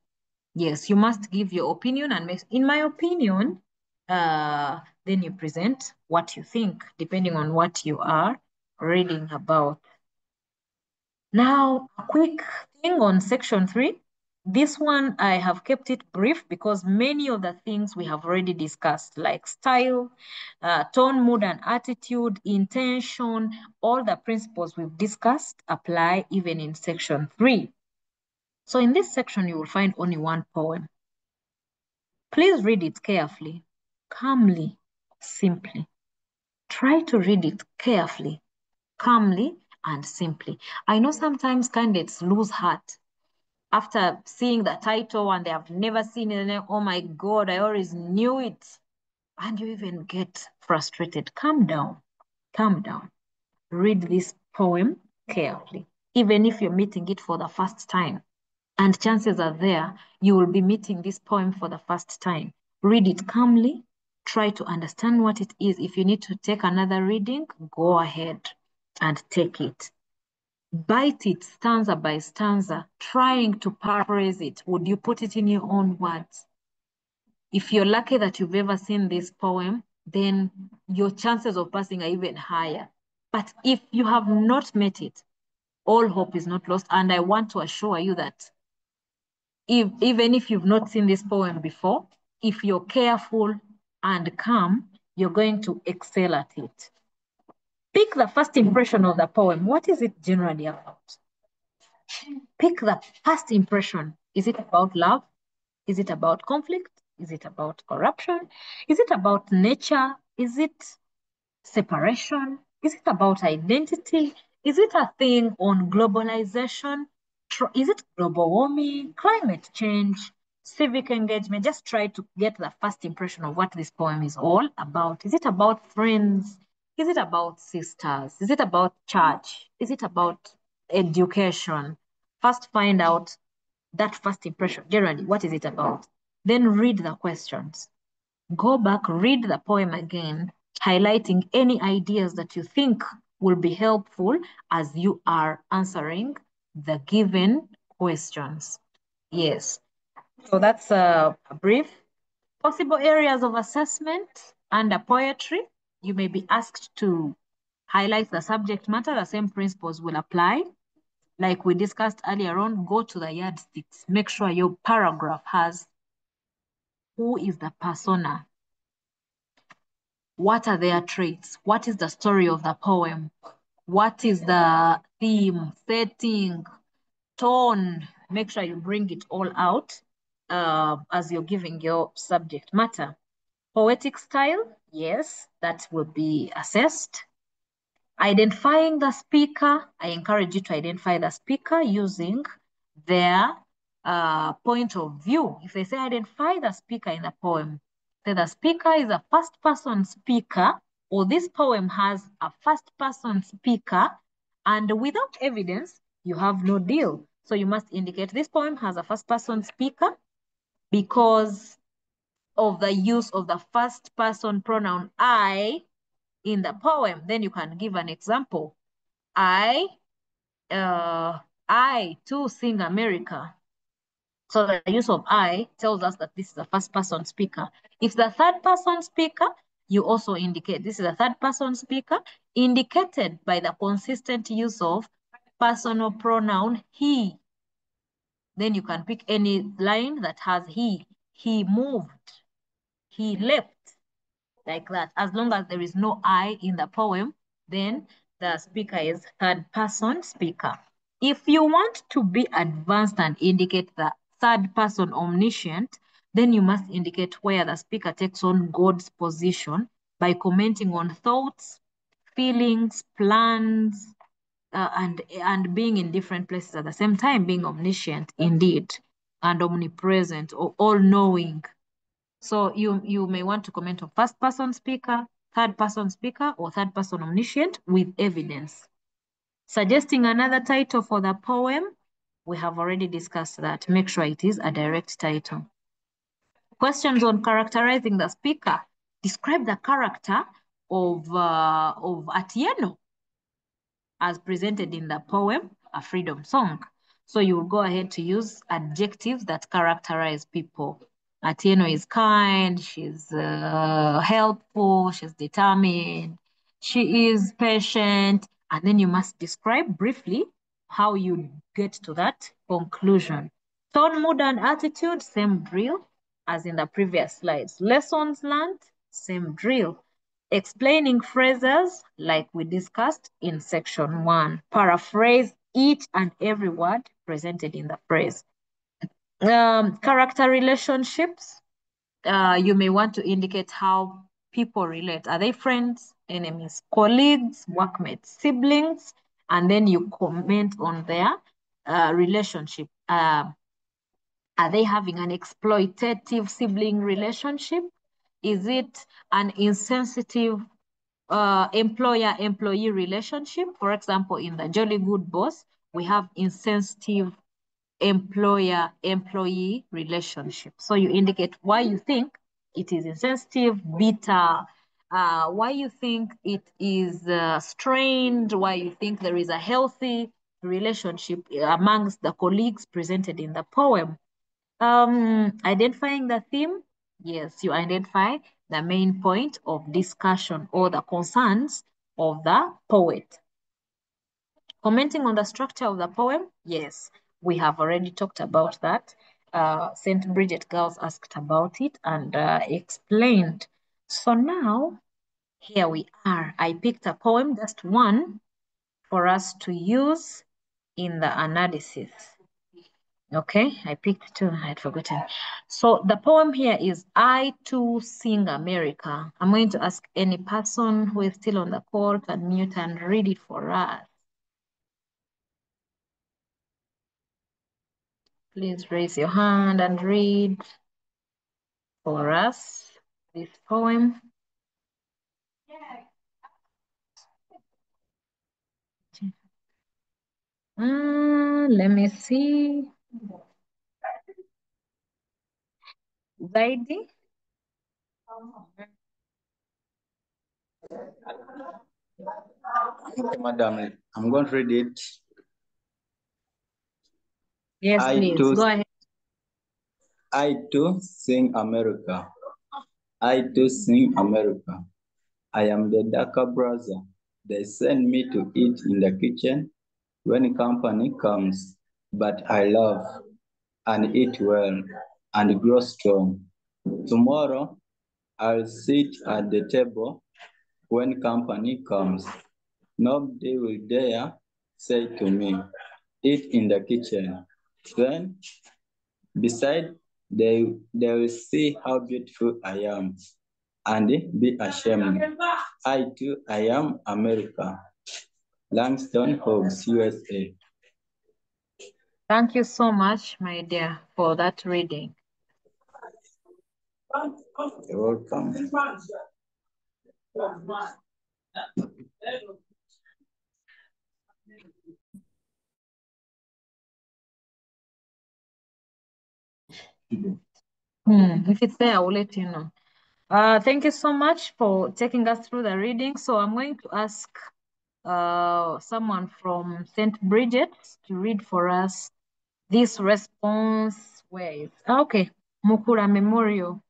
Yes, you must give your opinion and make, in my opinion, then you present what you think, depending on what you are reading about. Now, a quick thing on section 3. This one, I have kept it brief because many of the things we have already discussed, like style, tone, mood, and attitude, intention, all the principles we've discussed apply even in section 3. So in this section, you will find only one poem. Please read it carefully, calmly, simply. Try to read it carefully, calmly, and simply. I know sometimes candidates lose heart after seeing the title and they have never seen it. Oh my God, I always knew it. And you even get frustrated. Calm down, calm down. Read this poem carefully, even if you're meeting it for the first time. And chances are there you will be meeting this poem for the first time. Read it calmly. Try to understand what it is. If you need to take another reading, go ahead and take it. Bite it stanza by stanza, trying to paraphrase it. Would you put it in your own words? If you're lucky that you've ever seen this poem, then your chances of passing are even higher. But if you have not met it, all hope is not lost. And I want to assure you that even if you've not seen this poem before, if you're careful and calm, you're going to excel at it. Pick the first impression of the poem. What is it generally about? Pick the first impression. Is it about love? Is it about conflict? Is it about corruption? Is it about nature? Is it separation? Is it about identity? Is it a thing on globalization? Is it global warming, climate change, civic engagement? Just try to get the first impression of what this poem is all about. Is it about friends? Is it about sisters? Is it about church? Is it about education? First, find out that first impression. Generally, what is it about? Then read the questions. Go back, read the poem again, highlighting any ideas that you think will be helpful as you are answering the given questions. Yes, so that's a brief. Possible areas of assessment under poetry. You may be asked to highlight the subject matter. The same principles will apply. Like we discussed earlier on, go to the yardsticks. Make sure your paragraph has who is the persona. What are their traits? What is the story of the poem? What is the theme, setting, tone? Make sure you bring it all out as you're giving your subject matter. Poetic style, yes, that will be assessed. Identifying the speaker, I encourage you to identify the speaker using their point of view. If they say identify the speaker in a poem, say the speaker is a first person speaker, or this poem has a first person speaker, and without evidence, you have no deal. So you must indicate this poem has a first person speaker because of the use of the first person pronoun I in the poem. Then you can give an example. I too sing America. So the use of I tells us that this is a first person speaker. If the third person speaker, you also indicate this is a third person speaker, indicated by the consistent use of personal pronoun he. Then you can pick any line that has he. He moved. He left. Like that. As long as there is no I in the poem, then the speaker is third person speaker. If you want to be advanced and indicate the third person omniscient, then you must indicate where the speaker takes on God's position by commenting on thoughts, feelings, plans, and being in different places at the same time, being omniscient indeed, and omnipresent or all-knowing. So you may want to comment on first person speaker, third person speaker, or third person omniscient with evidence. Suggesting another title for the poem, we have already discussed that. Make sure it is a direct title. Questions on characterizing the speaker. Describe the character of Atieno as presented in the poem, A Freedom Song. So you will go ahead to use adjectives that characterize people. Atieno is kind, she's helpful, she's determined, she is patient, and then you must describe briefly how you get to that conclusion. Tone, mood, and attitude, same drill as in the previous slides. Lessons learned, same drill. Explaining phrases like we discussed in section 1. Paraphrase each and every word presented in the phrase. Character relationships, you may want to indicate how people relate. Are they friends, enemies, colleagues, workmates, siblings? And then you comment on their relationship. Are they having an exploitative sibling relationship? Is it an insensitive employer-employee relationship? For example, in the Jolly Good Boss, we have insensitive employer-employee relationship. So you indicate why you think it is insensitive, bitter, why you think it is strained, why you think there is a healthy relationship amongst the colleagues presented in the poem. Identifying the theme, yes, you identify the main point of discussion or the concerns of the poet. Commenting on the structure of the poem, yes, we have already talked about that. St. Bridget Girls asked about it and explained. So now, here we are. I picked a poem, just one, for us to use in the analysis. Okay, I picked two, I had forgotten. So the poem here is I Too Sing America. I'm going to ask any person who is still on the call can mute and read it for us. Please raise your hand and read for us this poem. Let me see. Zaidi?
Okay, madam, I'm going to read it.
Yes, please, go ahead.
I too sing America. I too sing America. I am the darker brother. They send me to eat in the kitchen when company comes, but I love and eat well and grow strong. Tomorrow, I'll sit at the table when company comes. Nobody will dare say to me, eat in the kitchen. Then, beside, they will see how beautiful I am and be ashamed. I too, I am America. Langston Hughes, USA.
Thank you so much, my dear, for that reading.
You're welcome.
If it's there, I will let you know. Thank you so much for taking us through the reading. So I'm going to ask someone from St. Bridget's to read for us this response. Where is okay, Mukura Memorial.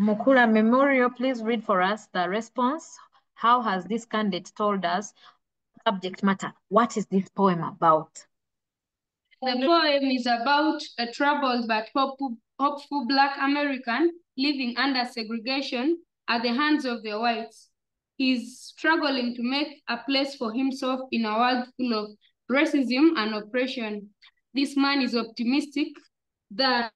Mukura Memorial, please read for us the response. How has this candidate told us subject matter? What is this poem about?
The poem is about a troubled but hopeful Black American living under segregation at the hands of the whites. He's struggling to make a place for himself in a world full of racism and oppression. This man is optimistic that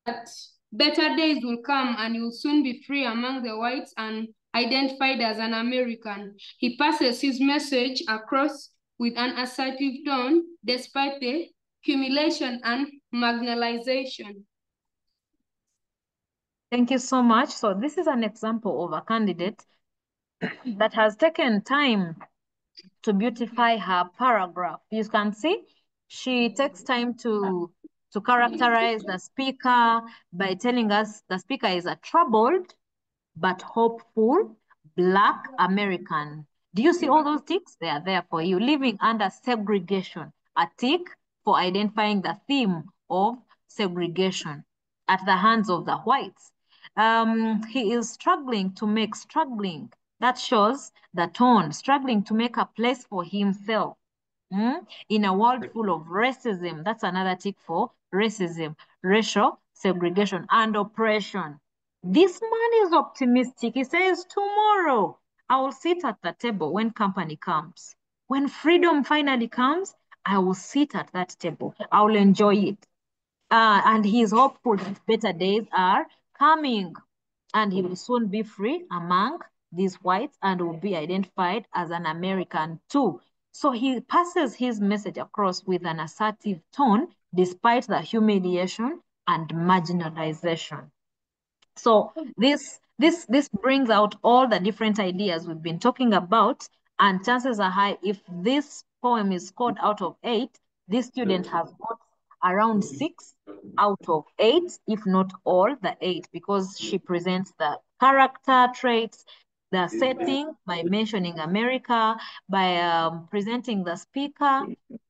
better days will come and he will soon be free among the whites and identified as an American. He passes his message across with an assertive tone despite the humiliation and marginalization.
Thank you so much. So this is an example of a candidate that has taken time to beautify her paragraph. You can see she takes time to characterize the speaker by telling us the speaker is a troubled but hopeful Black American. Do you see all those ticks? They are there for you. Living under segregation, a tick for identifying the theme of segregation at the hands of the whites. He is struggling. That shows the tone, struggling to make a place for himself. In a world full of racism. That's another tick for racism, racial segregation, and oppression. This man is optimistic. He says, tomorrow I will sit at the table when company comes. When freedom finally comes, I will sit at that table. I will enjoy it. And he is hopeful that better days are coming and he will soon be free among these whites and will be identified as an American too. So he passes his message across with an assertive tone despite the humiliation and marginalization. So this brings out all the different ideas we've been talking about, and chances are high if this poem is scored out of 8, this student has got around 6 out of 8, if not all the 8, because she presents the character traits, the setting by mentioning America, by presenting the speaker,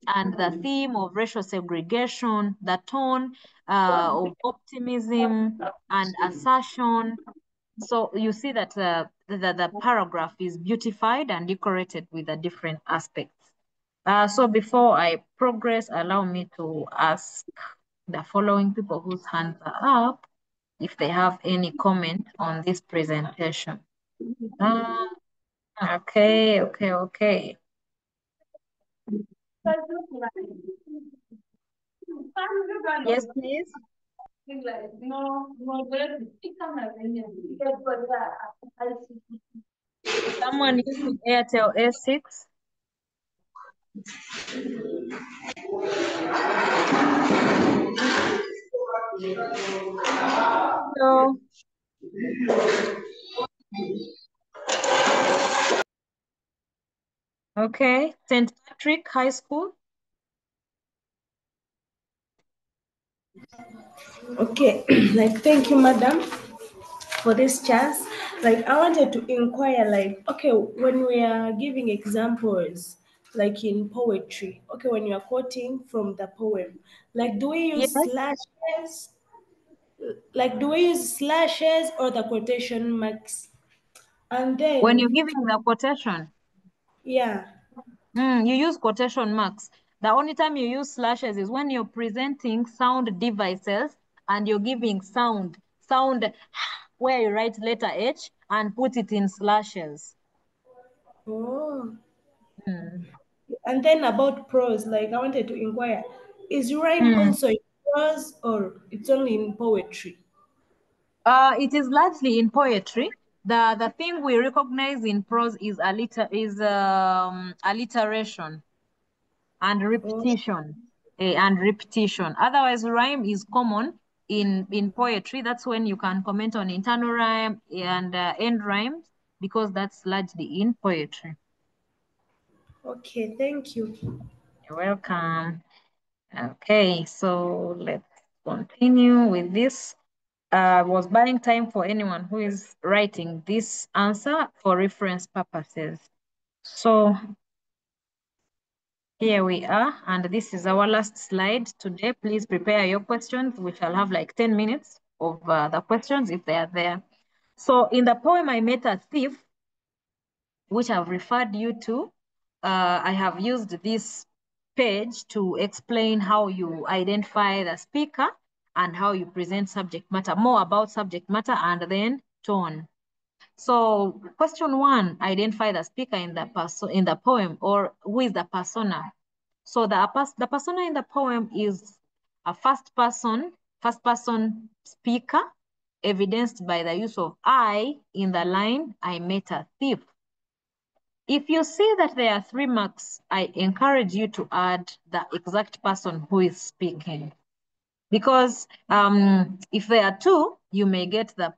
and the theme of racial segregation, the tone of optimism and assertion. So you see that the paragraph is beautified and decorated with the different aspects. So before I progress, allow me to ask the following people whose hands are up if they have any comment on this presentation. Okay. Yes, please. Someone using Airtel S6. Hello. Okay, St. Patrick High School.
Okay, like thank you, madam, for this chance. Like I wanted to inquire, like, okay, when we are giving examples, like in poetry, okay, when you are quoting from the poem, like do we
Yes.
use slashes? Like do we use slashes or the quotation marks? And
When you're
then,
giving the quotation,
yeah.
you use quotation marks. The only time you use slashes is when you're presenting sound devices and you're giving sound where you write letter H and put it in slashes.
Oh. And then about prose, like I wanted to inquire, is rhyme also in prose or it's only in poetry?
It is largely in poetry. The thing we recognize in prose is alliteration and repetition. Otherwise, rhyme is common in poetry. That's when you can comment on internal rhyme and end rhymes, because that's largely in poetry.
Okay, thank you.
You're welcome. Okay, so let's continue with this. Was buying time for anyone who is writing this answer for reference purposes. So here we are, and this is our last slide today. Please prepare your questions. We shall have like 10 minutes of the questions if they are there. So in the poem, I Met a Thief, which I've referred you to, I have used this page to explain how you identify the speaker and how you present subject matter, more about subject matter and then tone. So question one, identify the speaker in the poem, or who is the persona. So the persona in the poem is a first person speaker, evidenced by the use of I in the line, I met a thief. If you see that there are 3 marks, I encourage you to add the exact person who is speaking. Because if there are 2, you may get the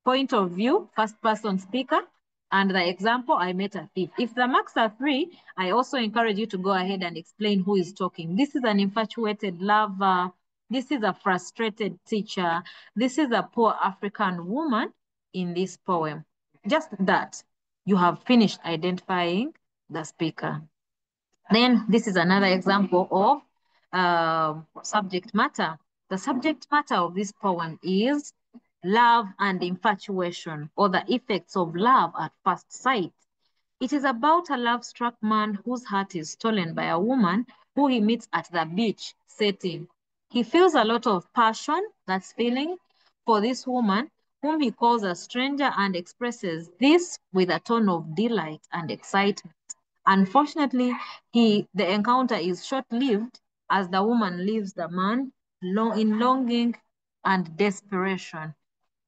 point of view, first person speaker, and the example, I met a thief. If the marks are 3, I also encourage you to go ahead and explain who is talking. This is an infatuated lover. This is a frustrated teacher. This is a poor African woman in this poem. Just that. You have finished identifying the speaker. Then this is another example of subject matter. The subject matter of this poem is love and infatuation, or the effects of love at first sight. It is about a love-struck man whose heart is stolen by a woman who he meets at the beach setting. He feels a lot of passion, that's feeling, for this woman, whom he calls a stranger, and expresses this with a tone of delight and excitement. Unfortunately, the encounter is short-lived, as the woman leaves the man in longing and desperation.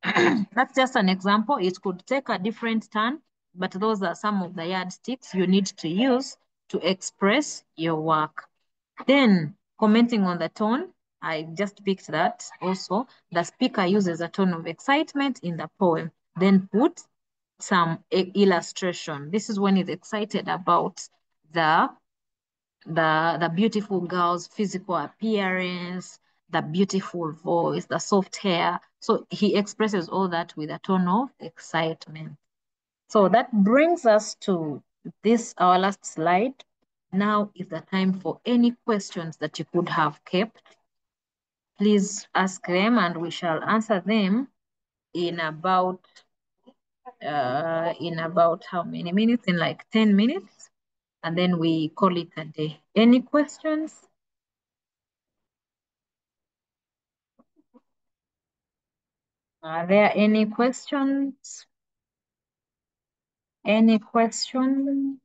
That's just an example. It could take a different turn, but those are some of the yardsticks you need to use to express your work. Then, commenting on the tone, I just picked that also. The speaker uses a tone of excitement in the poem. Then put some illustration. This is when he's excited about the beautiful girl's physical appearance, the beautiful voice, the soft hair. So he expresses all that with a tone of excitement. So that brings us to this, our last slide. Now is the time for any questions that you could have kept. Please ask them and we shall answer them in about how many minutes? In like 10 minutes. And then we call it a day. Any questions? Are there any questions? Any questions?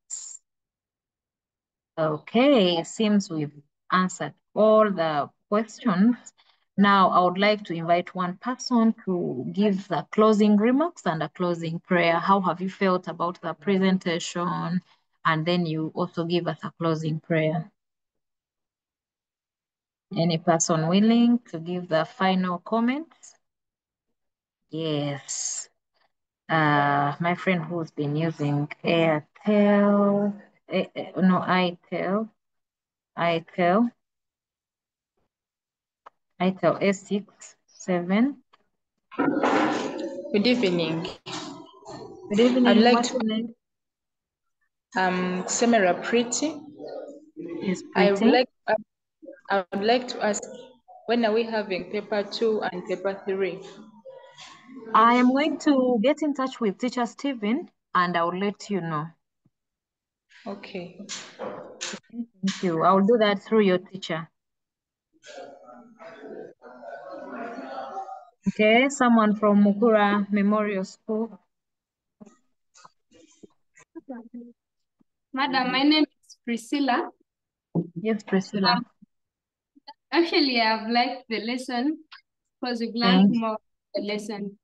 Okay, it seems we've answered all the questions. Now, I would like to invite one person to give the closing remarks and a closing prayer. How have you felt about the presentation? And then you also give us a closing prayer. Any person willing to give the final comments? Yes. My friend who's been using Airtel, no, itel S6, 7.
Good evening.
Good evening.
I'd like
What's
to
your name?
Semera Pretty.
Yes,
I would
Pretty.
like to ask, when are we having paper 2 and paper 3?
I am going to get in touch with teacher Stephen and I'll let you know.
Okay.
Thank you. I'll do that through your teacher. Okay, someone from Mukura Memorial School.
Madam, my name is Priscilla.
Yes, Priscilla.
Actually, I've liked the lesson because we've learned
Thanks.
more the lesson.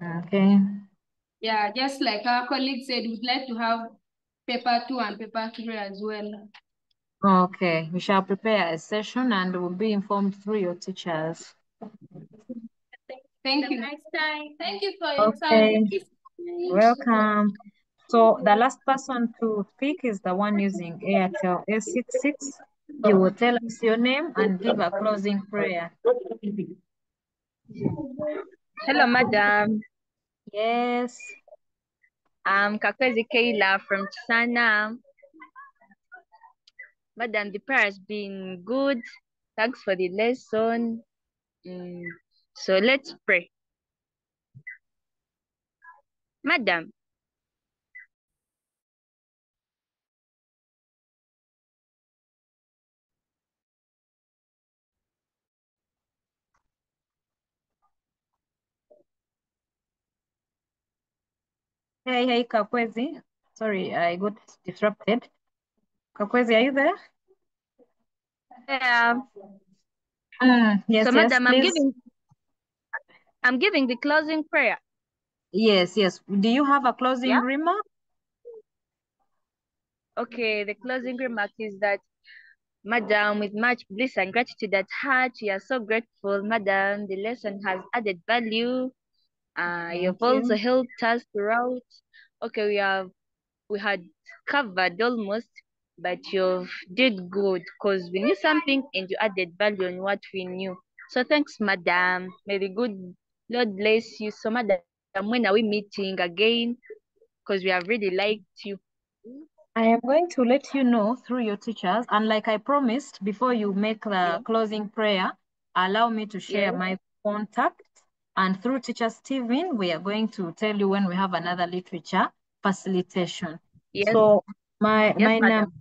Okay.
Yeah, just like our colleague said, we'd like to have paper 2 and paper 3 as well.
Okay, we shall prepare a session and will be informed through your teachers.
Thank you. Next time. Thank you for your time.
Okay, welcome. So the last person to speak is the one using Airtel S.6. You will tell us your name and give a closing prayer.
Hello, madam.
Yes.
I'm Kakwezi Keila from Chisana. Madam, the prayer has been good. Thanks for the lesson. So let's pray. Madam.
Hey, Kakwezi. Sorry, I got disrupted. Kakwezi, are you there?
Yeah.
Yes,
So,
yes,
madam,
please.
I'm giving the closing prayer.
Yes. Do you have a closing remark?
Okay, the closing remark is that, madam, with much bliss and gratitude at heart, we are so grateful, madam. The lesson has added value. You've also helped us throughout. Okay, we had covered almost, but you did good because we knew something and you added value on what we knew. So thanks, madam. May the good Lord bless you. So, madam, when are we meeting again? Because we have really liked you.
I am going to let you know through your teachers. And like I promised, before you make the closing prayer, allow me to share my contact. And through teacher Stephen, we are going to tell you when we have another literature facilitation.
Yes.
So my
madam.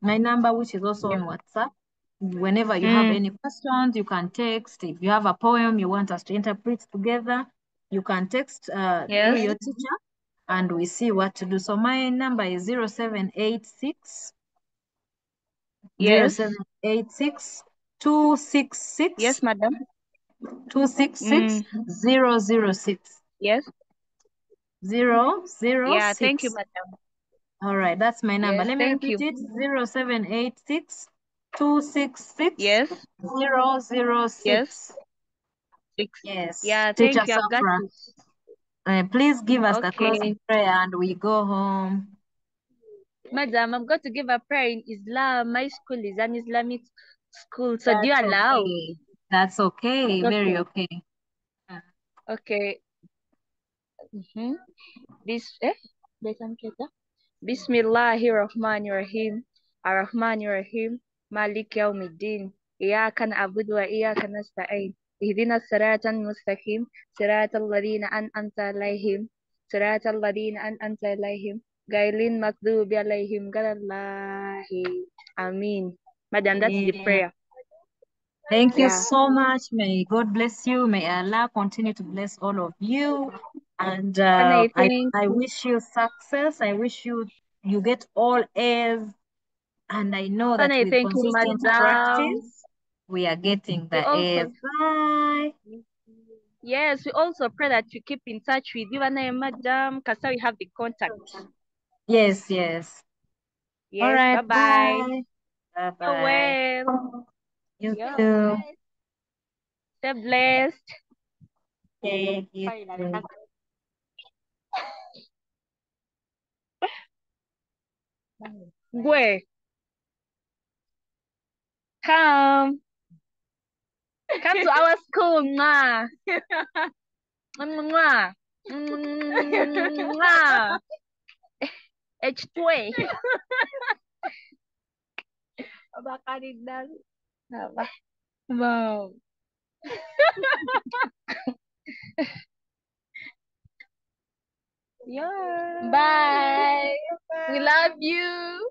number, which is also on WhatsApp, whenever you have any questions, you can text. If you have a poem you want us to interpret together, you can text through your teacher and we see what to do. So my number is 0786 0786 266
Yes, madam.
266 006.
Yes.
006.
Yeah, thank you, madam.
All right, that's my number.
Yes,
Let me repeat it. 0786 266 006. Yes.
Yeah,
Teacher
thank you. I've got
Saphrah.
it.
Please give us the
Okay.
closing prayer and we go home.
Madam, I'm going to give a prayer in Islam. My school is an Islamic school, so do you allow?
Okay. That's okay. Very okay.
Okay. Bismillahirrahmanirrahim. Ar-Rahmanir-Rahim. Malik Yawmiddin. Iyaka na'budu wa iyaka nasta'in. Ihdina siratal mustaqim. Siratal ladina an'amta alaihim. Siratal ladina an'amta alaihim. Gailin maghdubi alaihim galallahi. Amin. Madam, that's the prayer.
Thank you so much. May God bless you. May Allah continue to bless all of you. And I wish you success. I wish you get all A's And I know that with
Thank you,
consistent
madam.
practice, we are getting the A's. Bye.
Yes, we also pray that you keep in touch with you and I, madam, because we have the contact.
Yes, yes.
Yes,
All right,
bye-bye.
bye. Bye-bye.
Well.
You
Yeah.
too.
Stay blessed.
Okay, you too.
Where? Come to our school, ma. Mwah. Mwah. H2. Wow. Yeah. Bye. We love you.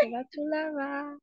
Batulava.